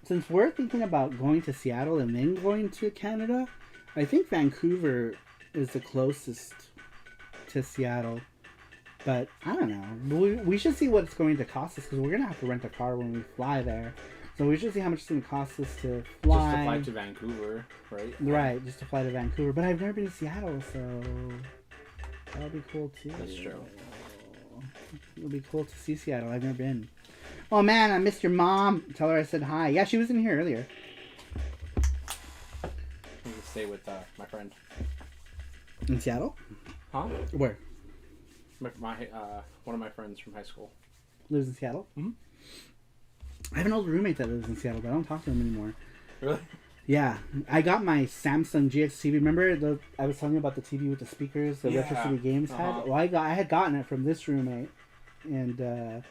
since we're thinking about going to Seattle and then going to Canada, I think Vancouver is the closest to Seattle. But I don't know. We should see what it's going to cost us, because we're going to have to rent a car when we fly there. So we should see how much it's going to cost us to fly. Just to fly to Vancouver, right? Right, just to fly to Vancouver. But I've never been to Seattle, so that'll be cool too. That's true. It'll be cool to see Seattle. I've never been. Oh man, I missed your mom. Tell her I said hi. Yeah, she was in here earlier. I'm going to stay with my friend. In Seattle? Huh? Where? One of my friends from high school. Lives in Seattle? Mm-hmm. I have an old roommate that lives in Seattle, but I don't talk to him anymore. Really? Yeah, I got my Samsung GX TV. Remember I was telling you about the TV with the speakers, the Retro City Games had. Well, I had gotten it from this roommate, and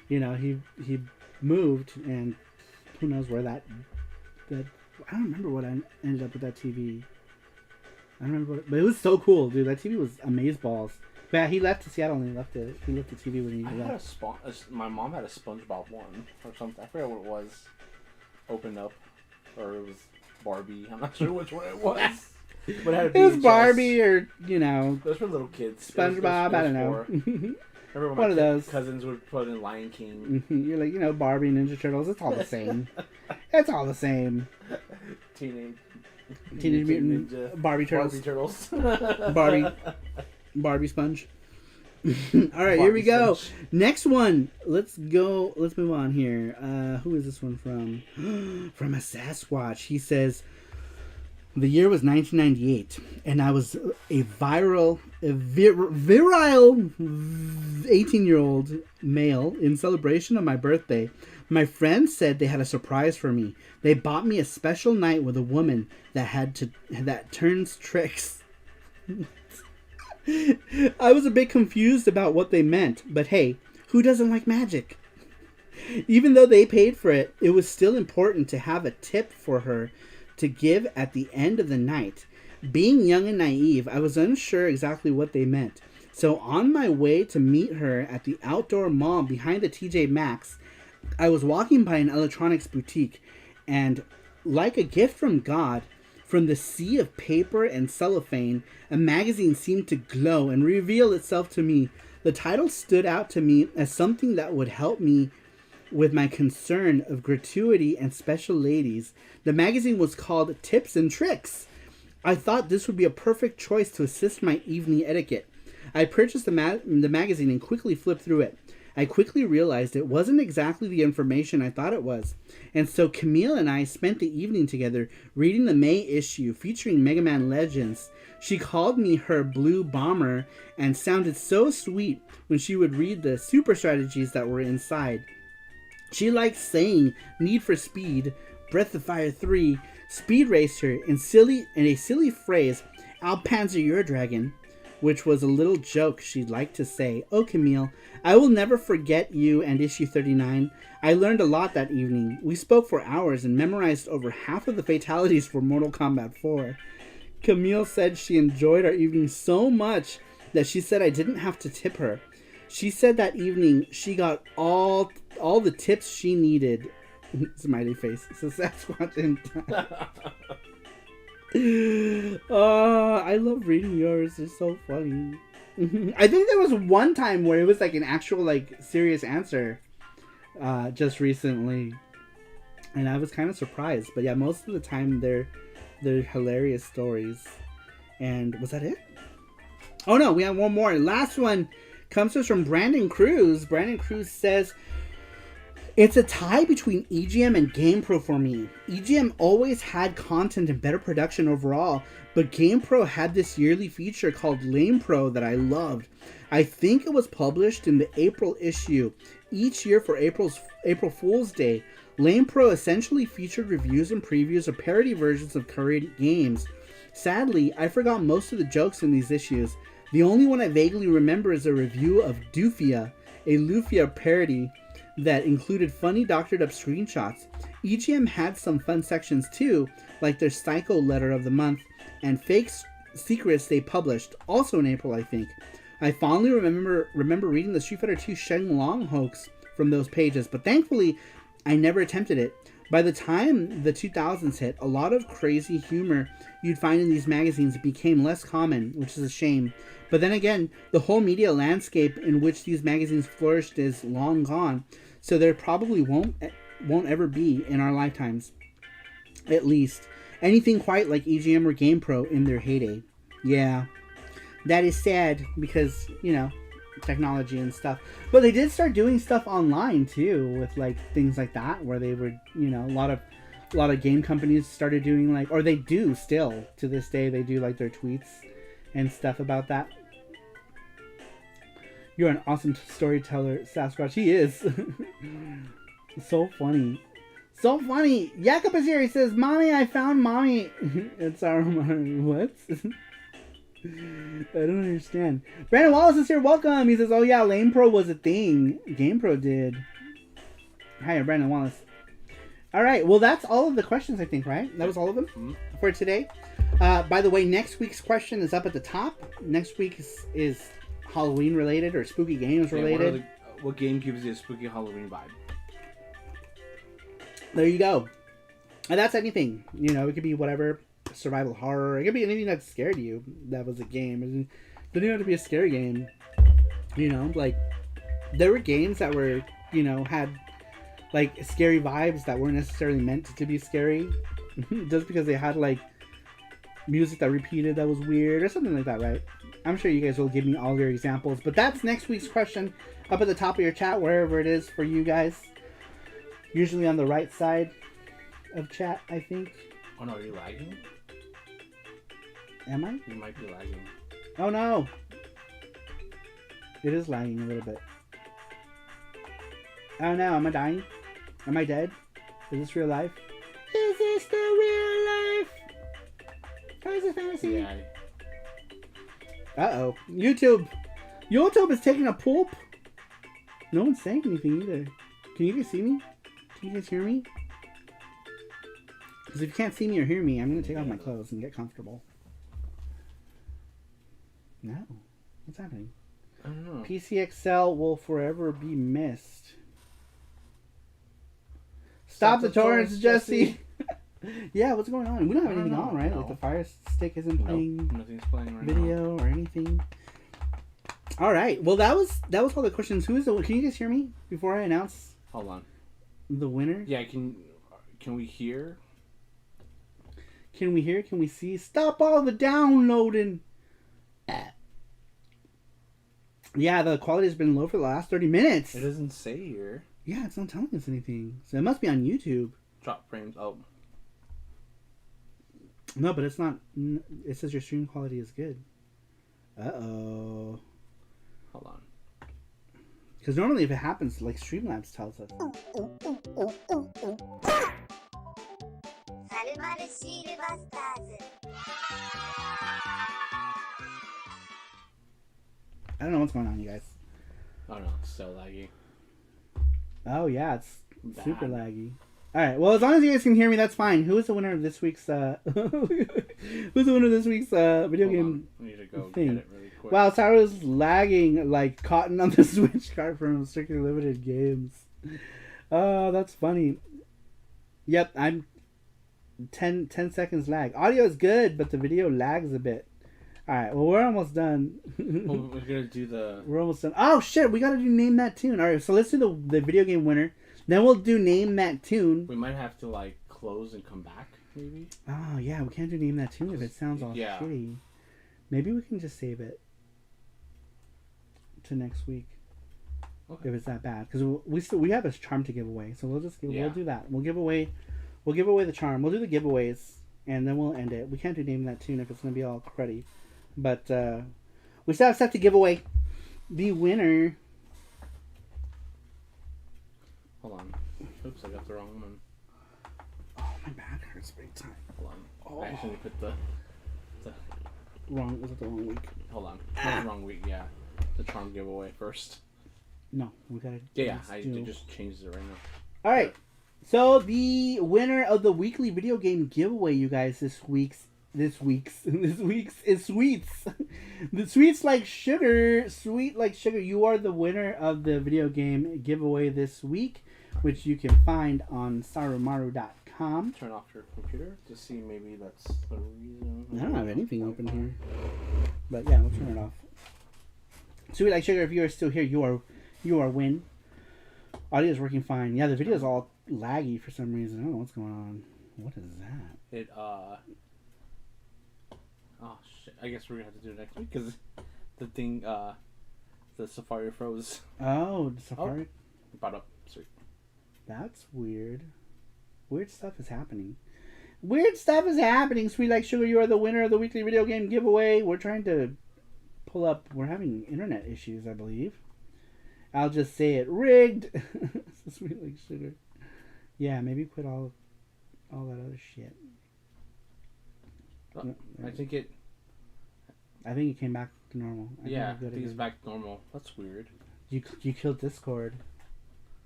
he moved, and who knows where that. I don't remember what I ended up with that TV. I don't remember, but it was so cool, dude. That TV was amazeballs. But yeah, he left to Seattle and he left the TV when he left. My mom had a SpongeBob one or something. I forgot what it was. Opened up, or it was Barbie. I'm not sure which one it was. But it was Barbie or those were little kids. SpongeBob. I don't know. Remember when one of those cousins would put in Lion King. You're like Barbie, Ninja Turtles. It's all the same. It's all the same. Teenage Mutant Ninja. Barbie Turtles. Barbie Sponge. All right, here we go. Next one. Let's go. Let's move on here. Who is this one from? From a Sasquatch. He says, the year was 1998, and I was a virile 18-year-old male in celebration of my birthday. My friends said they had a surprise for me. They bought me a special night with a woman that turns tricks. I was a bit confused about what they meant, but hey, who doesn't like magic? Even though they paid for it, it was still important to have a tip for her to give at the end of the night. Being young and naive, I was unsure exactly what they meant. So on my way to meet her at the outdoor mall behind the TJ Maxx, I was walking by an electronics boutique, and like a gift from God, from the sea of paper and cellophane, a magazine seemed to glow and reveal itself to me. The title stood out to me as something that would help me with my concern of gratuity and special ladies. The magazine was called Tips and Tricks. I thought this would be a perfect choice to assist my evening etiquette. I purchased the magazine and quickly flipped through it. I quickly realized it wasn't exactly the information I thought it was. And so Camille and I spent the evening together reading the May issue featuring Mega Man Legends. She called me her Blue Bomber and sounded so sweet when she would read the super strategies that were inside. She liked saying Need for Speed, Breath of Fire 3, Speed Racer, and a silly phrase, I'll panzer your dragon, which was a little joke she'd like to say. Oh, Camille, I will never forget you and issue 39. I learned a lot that evening. We spoke for hours and memorized over half of the fatalities for Mortal Kombat 4. Camille said she enjoyed our evening so much that she said I didn't have to tip her. She said that evening she got all the tips she needed. Smiley face. So Sasquatch in I love reading yours. They're so funny. I think there was one time where it was like an actual serious answer just recently, and I was kind of surprised. But yeah, most of the time they're hilarious stories. And was that it? Oh no, we have one more. Last one comes to us from Brandon Cruz. Brandon Cruz says, it's a tie between EGM and GamePro for me. EGM always had content and better production overall, but GamePro had this yearly feature called LamePro that I loved. I think it was published in the April issue each year for April Fool's Day. LamePro essentially featured reviews and previews of parody versions of current games. Sadly, I forgot most of the jokes in these issues. The only one I vaguely remember is a review of Doofia, a Lufia parody that included funny doctored up screenshots. EGM had some fun sections too, like their Psycho Letter of the Month and fake secrets they published, also in April I think. I fondly remember reading the Street Fighter 2 Shenlong hoax from those pages, but thankfully I never attempted it. By the time the 2000s hit, a lot of crazy humor you'd find in these magazines became less common, which is a shame. But then again, the whole media landscape in which these magazines flourished is long gone, so there probably won't ever be in our lifetimes, at least, anything quite like EGM or GamePro in their heyday. Yeah, that is sad because, technology and stuff. But they did start doing stuff online too, with things like that, where they would, a lot of game companies started doing or they do still to this day. They do their tweets and stuff about that. You're an awesome storyteller, Sasquatch. He is. So funny. So funny. Jakob is here. He says, "Mommy, I found mommy." It's our what? I don't understand. Brandon Wallace is here. Welcome. He says, "Oh yeah, Lame Pro was a thing. GamePro did." Hi, Brandon Wallace. All right. Well, that's all of the questions, I think, right? That was all of them for today. By the way, next week's question is up at the top. Next week is Halloween related or spooky games related. What game gives you a spooky Halloween vibe? There you go. And that's anything. You know, it could be whatever. Survival horror. It could be anything that scared you. That was a game. It didn't have to be a scary game. You know, like there were games that were, you know, had like scary vibes that weren't necessarily meant to be scary, just because they had like music that repeated that was weird or something like that, right? I'm sure you guys will give me all your examples. But that's next week's question up at the top of your chat, wherever it is for you guys. Usually on the right side of chat, I think. Oh no, are you lagging? Am I? You might be lagging. Oh no! It is lagging a little bit. Oh no, am I dying? Am I dead? Is this real life? Is this the real life? Or is it fantasy? Yeah. Uh-oh. YouTube is taking a poop. No one's saying anything either. Can you guys see me? Can you guys hear me? Because if you can't see me or hear me, I'm going to take off my clothes and get comfortable. No. What's happening? I don't know. PCXL will forever be missed. Stop the torrents, Jesse. Yeah, what's going on? We don't have anything on, right? No. Like the Fire Stick isn't playing Nothing's playing right video or anything. All right. Well, that was all the questions. Who is the? Can you guys hear me before I announce? Hold on. The winner? Yeah, can we hear? Can we hear? Can we see? Stop all the downloading. Yeah, the quality has been low for the last 30 minutes. It doesn't say here. Yeah, it's not telling us anything. So it must be on YouTube. Drop frames. Oh. No, but it's not. It says your stream quality is good. Uh-oh. Hold on. Because normally if it happens, like Streamlabs tells us. I don't know what's going on, you guys. Oh no, it's so laggy. Oh yeah, it's Bad. super laggy. Alright, well as long as you guys can hear me, that's fine. Who is the winner of this week's who's the winner of this week's video game I need to go thing? get it really quick. Wow, Saru's lagging like cotton on the Switch card from Strictly Limited Games. Oh, that's funny. Yep, I'm 10 seconds lag. Audio is good, but the video lags a bit. Alright, well, we're almost done. Well, we're gonna do the... We're almost done. Oh, shit, we gotta do Name That Tune. Alright, so let's do the video game winner. Then we'll do Name That Tune. We might have to, like, close and come back, maybe? Oh, yeah, we can't do Name That Tune if it sounds all shitty. Maybe we can just save it to next week. Okay. If it's that bad. Because we have a charm to give away. So we'll just we'll do that. We'll give away the charm. We'll do the giveaways, and then we'll end it. We can't do Name That Tune if it's going to be all cruddy. But we still have stuff to give away. The winner... Hold on. Oops, I got the wrong one. Oh, my back hurts big time. Hold on. Oh. I actually put the... Wrong. Was it the wrong week? Hold on. Not the wrong week, yeah. The charm giveaway first. No, we gotta... Yeah, I just changed it right now. Alright. So, the winner of the weekly video game giveaway, you guys, this week's is Sweets. The Sweets Like Sugar. Sweet Like Sugar. You are the winner of the video game giveaway this week, which you can find on sarumaru.com. Turn off your computer to see maybe that's the reason. I don't have anything open here. But yeah, we'll turn it off. Sweet Like Sugar, if you are still here, you are win. Audio is working fine. Yeah, the video is all laggy for some reason. I don't know what's going on. What is that? Oh shit! I guess we're gonna have to do it next week because the thing, the Safari froze. Oh, the Safari. Oh, brought up. Sweet. That's weird. Weird stuff is happening. Weird stuff is happening. Sweet Like Sugar, you are the winner of the weekly video game giveaway. We're trying to pull up. We're having internet issues, I believe. I'll just say it. Rigged. Sweet Like Sugar. Yeah, maybe quit all that other shit. Oh, I think it came back to normal. I think it's back to normal. That's weird. You killed Discord.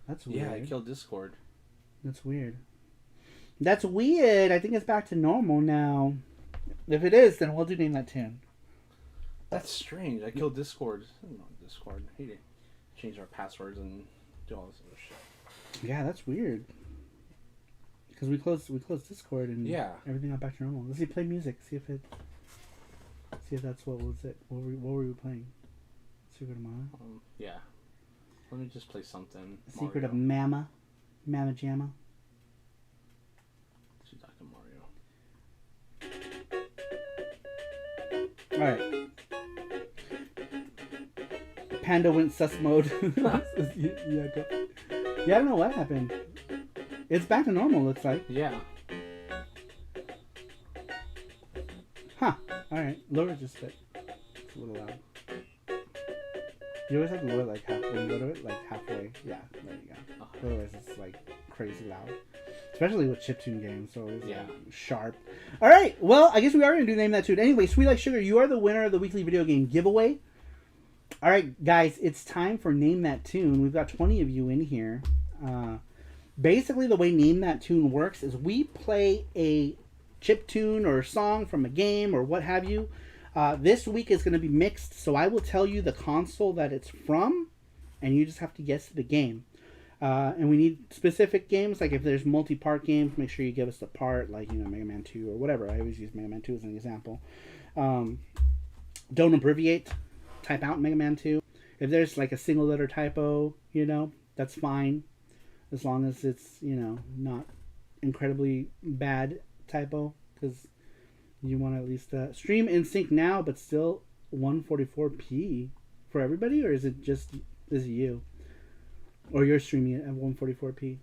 That's weird. Yeah, I killed Discord. That's weird. That's weird. I think it's back to normal now. If it is, then we'll do Name That Tune. That's strange. I killed Discord. Not Discord. I hate it. Change our passwords and do all this other shit. Yeah, that's weird. Because we closed Discord and everything got back to normal. Let's see, play music. See if that's what was it. What were we playing? Secret of Mana? Yeah. Let me just play something. Secret of Mama Jamma. Let's do Dr. Mario. Alright. Panda went sus mode. Yeah, I don't know what happened. It's back to normal, looks like. Yeah. Huh. Alright. Lower just a bit. It's a little loud. You always have to lower it like half when you go to it, like halfway. Yeah, there you go. Otherwise it's like crazy loud. Especially with chiptune games, so it's like sharp. Alright, well, I guess we are gonna do Name That Tune. Anyway, Sweet Like Sugar, you are the winner of the weekly video game giveaway. Alright, guys, it's time for Name That Tune. We've got 20 of you in here. Basically, the way Name That Tune works is we play a chiptune or a song from a game or what have you. This week is going to be mixed, so I will tell you the console that it's from, and you just have to guess the game. And we need specific games, like if there's multi-part games, make sure you give us the part, like, you know, Mega Man 2 or whatever. I always use Mega Man 2 as an example. Don't abbreviate. Type out Mega Man 2. If there's like a single letter typo, you know, that's fine. As long as it's, you know, not incredibly bad typo, because you want to at least stream in sync now, but still 144p for everybody, or is it you? Or you're streaming it at 144p?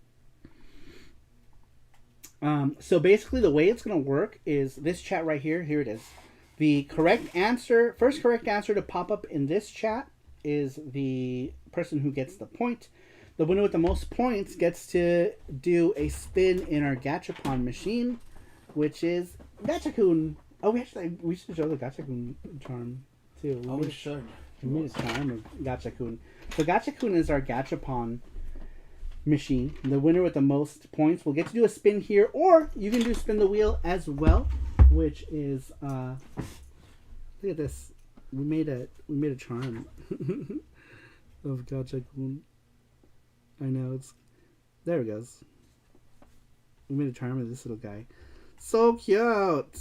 So basically the way it's going to work is this chat right here. Here it is. The first correct answer to pop up in this chat is the person who gets the point. The winner with the most points gets to do a spin in our Gachapon machine, which is Gachakun. Oh, we should show the Gachakun charm too. We should. We made a charm of Gachakun. So Gachakun is our Gachapon machine. The winner with the most points will get to do a spin here, or you can do spin the wheel as well, which is look at this. We made a charm of Gachakun. I know, there it goes. We made a charm of this little guy. So cute.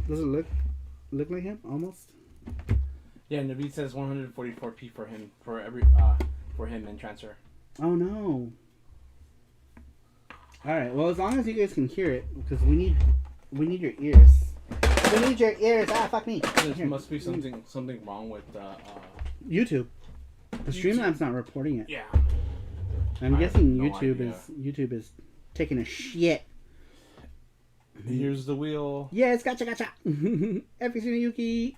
Does it look like him almost? Yeah, Naveed says 144p for him for him and transfer. Oh no. All right. Well, as long as you guys can hear it, because we need your ears. We need your ears. Ah, fuck me. There must be something wrong with YouTube. The Streamlabs not reporting it. Yeah. I'm guessing YouTube is taking a shit. Here's the wheel. Yes, gotcha. Every Yuki.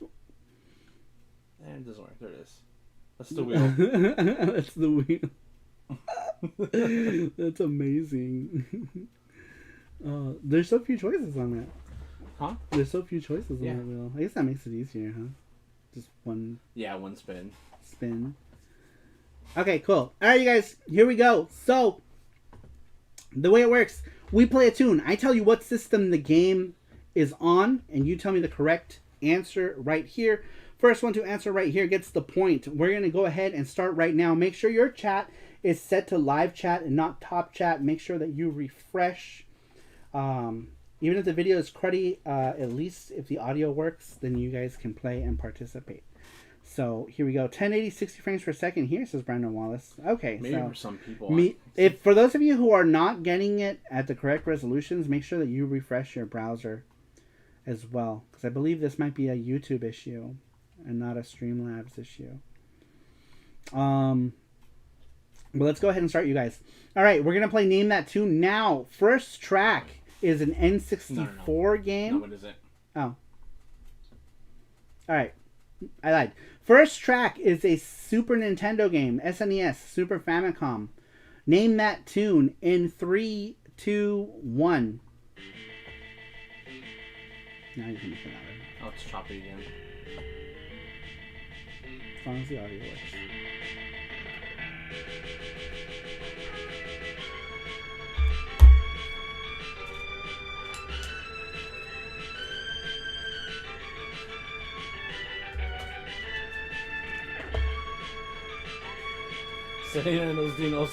And it doesn't work. There it is. That's the wheel. That's the wheel. That's amazing. There's so few choices on that. Huh? There's so few choices on that wheel. I guess that makes it easier, huh? Just one. Yeah, one spin. Okay, cool. Alright, you guys, here we go. So, the way it works, we play a tune. I tell you what system the game is on, and you tell me the correct answer right here. First one to answer right here gets the point. We're going to go ahead and start right now. Make sure your chat is set to live chat and not top chat. Make sure that you refresh. Even if the video is cruddy, at least if the audio works, then you guys can play and participate. So here we go. 1080 60 frames per second here, says Brandon Wallace. Okay, maybe so for some people. if for those of you who are not getting it at the correct resolutions, make sure that you refresh your browser as well, because I believe this might be a YouTube issue and not a Streamlabs issue. But let's go ahead and start, you guys. All right, we're gonna play Name That Tune now. First track is an N64 game. No, what is it? Oh. All right. I lied. First track is a Super Nintendo game, SNES, Super Famicom. Name that tune in 3, 2, 1. Now you can make it louder. Oh, it's choppy again. As long as the audio works. Sitting in those dinos.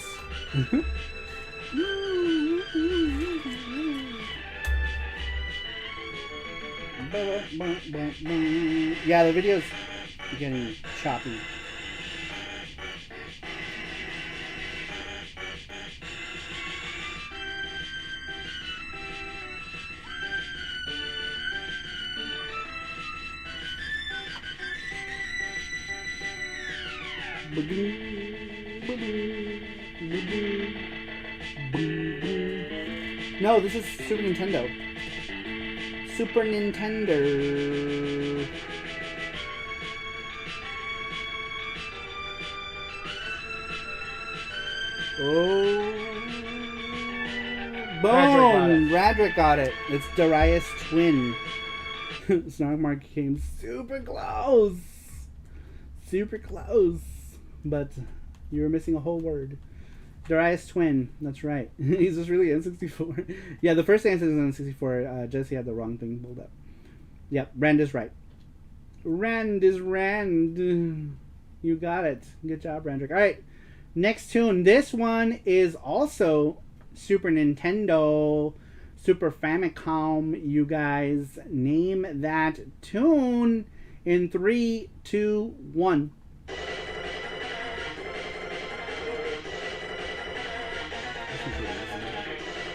Yeah, the video's getting choppy. No, this is Super Nintendo. Super Nintendo. Oh. Boom! Radrick got it. It's Darius Twin. Snarkmark came super close. Super close. But you were missing a whole word. Darius Twin. That's right. He's just really N64. Yeah, the first answer is N64. Jesse had the wrong thing pulled up. Yep, Rand is right. Rand is Rand. You got it. Good job, Randrick. Alright. Next tune. This one is also Super Nintendo, Super Famicom. You guys name that tune in 3, 2, 1.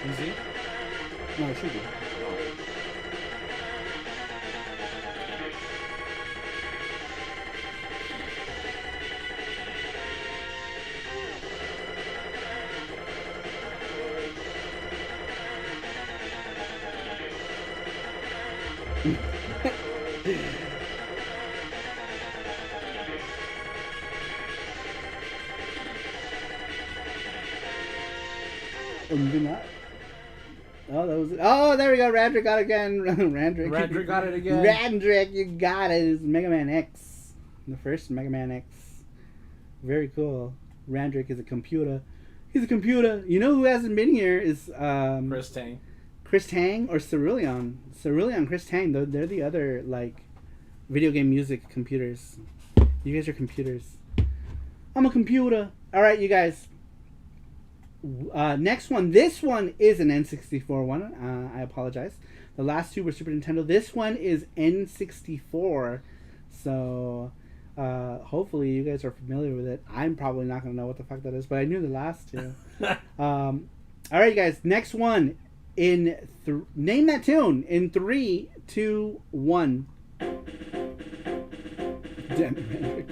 Easy? No, it should be. Oh, that was it. Oh, there we go. Randrick got it again. Randrick got it again. Randrick, you got it. It's Mega Man X. The first Mega Man X. Very cool. Randrick is a computer. He's a computer. You know who hasn't been here is Chris Tang. Chris Tang or Cerulean. Cerulean, Chris Tang. They're the other like video game music computers. You guys are computers. I'm a computer. All right, you guys. Next one. This one is an N64 one. I apologize. The last two were Super Nintendo. This one is N64. So hopefully you guys are familiar with it. I'm probably not going to know what the fuck that is, but I knew the last two. All right, you guys. Next one. Name that tune in 3, 2, 1. Damn it.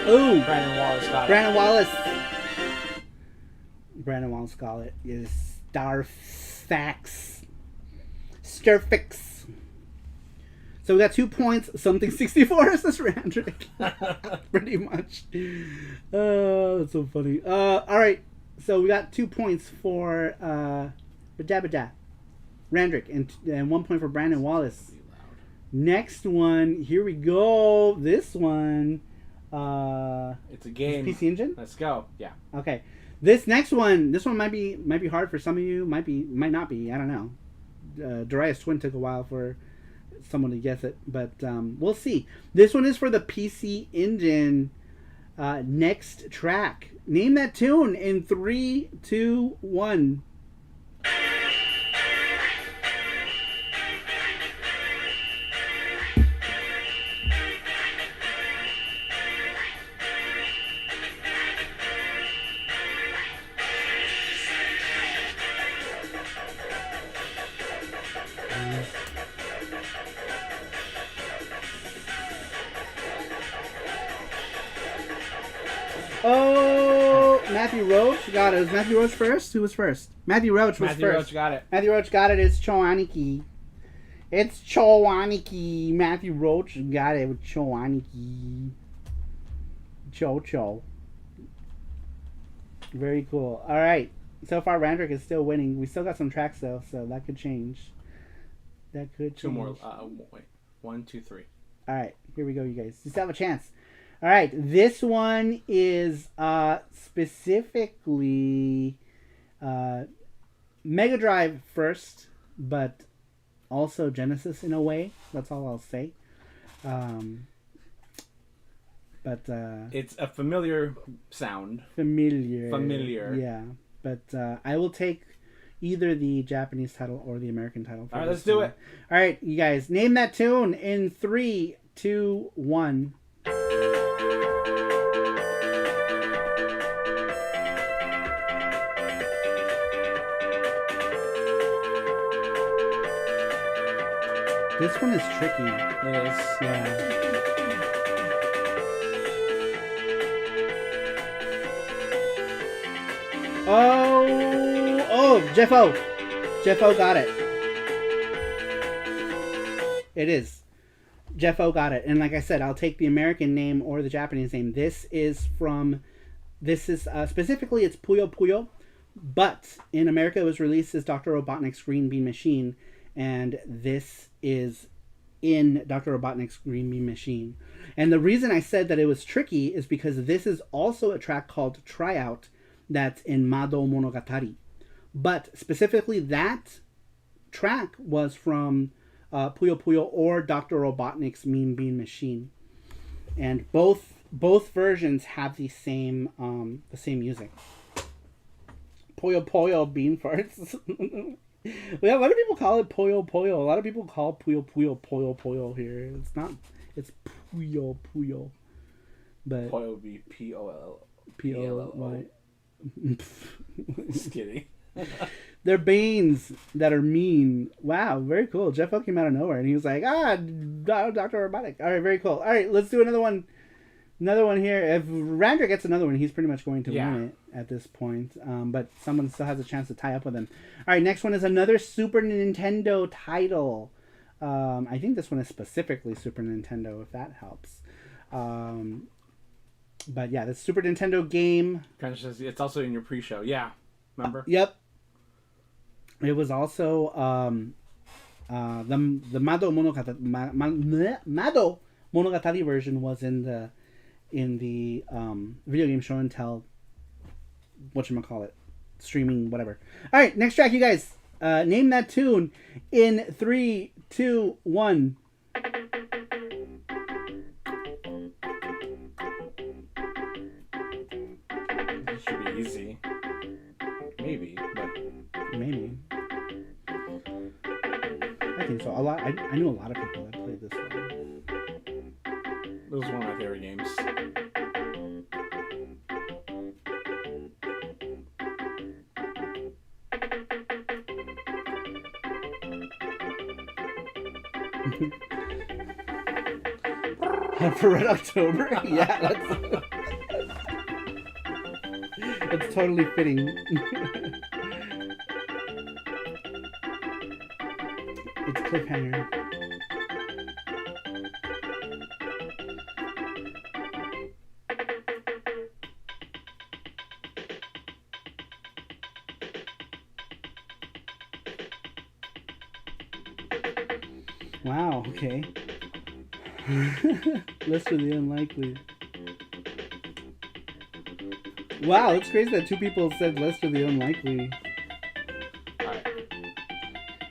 Ooh, Brandon Wallace got it. Brandon Wallace got it. Is Starfix. So we got 2 points. Something 64 is this Randrick. Pretty much. That's so funny. All right. So we got 2 points for Badabada, Randrick, and 1 point for Brandon Wallace. Next one. Here we go. This one. It's a game. PC Engine. Let's go. Yeah. Okay. This next one. This one might be hard for some of you. Might not be. I don't know. Darius Twin took a while for someone to guess it, but we'll see. This one is for the PC Engine. Next track. Name that tune in 3, 2, 1. Oh, Matthew Roach got it. Was Matthew Roach first? Who was first? Matthew Roach was Matthew first. Roach got it. Matthew Roach got it. It's Chowaniki. It's Chowaniki. Matthew Roach got it with Chowaniki. Cho. Very cool. All right. So far, Randrick is still winning. We still got some tracks, though, so that could change. That could change. Two more. Wait. 1, 2, 3. All right. Here we go, you guys. You still have a chance. All right. This one is specifically Mega Drive first, but also Genesis in a way. That's all I'll say. But it's a familiar sound. Familiar. Yeah. But I will take either the Japanese title or the American title. All right, let's do it. All right, you guys, name that tune in 3, 2, 1. This one is tricky. It is. Yeah. Oh, Jeff O. Jeff O got it. It is. Jeff O got it. And like I said, I'll take the American name or the Japanese name. This is specifically, it's Puyo Puyo. But in America, it was released as Dr. Robotnik's Green Bean Machine. And this is in Dr. Robotnik's Green Bean Machine. And the reason I said that it was tricky is because this is also a track called Tryout that's in Mado Monogatari. But specifically that track was from Puyo Puyo or Dr. Robotnik's Mean Bean Machine. And both versions have the same music. Puyo Puyo bean farts. Yeah, a lot of people call it Puyo Puyo. A lot of people call Puyo Puyo here. It's not. It's Puyo Puyo. But Puyo would be P-O-L-O. P-O-L-Y. Just kidding. They're beans that are mean. Wow, very cool. Jeff O came out of nowhere and he was like, Dr. Robotic. All right, very cool. All right, let's do another one. Another one here. If Rander gets another one, he's pretty much going to win it at this point. But someone still has a chance to tie up with him. All right, next one is another Super Nintendo title. I think this one is specifically Super Nintendo, if that helps. But yeah, the Super Nintendo game. It's also in your pre-show. Yeah, remember? Yep. It was also the Mado Monogatari version was in the video game show and tell, whatchamacallit, streaming, whatever. All right, next track, you guys. Name that tune in 3, 2, 1. This should be easy. Maybe, but maybe. I think so. I knew a lot of people that played this one. This was one of my favorite games. For Red October? Yeah, that's totally fitting. It's Cliffhanger. Wow, okay. List of the Unlikely. Wow, it's crazy that two people said List of the Unlikely.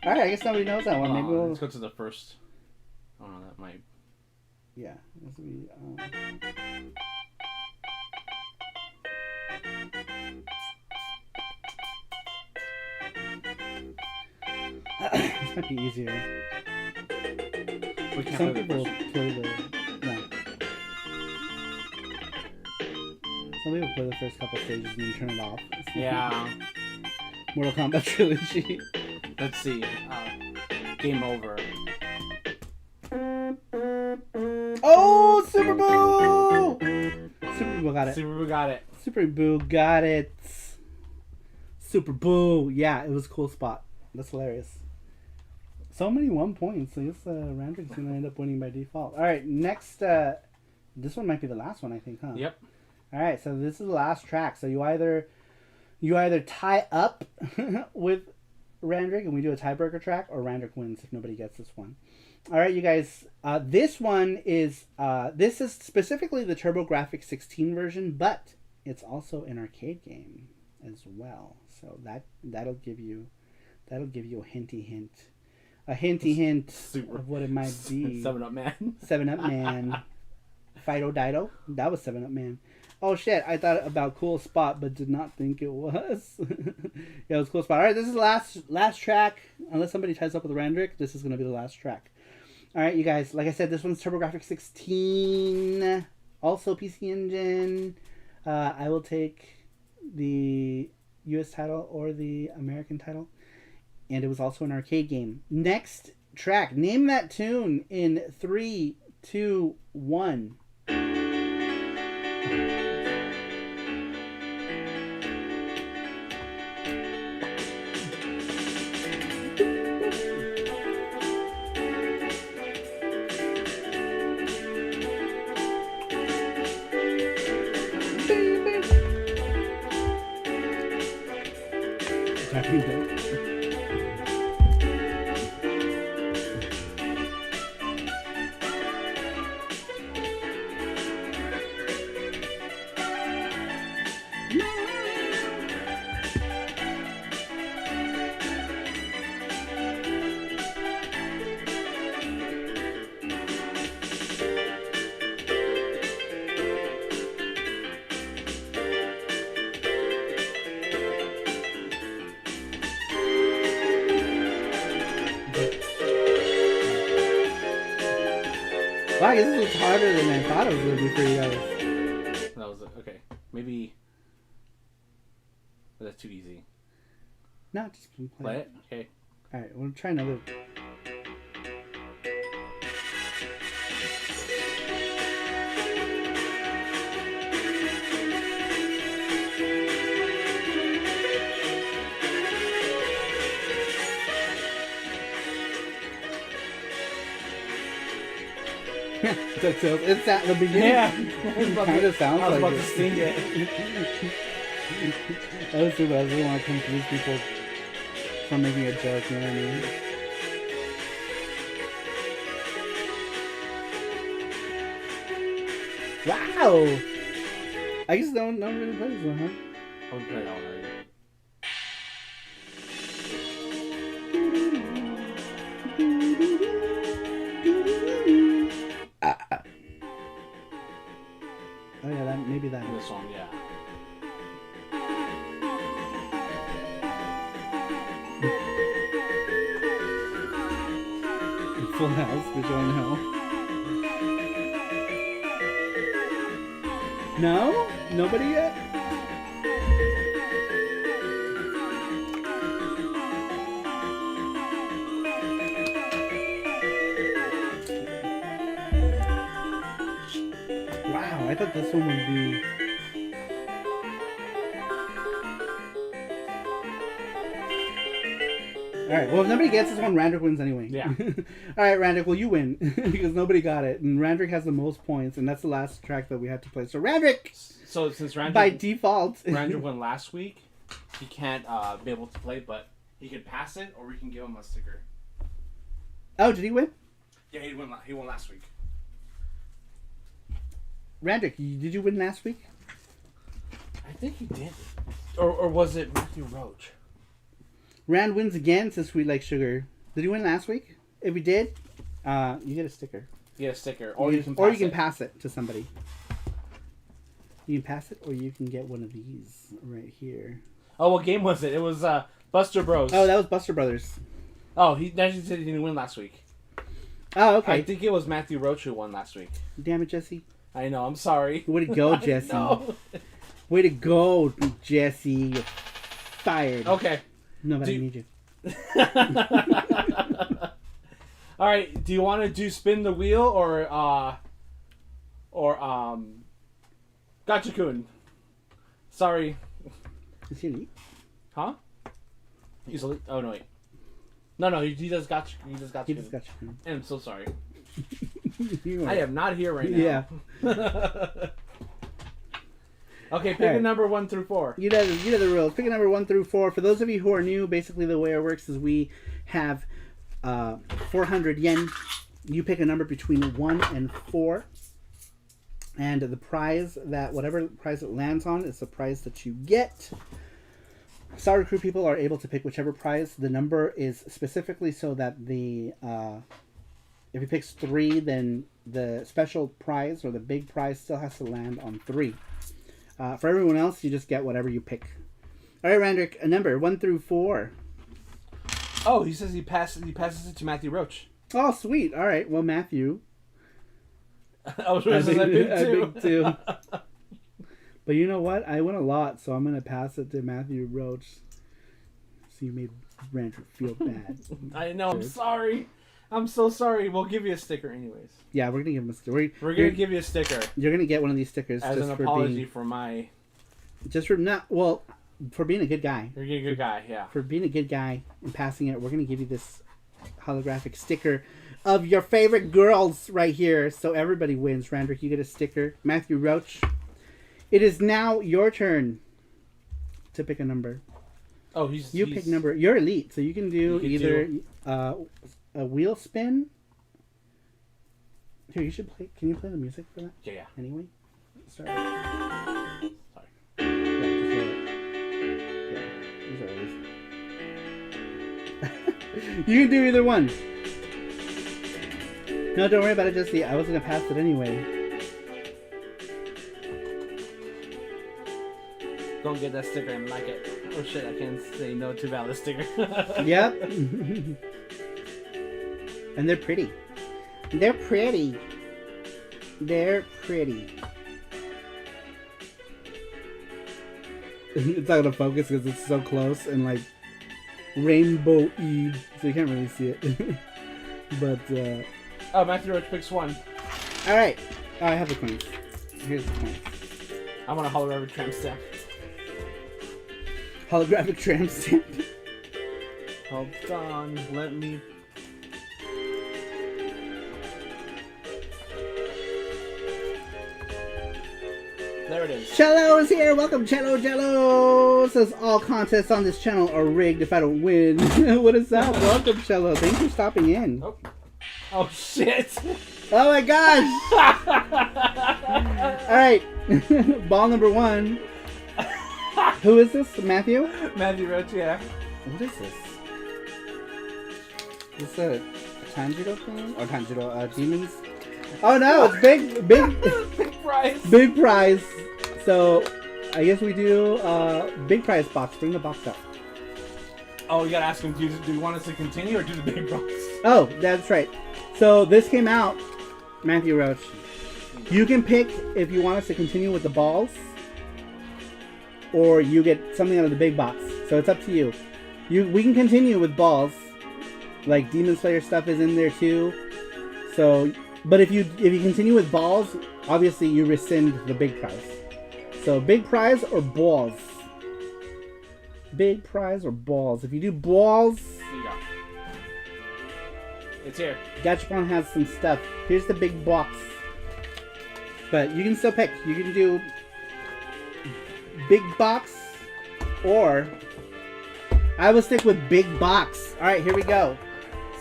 Alright, I guess nobody knows that one. Maybe we'll... Let's go to the first. Oh, no, that might... Yeah, this will be... This might be easier. Some people play the... No. Some people play the first couple stages and then turn it off. Yeah. Mortal Kombat Trilogy. Let's see. Game Over. Oh, Super Boo! Super Boo got it. Super Boo got it. Super Boo got it. Super Boo. Yeah, it was a cool spot. That's hilarious. So many 1 points. So I guess Randrick's going to end up winning by default. All right, next. This one might be the last one, I think, huh? Yep. All right, so this is the last track. So you either tie up with Randrick and we do a tiebreaker track, or Randrick wins if nobody gets this one. All right, you guys. This one is this is specifically the TurboGrafx 16 version, but it's also an arcade game as well. So that'll give you a hinty hint of what it might be. 7-Up Man. 7-Up Man. Fido Dido. That was 7-Up Man. Oh shit! I thought about Cool Spot, but did not think it was. Yeah, it was Cool Spot. All right, this is the last track. Unless somebody ties up with Randrick, this is gonna be the last track. All right, you guys. Like I said, this one's TurboGrafx 16, also PC Engine. I will take the U.S. title or the American title, and it was also an arcade game. Next track. Name that tune in 3, 2, 1. Wow, I guess this was harder than I thought it was going to be for you guys. That was okay. Maybe that's too easy. No, just play it. Okay. All right, we'll try another. It's at the beginning. Yeah. It kind of sounds I was like about to sing it. That was too bad. I didn't want to confuse people from making a joke, you know what I mean? Wow! I guess no one really plays one, huh? I'm playing all right. Oh yeah, maybe that. This song, yeah. Full House, we join hell. No? Nobody yet? Wow, I thought this one would be... Alright, well if nobody gets this one, Randrick wins anyway. Yeah. Alright, Randrick, well you win. Because nobody got it. And Randrick has the most points, and that's the last track that we have to play. So Randrick! So since Randrick... By default. Randrick won last week, he can't be able to play, but he could pass it, or we can give him a sticker. Oh, did he win? Yeah, he won last week. Randrick, did you win last week? I think he did. Or was it Matthew Roach? Rand wins again since we like sugar. Did he win last week? If he did, you get a sticker. You get a sticker. Or you can pass it to somebody. You can pass it, or you can get one of these right here. Oh, what game was it? It was Buster Bros. Oh, that was Buster Brothers. Oh, he actually said he didn't win last week. Oh, okay. I think it was Matthew Roach who won last week. Damn it, Jesse. I know, I'm sorry. Way to go, Jesse. Way to go, Jesse. You're fired. Okay. No, but I need you. Alright, do you want to do spin the wheel or Gotcha-kun? Sorry. Is he elite? Huh? He's elite. Oh no, wait. No, he just got you. He just got He you. just got you. And I'm so sorry. You I are- am not here right now. Yeah. Okay, pick Alright. a number 1 through 4. You know the rules. Pick a number 1 through 4. For those of you who are new, basically the way it works is we have 400 yen. You pick a number between 1 and 4. And the prize that, whatever prize it lands on, is the prize that you get. Sarupro people are able to pick whichever prize. The number is specifically so that the if he picks 3, then the special prize or the big prize still has to land on 3. For everyone else, you just get whatever you pick. All right, Randrick, a number 1 through 4. Oh, he says he passes it to Matthew Roach. Oh, sweet. All right. Well, Matthew, I was I picked 2. But you know what? I win a lot, so I'm gonna pass it to Matthew Roach. So you made Randrick feel bad. I know. I'm sorry. I'm so sorry. We'll give you a sticker anyways. Yeah, we're gonna give him a sticker. We're gonna give you a sticker You're gonna get one of these stickers as just an for apology being, for my. just for not well, for being a good guy. You're a good guy, yeah. For being a good guy and passing it, we're gonna give you this holographic sticker of your favorite girls right here. So everybody wins. Randrick, you get a sticker. Matthew Roach, it is now your turn to pick a number. Oh, You pick number. You're elite, so you can do either a wheel spin. Here, you should play. Can you play the music for that? Yeah. Anyway, start. Sorry. Yeah, just roll it. Yeah, these are always. You can do either one. No, don't worry about it. Just I was gonna pass it anyway. Don't get that sticker and like it. Oh shit! I can't say no to valid sticker. Yep. And they're pretty. They're pretty. They're pretty. It's not gonna focus because it's so close and like rainbow-y, so you can't really see it. But Oh, Matthew Roach picks 1. all right. Oh, I have the coins. Here's the coins. I want a holographic tramp stamp. Holographic tramp stamp. Hold on, let me. There it is. Cello is here. Welcome, Cello. Says all contests on this channel are rigged if I don't win. What is that? Welcome, Cello. Thanks for stopping in. Oh shit! Oh my gosh! All right, ball number 1. Who is this? Matthew? Matthew Roach, yeah. What is this? Is this a Tanjiro thing? Or Tanjiro demons? Oh no, it's big Big prize. big prize. So I guess we do big prize box. Bring the box up. Oh, you gotta ask him. Do you want us to continue or do the big box? Oh, that's right. So this came out, Matthew Roach. You can pick if you want us to continue with the balls, or you get something out of the big box. So it's up to you. We can continue with balls, like Demon Slayer stuff is in there too. So, but if you continue with balls, obviously you rescind the big prize. So big prize or balls. Big prize or balls. If you do balls, Here you go. It's here. Gachapon has some stuff. Here's the big box. But you can still pick. You can do big box, or I will stick with big box. Alright, here we go.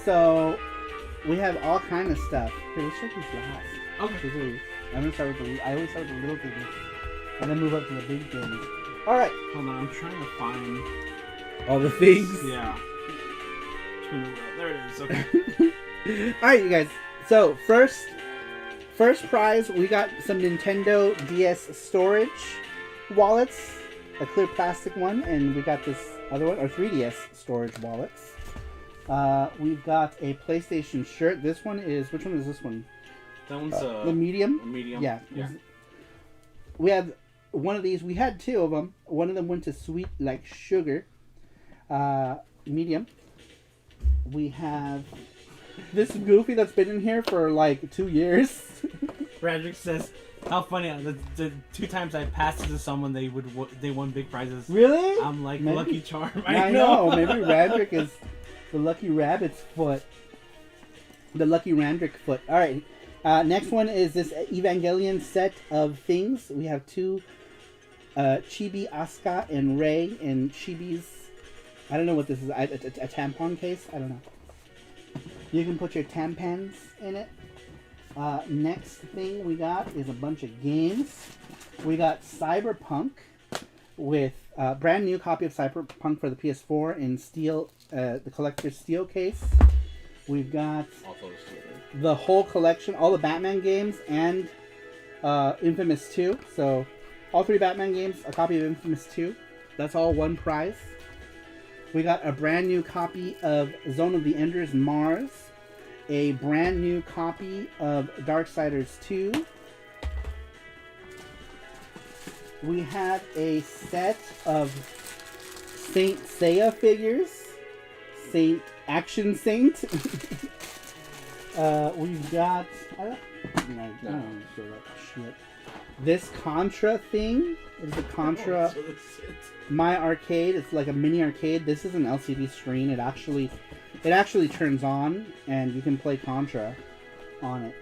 So we have all kind of stuff. Here, let's check these last. Okay. I'm gonna start with I always start with the little things and then move up to the big things. Alright. Hold on, I'm trying to find. All the things. Yeah. There it is. Okay. Alright, you guys. So first prize, we got some Nintendo DS storage wallets, a clear plastic one, and we got this other one, or 3DS storage wallets. We've got a PlayStation shirt. This one is, which one is this one? That one's The medium? medium. Yeah. Yeah. We had one of these. We had 2 of them. One of them went to sweet like sugar. Medium. We have this Goofy that's been in here for like 2 years. Radrick says, How funny! The 2 times I passed it to someone, they won big prizes. Really? I'm like Maybe. Lucky Charm. I know. Maybe Randrick is the lucky rabbit's foot. The lucky Randrick foot. All right. Next one is this Evangelion set of things. We have 2 Chibi, Asuka, and Rei in Chibi's. I don't know what this is. A tampon case? I don't know. You can put your tampons in it. Next thing we got is a bunch of games. We got Cyberpunk with a brand new copy of Cyberpunk for the PS4 in steel, the collector's steel case. We've got the whole collection, all the Batman games, and Infamous 2. So, all 3 Batman games, a copy of Infamous 2. That's all one prize. We got a brand new copy of Zone of the Enders Mars. A brand new copy of Darksiders 2. We have a set of Saint Seiya figures. Action Saint. We've got... I don't show that shit. This Contra thing is the Contra My Arcade. It's like a mini arcade. This is an LCD screen. It actually turns on, and you can play Contra on it.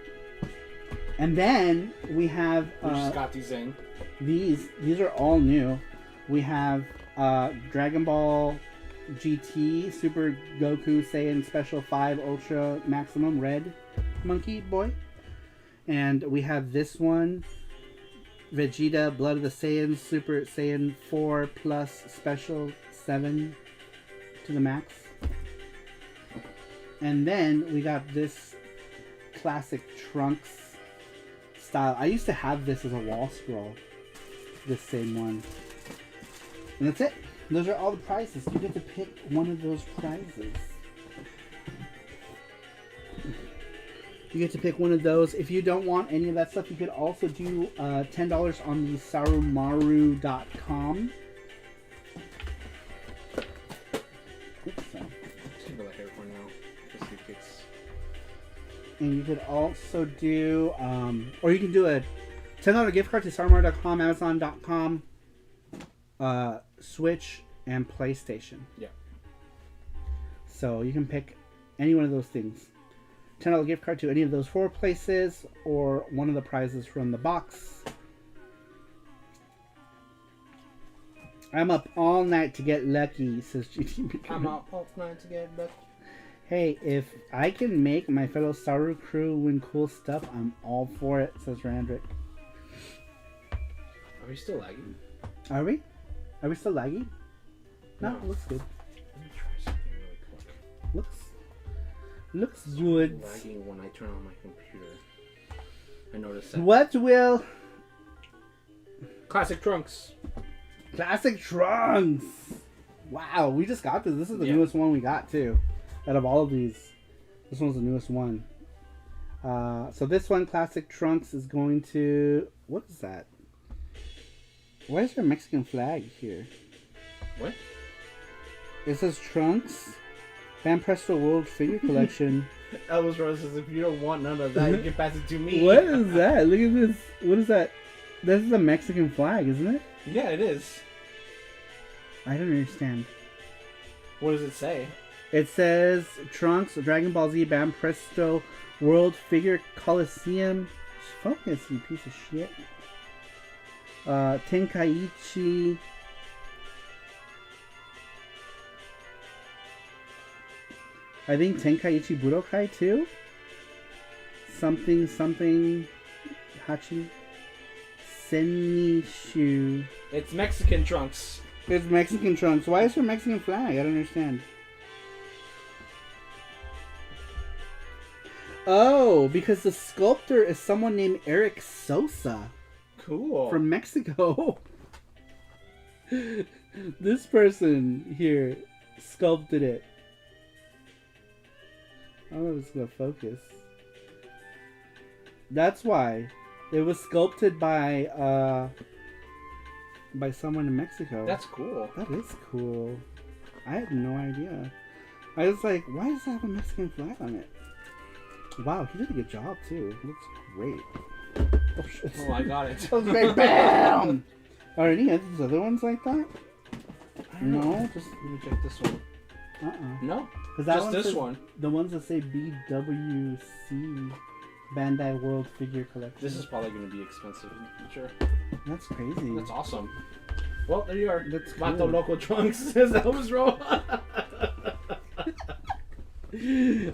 And then we have got these in. These are all new. We have Dragon Ball GT Super Goku Saiyan Special 5 Ultra Maximum Red Monkey Boy. And we have this one, Vegeta Blood of the Saiyans Super Saiyan 4 Plus Special 7 to the max. And then we got this classic Trunks style. I used to have this as a wall scroll. This same one. And that's it. Those are all the prizes. You get to pick one of those prizes. You get to pick one of those. If you don't want any of that stuff, you could also do $10 on the sarumaru.com. And you could also do, or you can do a $10 gift card to sarumaru.com, amazon.com, Switch, and PlayStation. Yeah. So you can pick any one of those things. $10 gift card to any of those 4 places, or one of the prizes from the box. I'm up all night to get lucky, says GTB. I'm up all night to get lucky. Hey, if I can make my fellow Saru crew win cool stuff, I'm all for it, says Randrick. Are we still lagging? Are we? Are we still laggy? No, it looks good. Let me try something really quick. Looks good. Lagging when I turn on my computer. I noticed that. What will... Classic Trunks. Classic Trunks! Wow, we just got this. This is the newest one we got, too. Out of all of these, this one's the newest one. So this one, Classic Trunks, is going to... What is that? Why is there a Mexican flag here? What? It says Trunks, Van Presto World Figure Collection. Elvis Rose says, if you don't want none of that, you can pass it to me. What is that? Look at this. What is that? This is a Mexican flag, isn't it? Yeah, it is. I don't understand. What does it say? It says Trunks, Dragon Ball Z, Van Presto World Figure Coliseum. Focus, you piece of shit. Tenkaichi. I think Tenkaichi Budokai too. Something Hachi. Senishu. It's Mexican Trunks. It's Mexican Trunks. Why is there a Mexican flag? I don't understand. Oh, because the sculptor is someone named Eric Sosa. Cool. From Mexico. This person here sculpted it. I don't know if it's gonna focus. That's why. It was sculpted by someone in Mexico. That's cool. That is cool. I had no idea. I was like, why does it have a Mexican flag on it? Wow, he did a good job too. It looks great. Oh shit. Oh, I got it. That was great. Bam! Are any of these other ones like that? I don't know. No, just Let me check this one. No, just this one. The ones that say BWC Bandai World Figure Collection. This is probably going to be expensive in the future. That's crazy. That's awesome. Well, there you are. That's Vato cool. Loco Trunks says Elvis Roll.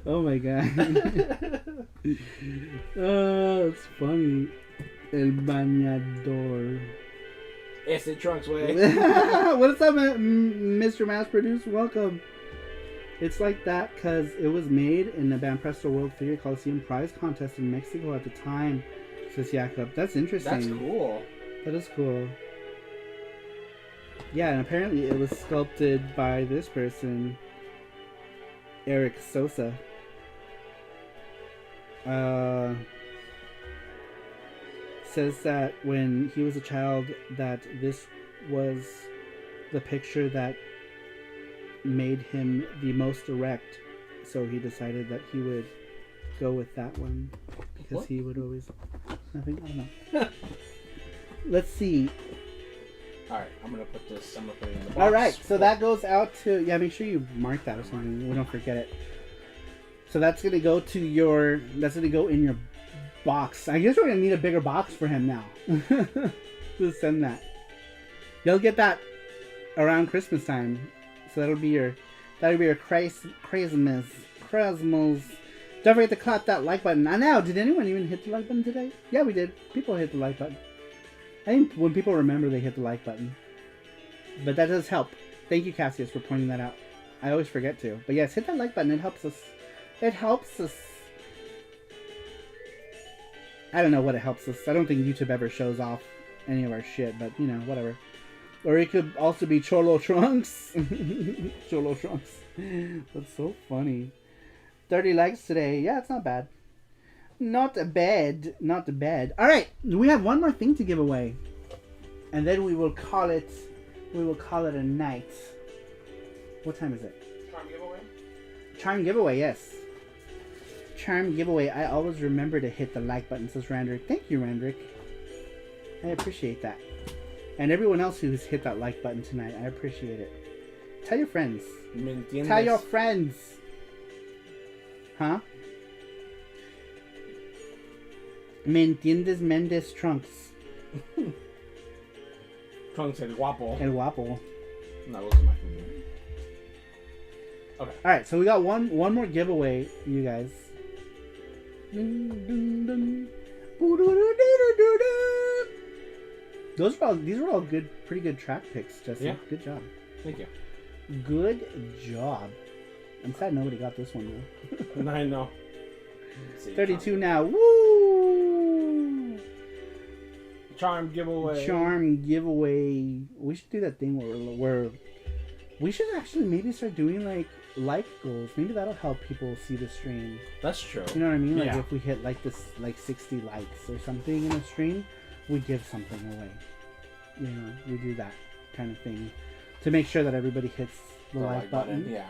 Oh my god. Oh, it's funny. El Bañador. Ese Trunks way. What's up, Mr. Mass Produce? Welcome. It's like that because it was made in the Banpresto World Figure Coliseum prize contest in Mexico at the time, says Jakob. That's interesting. That's cool. That is cool. Yeah, and apparently it was sculpted by this person, Eric Sosa. Says that when he was a child that this was the picture that made him the most erect, so he decided that he would go with that one because What? he would always nothing. I don't know. Let's see. Alright, I'm going to put this, I'm going to put it in the box. Alright, so that goes out to, yeah, make sure you mark that or something, we don't forget it. So that's going to go to your, that's going to go in your box. I guess we're going to need a bigger box for him now. To send that. You'll get that around Christmas time. So that'll be your Christmas. Don't forget to clap that like button. I know, did anyone even hit the like button today? Yeah, we did. People hit the like button. I think when people remember, they hit the like button. But that does help. Thank you, Cassius, for pointing that out. I always forget to. But yes, hit that like button. It helps us. It helps us. I don't know what it helps us. I don't think YouTube ever shows off any of our shit, but you know, whatever. Or it could also be Cholo Trunks. Cholo Trunks. That's so funny. 30 likes today. Yeah, it's not bad. Not bad. Not bad. Alright, we have one more thing to give away. And then we will call it a night. What time is it? Charm giveaway? Charm giveaway, yes. Charm giveaway. I always remember to hit the like button, says Randrick. Thank you, Randrick. I appreciate that. And everyone else who's hit that like button tonight, I appreciate it. Tell your friends. Tell your friends. Huh? ¿Me entiendes, Mendes Trunks? Trunks el guapo. El guapo. No, those are my favorite. Okay. Alright, so we got one more giveaway, you guys. These were all good, pretty good track picks, Jesse. Yeah. Good job. Thank you. Good job. I'm sad nobody got this one though. I know. 32 now. Woo! Charm giveaway. Charm giveaway. We should do that thing where we should actually maybe start doing like goals. Maybe that'll help people see the stream. That's true. You know what I mean? Like Yeah. if we hit like 60 likes or something in a stream, we give something away. You know, we do that kind of thing to make sure that everybody hits the like button. Yeah.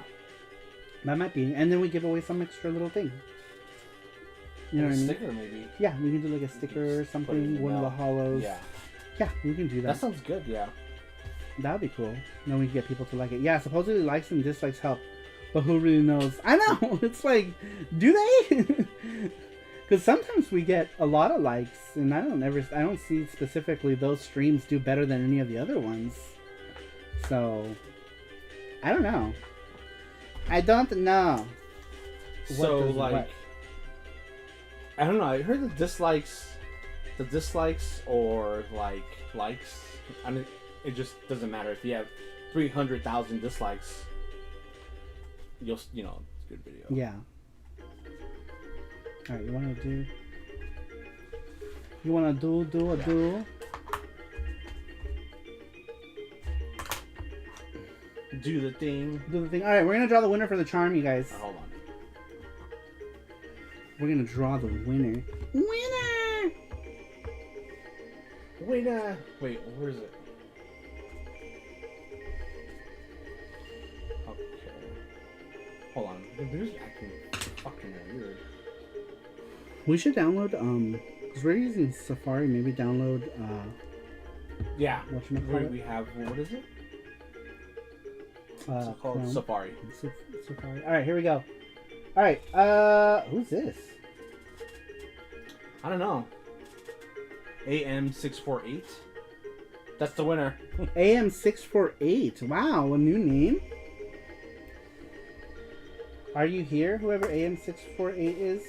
That might be, and then we give away some extra little thing. You know what I mean? Sticker maybe. Yeah, we can do like a sticker or something, one of the hollows. Yeah. Yeah, we can do that. That sounds good, yeah. That would be cool. Then we can get people to like it. Yeah, supposedly likes and dislikes help. But who really knows? I know! It's like, do they? Because sometimes we get a lot of likes, and I don't see specifically those streams do better than any of the other ones. So, I don't know. I don't know. So, does like, what? I don't know. I heard the dislikes or like likes. I mean, it just doesn't matter if you have 300,000 dislikes. You know, it's a good video. Yeah. All right, you want to do? You want to do a do? Do the thing. Do the thing. All right, we're gonna draw the winner for the charm, you guys. Hold on. We're gonna draw the winner. Winner! Wait, where is it? Okay. Hold on. The computer's acting fucking weird. We should download Because we're using Safari, maybe download. Yeah. Whatchamacallit? We have, what is it? It's called Chrome. Safari. Safari. All right, here we go. All right. Who's this? I don't know. AM648. That's the winner. AM648. Wow, a new name. Are you here, whoever AM648 is?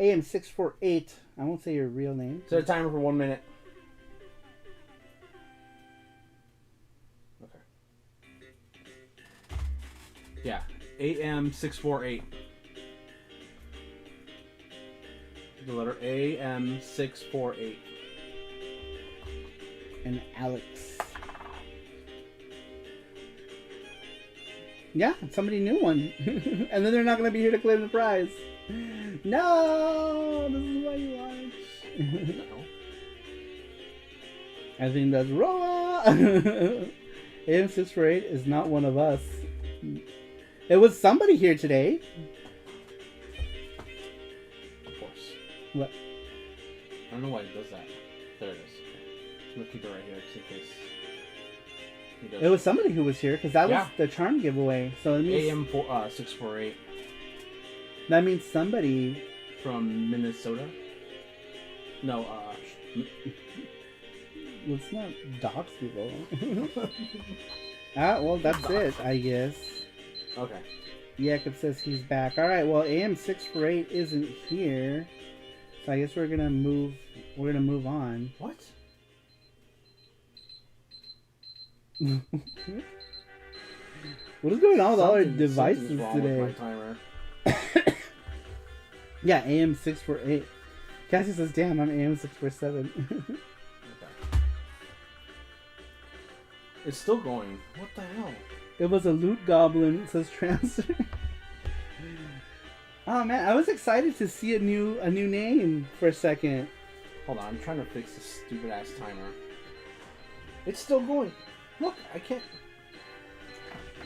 AM648. I won't say your real name. Set a timer for 1 minute. Okay. Yeah. AM648. The letter AM648. And Alex. Yeah, somebody knew one. And then they're not going to be here to claim the prize. No! This is what you watch. No. I think that's wrong. AM648 is not one of us. It was somebody here today. Of course. What? I don't know why it does that. There it is. I'm going to keep it right here just in case. It was somebody who was here because that was Yeah. the charm giveaway. So it means AM648 that means somebody. from Minnesota. No, Let's not dox people. Well, that's it, I guess. okay. Jacob says he's back. All right. Well, AM648 isn't here, so I guess we're gonna move. We're gonna move on. What? What is going on with all our devices Something's wrong today? with my timer. Yeah, AM648. Cassie says, "Damn, I'm AM647." Okay. It's still going. What the hell? It was a loot goblin. It says transfer. Oh man, I was excited to see a new name for a second. Hold on, I'm trying to fix this stupid ass timer. It's still going. Look, I can't.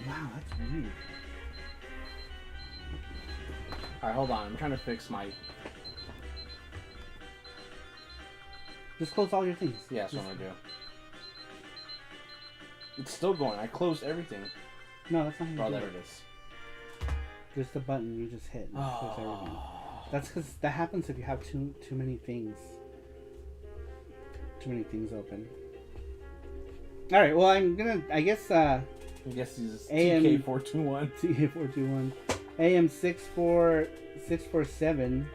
Wow, that's weird. Alright, hold on. I'm trying to fix my. Just close all your things. Yeah, that's what I'm gonna do. It's still going. I closed everything. No, that's not how Oh, you do there it. it is. Just the button you just hit. And it closes everything. That's because that happens if you have too many things. Too many things open. All right. Well, I guess. I guess he's AM TK421. TA421. AM64647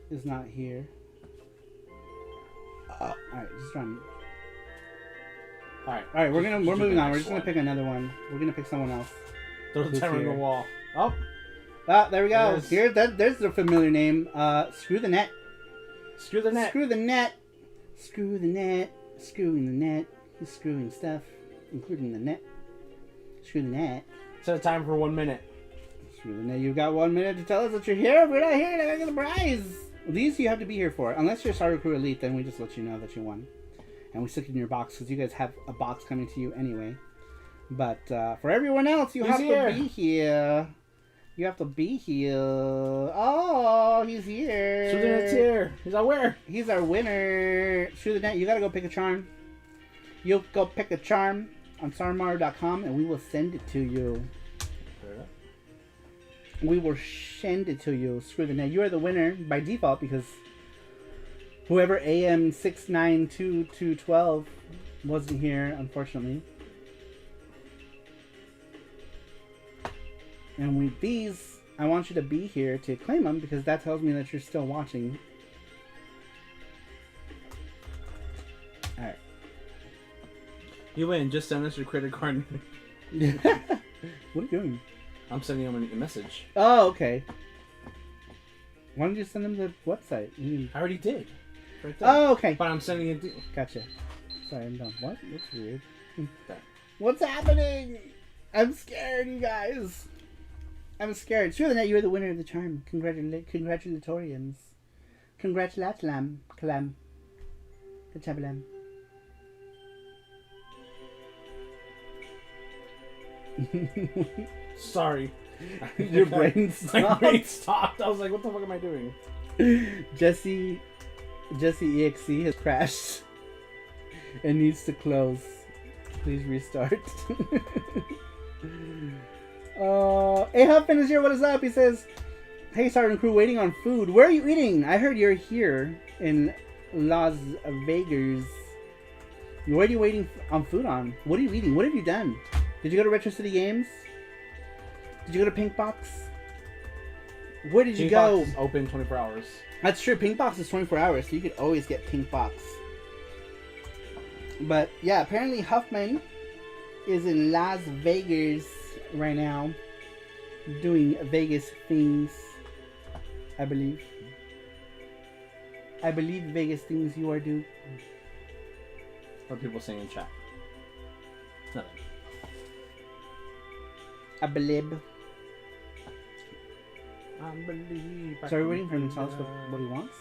is not here. Alright, just run. Alright, we're moving on. We're just gonna pick another one. We're gonna pick someone else. Throw the Who's timer on the here? wall. Oh, There we go. There it is. There's the familiar name. Screw the net. screw the net. Screw the net. Screw the net. Screwing the net. He's screwing stuff, including the net. Screw the net. Set a timer for 1 minute. Screw the net. You've got 1 minute to tell us that you're here. If we're not here, you're not gonna get the prize. These you have to be here for. Unless you're Sarupro Elite, then we just let you know that you won. And we stick it in your box because you guys have a box coming to you anyway. But for everyone else, you have to be here. You have to be here. Oh, he's here. Screw the net's here. He's out where? He's our winner. Screw the net. You gotta go pick a charm. You'll go pick a charm on sarmaru.com and we will send it to you. We will send it to you. Screw the net. You are the winner by default because whoever AM692212 wasn't here, unfortunately. And with these, I want you to be here to claim them because that tells me that you're still watching. Alright. You win. Just send us your credit card. What are you doing? I'm sending him a message. Oh, okay. Why don't you send them the website? I already did. Right there. Oh, okay. But I'm sending it. Gotcha. Sorry, I'm done. What? That's weird. Okay. What's happening? I'm scared, you guys. I'm scared. Sure, that you're the winner of the charm. Congratulatorians. Congratulations, Kalam. Good job, Lam. Sorry. Your brain My stopped. brain stopped. I was like, what the fuck am I doing? Jesse EXE has crashed and needs to close. Please restart. Hey, Huffman is here. What is up? He says, "Hey, Sergeant Crew, waiting on food. Where are you eating? I heard you're here in Las Vegas. What are you waiting on food on? What are you eating? What have you done? Did you go to Retro City Games? Did you go to Pink Box? Where did you go? Box is open 24 hours. That's true. Pink Box is 24 hours, so you could always get Pink Box. But yeah, apparently Huffman is in Las Vegas right now, doing Vegas things. I believe Vegas things you are doing. What are people saying in chat? Nothing. I believe. I believe. So are we waiting for him to tell us what he wants?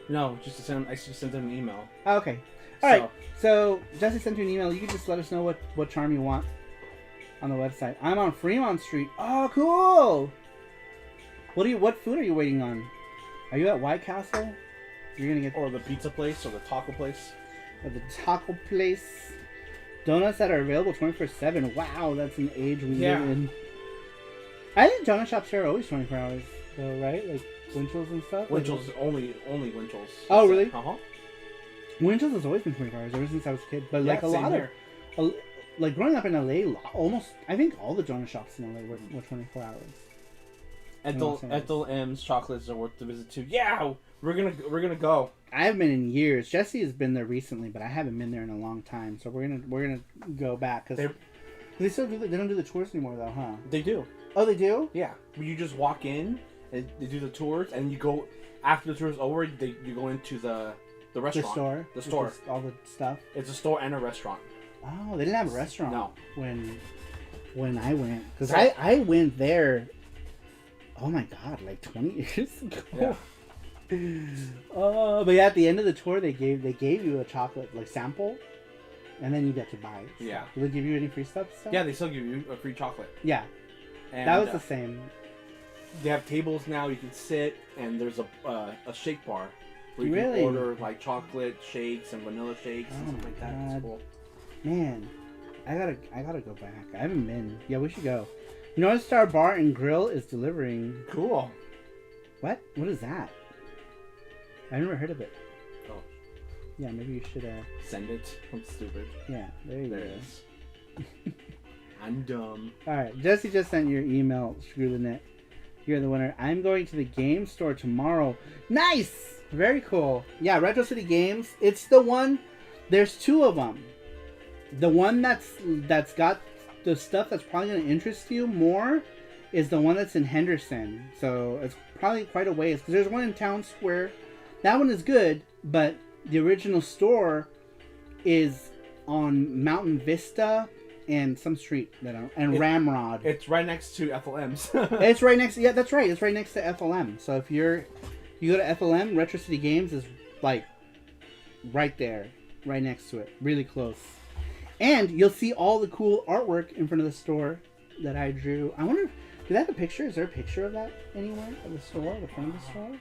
No, just to send. I just sent him an email. Oh, okay. Alright, so Jesse sent you an email. You can just let us know what charm you want on the website. I'm on Fremont Street. Oh, cool! What food are you waiting on? Are you at White Castle? You're gonna get... Or the pizza place, or the taco place. Or the taco place. Donuts that are available 24/7. Wow, that's an age we live in. I think donut shops here are always 24 hours, though, right? Like Winchell's and stuff. Winchell's only Winchell's. Oh, really? Uh huh. Winchell's has always been 24 hours ever since I was a kid. But like a lot here. of, like growing up in LA, almost I think all the donut shops in LA were 24 hours. Ethel M's chocolates are worth the visit to. Yeah, we're gonna go. I haven't been in years. Jesse has been there recently, but I haven't been there in a long time. So we're gonna go back because they still do. They don't do the tours anymore though, huh? They do. Oh, they do? Yeah. You just walk in, and they do the tours, and you go after the tour is over. You go into the restaurant. The store. All the stuff. It's a store and a restaurant. Oh, they didn't have a restaurant. No. When I went, because I went there. Oh my god, like 20 years ago. Yeah. But yeah, at the end of the tour, they gave you a chocolate like sample, and then you get to buy it. Yeah. Do they give you any free stuff? Yeah, they still give you a free chocolate. Yeah. And that was the same. They have tables now. You can sit, and there's a shake bar where you Really? can order like chocolate shakes and vanilla shakes and stuff like that. God. It's cool. Man, I gotta go back. I haven't been. Yeah, we should go. North Star Bar and Grill is delivering. Cool. What? What is that? I never heard of it. Oh. Yeah, maybe you should. Send it. I'm stupid. Yeah, there you There go. it is. I'm dumb. Alright, Jesse just sent your email. Screw the net. You're the winner. I'm going to the game store tomorrow. Nice! Very cool. Yeah, Retro City Games. It's the one. There's two of them. The one that's got the stuff that's probably going to interest you more is the one that's in Henderson. So it's probably quite a ways. Because there's one in Town Square. That one is good, but the original store is on Mountain Vista and some street Ramrod. It's right next to FLM's. It's right next. Yeah, that's right. It's right next to FLM. So if you go to FLM, Retro City Games is like right there, right next to it, really close. And you'll see all the cool artwork in front of the store that I drew. I wonder, do they have a picture? Is there a picture of that anywhere of the store, the front of the store?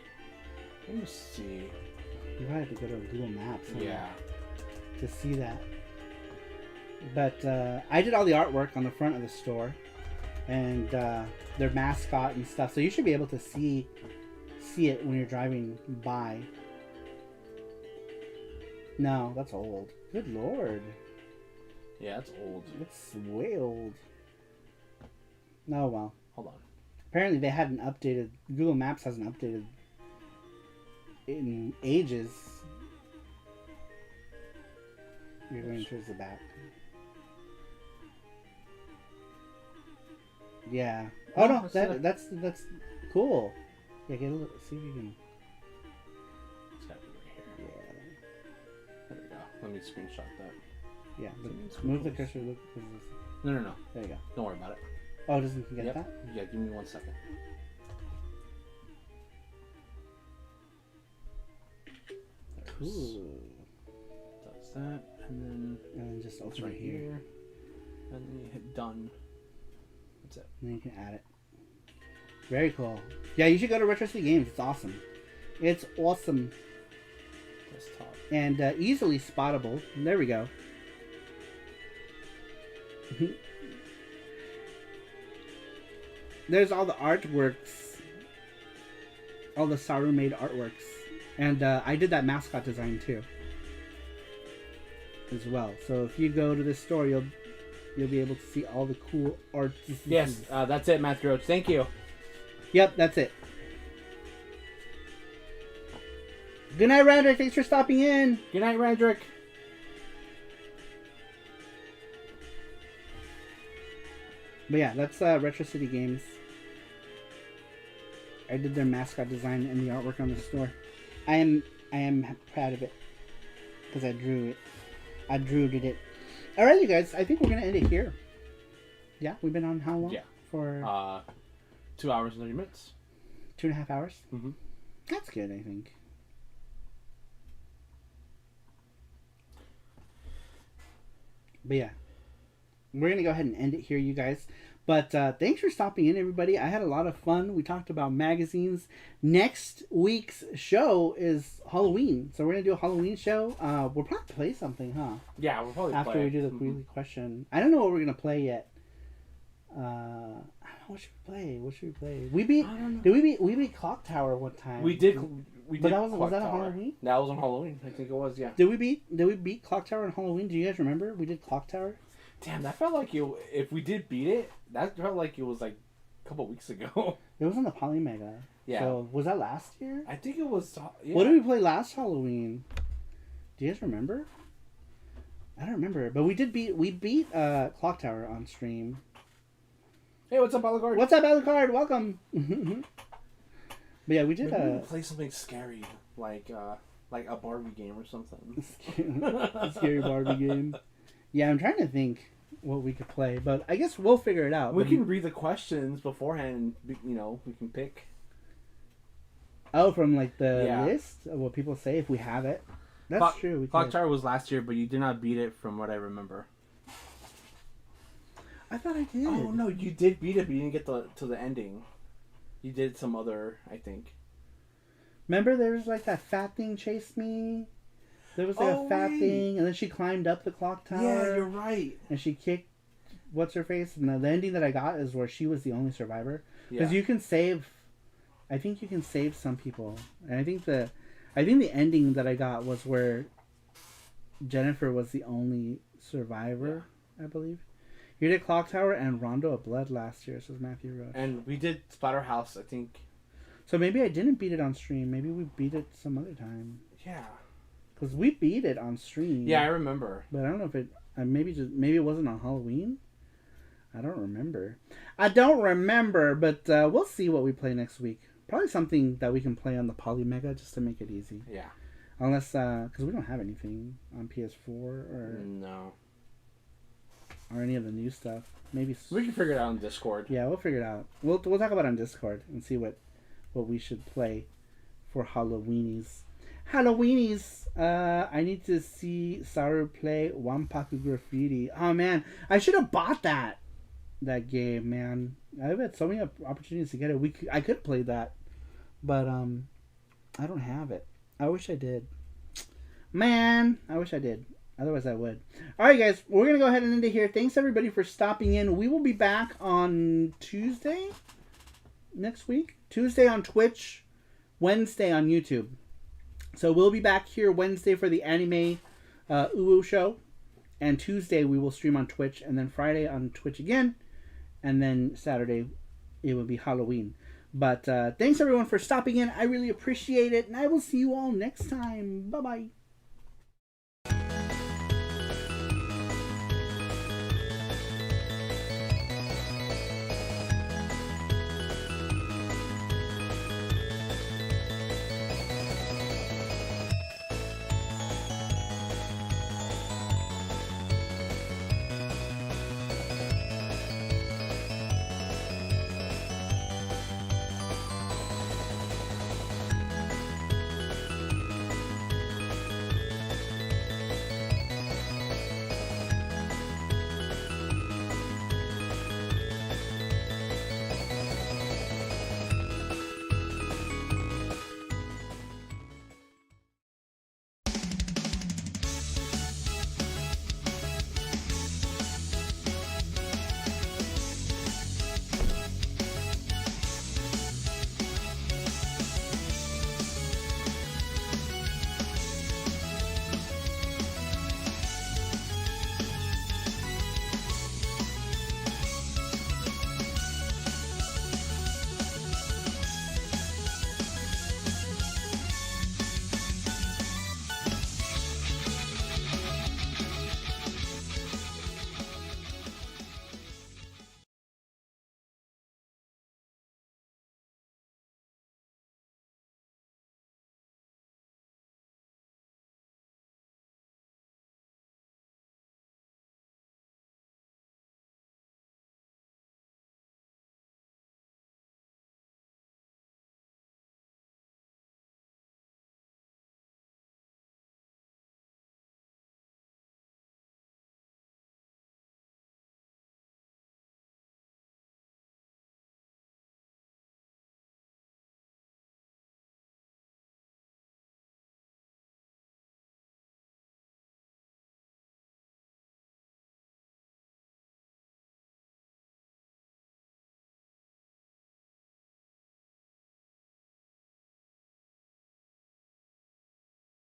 Let me see. You probably have to go to Google Maps. Yeah. To see that. But I did all the artwork on the front of the store, and their mascot and stuff. So you should be able to see it when you're driving by. No, that's old. Good lord. Yeah, it's old. It's way old. Oh well. Hold on. Apparently they hadn't updated. Google Maps hasn't updated in ages. You're going towards the back. Yeah. Oh no, that's cool. Yeah, get a look. See if you can. It's gotta be right here. Yeah. There we go. Let me screenshot that. Yeah. Move the cursor. Look. No. There you go. Don't worry about it. Oh, doesn't get that? Yeah, give me 1 second. Cool. Does that, and then just it's open right it here. And then you hit done. That's it. And then you can add it. Very cool. Yeah, you should go to Retro City Games. It's awesome. It's awesome. Desktop. And easily spottable. There we go. There's all the artworks. All the Saru made artworks. And I did that mascot design too. As well. So if you go to this store, you'll be able to see all the cool art. Yes, that's it, Matthew Roach. Thank you. Yep, that's it. Good night, Radrick. Thanks for stopping in. Good night, Radrick. But yeah, that's Retro City Games. I did their mascot design and the artwork on the store. I am proud of it because I drew it. I drew it. All right, you guys. I think we're gonna end it here. Yeah, we've been on how long? Yeah. For 2 hours and 30 minutes. 2.5 hours. Mm-hmm. That's good, I think. But yeah, we're gonna go ahead and end it here, you guys. But thanks for stopping in, everybody. I had a lot of fun. We talked about magazines. Next week's show is Halloween, so we're gonna do a Halloween show. We'll probably play something, huh? Yeah, we'll probably After play. we do the weekly question. I don't know what we're gonna play yet. I don't know, what should we play? What should we play? We beat. I don't know. Did we beat Clock Tower one time? We did. But that was Clock that on Tower. Halloween? That was on Halloween. I think it was. Yeah. Did we beat Clock Tower on Halloween? Do you guys remember? We did Clock Tower. Damn, that felt like you. If we did beat it, that felt like it was like a couple weeks ago. It was on the Polymega. Yeah. So was that last year? I think it was. Yeah. What did we play last Halloween? Do you guys remember? I don't remember, but we beat Clock Tower on stream. Hey, what's up, Alucard? What's up, Alucard? Welcome. But yeah, we did Maybe we'll play something scary, like a Barbie game or something. a scary Barbie game. Yeah, I'm trying to think what we could play, but I guess we'll figure it out. We can read the questions beforehand, and we can pick. Oh, from like the list of what people say if we have it. That's true. Clock Tower was last year, but you did not beat it from what I remember. I thought I did. Oh no, you did beat it, but you didn't get to the ending. You did some other, I think. Remember, there was like that fat thing chased me. There was like a fat thing, and then she climbed up the clock tower. Yeah, you're right. And she kicked what's her face, and the ending that I got is where she was the only survivor. Because you can save. I think you can save some people, and I think the ending that I got was where Jennifer was the only survivor. I believe. You did Clock Tower and Rondo of Blood last year, says Matthew Roach. And we did Splatterhouse, I think. So maybe I didn't beat it on stream. Maybe we beat it some other time. Yeah. Because we beat it on stream. Yeah, I remember. But I don't know if it... maybe it wasn't on Halloween. I don't remember. But we'll see what we play next week. Probably something that we can play on the Polymega just to make it easy. Yeah. Unless... Because we don't have anything on PS4 or... No. Or any of the new stuff. Maybe... We can figure it out on Discord. Yeah, we'll figure it out. We'll talk about it on Discord and see what we should play for Halloweenies. I need to see Saru play Wampaku Graffiti. Oh man, I should have bought that game, man. I've had so many opportunities to get it. I could play that, but I don't have it. I wish I did. Man, I wish I did. Otherwise, I would. All right, guys, we're gonna go ahead and end it here. Thanks everybody for stopping in. We will be back on Tuesday next week. Tuesday on Twitch, Wednesday on YouTube. So we'll be back here Wednesday for the anime Uwu show, and Tuesday we will stream on Twitch, and then Friday on Twitch again, and then Saturday it will be Halloween. But thanks everyone for stopping in. I really appreciate it, and I will see you all next time. Bye bye.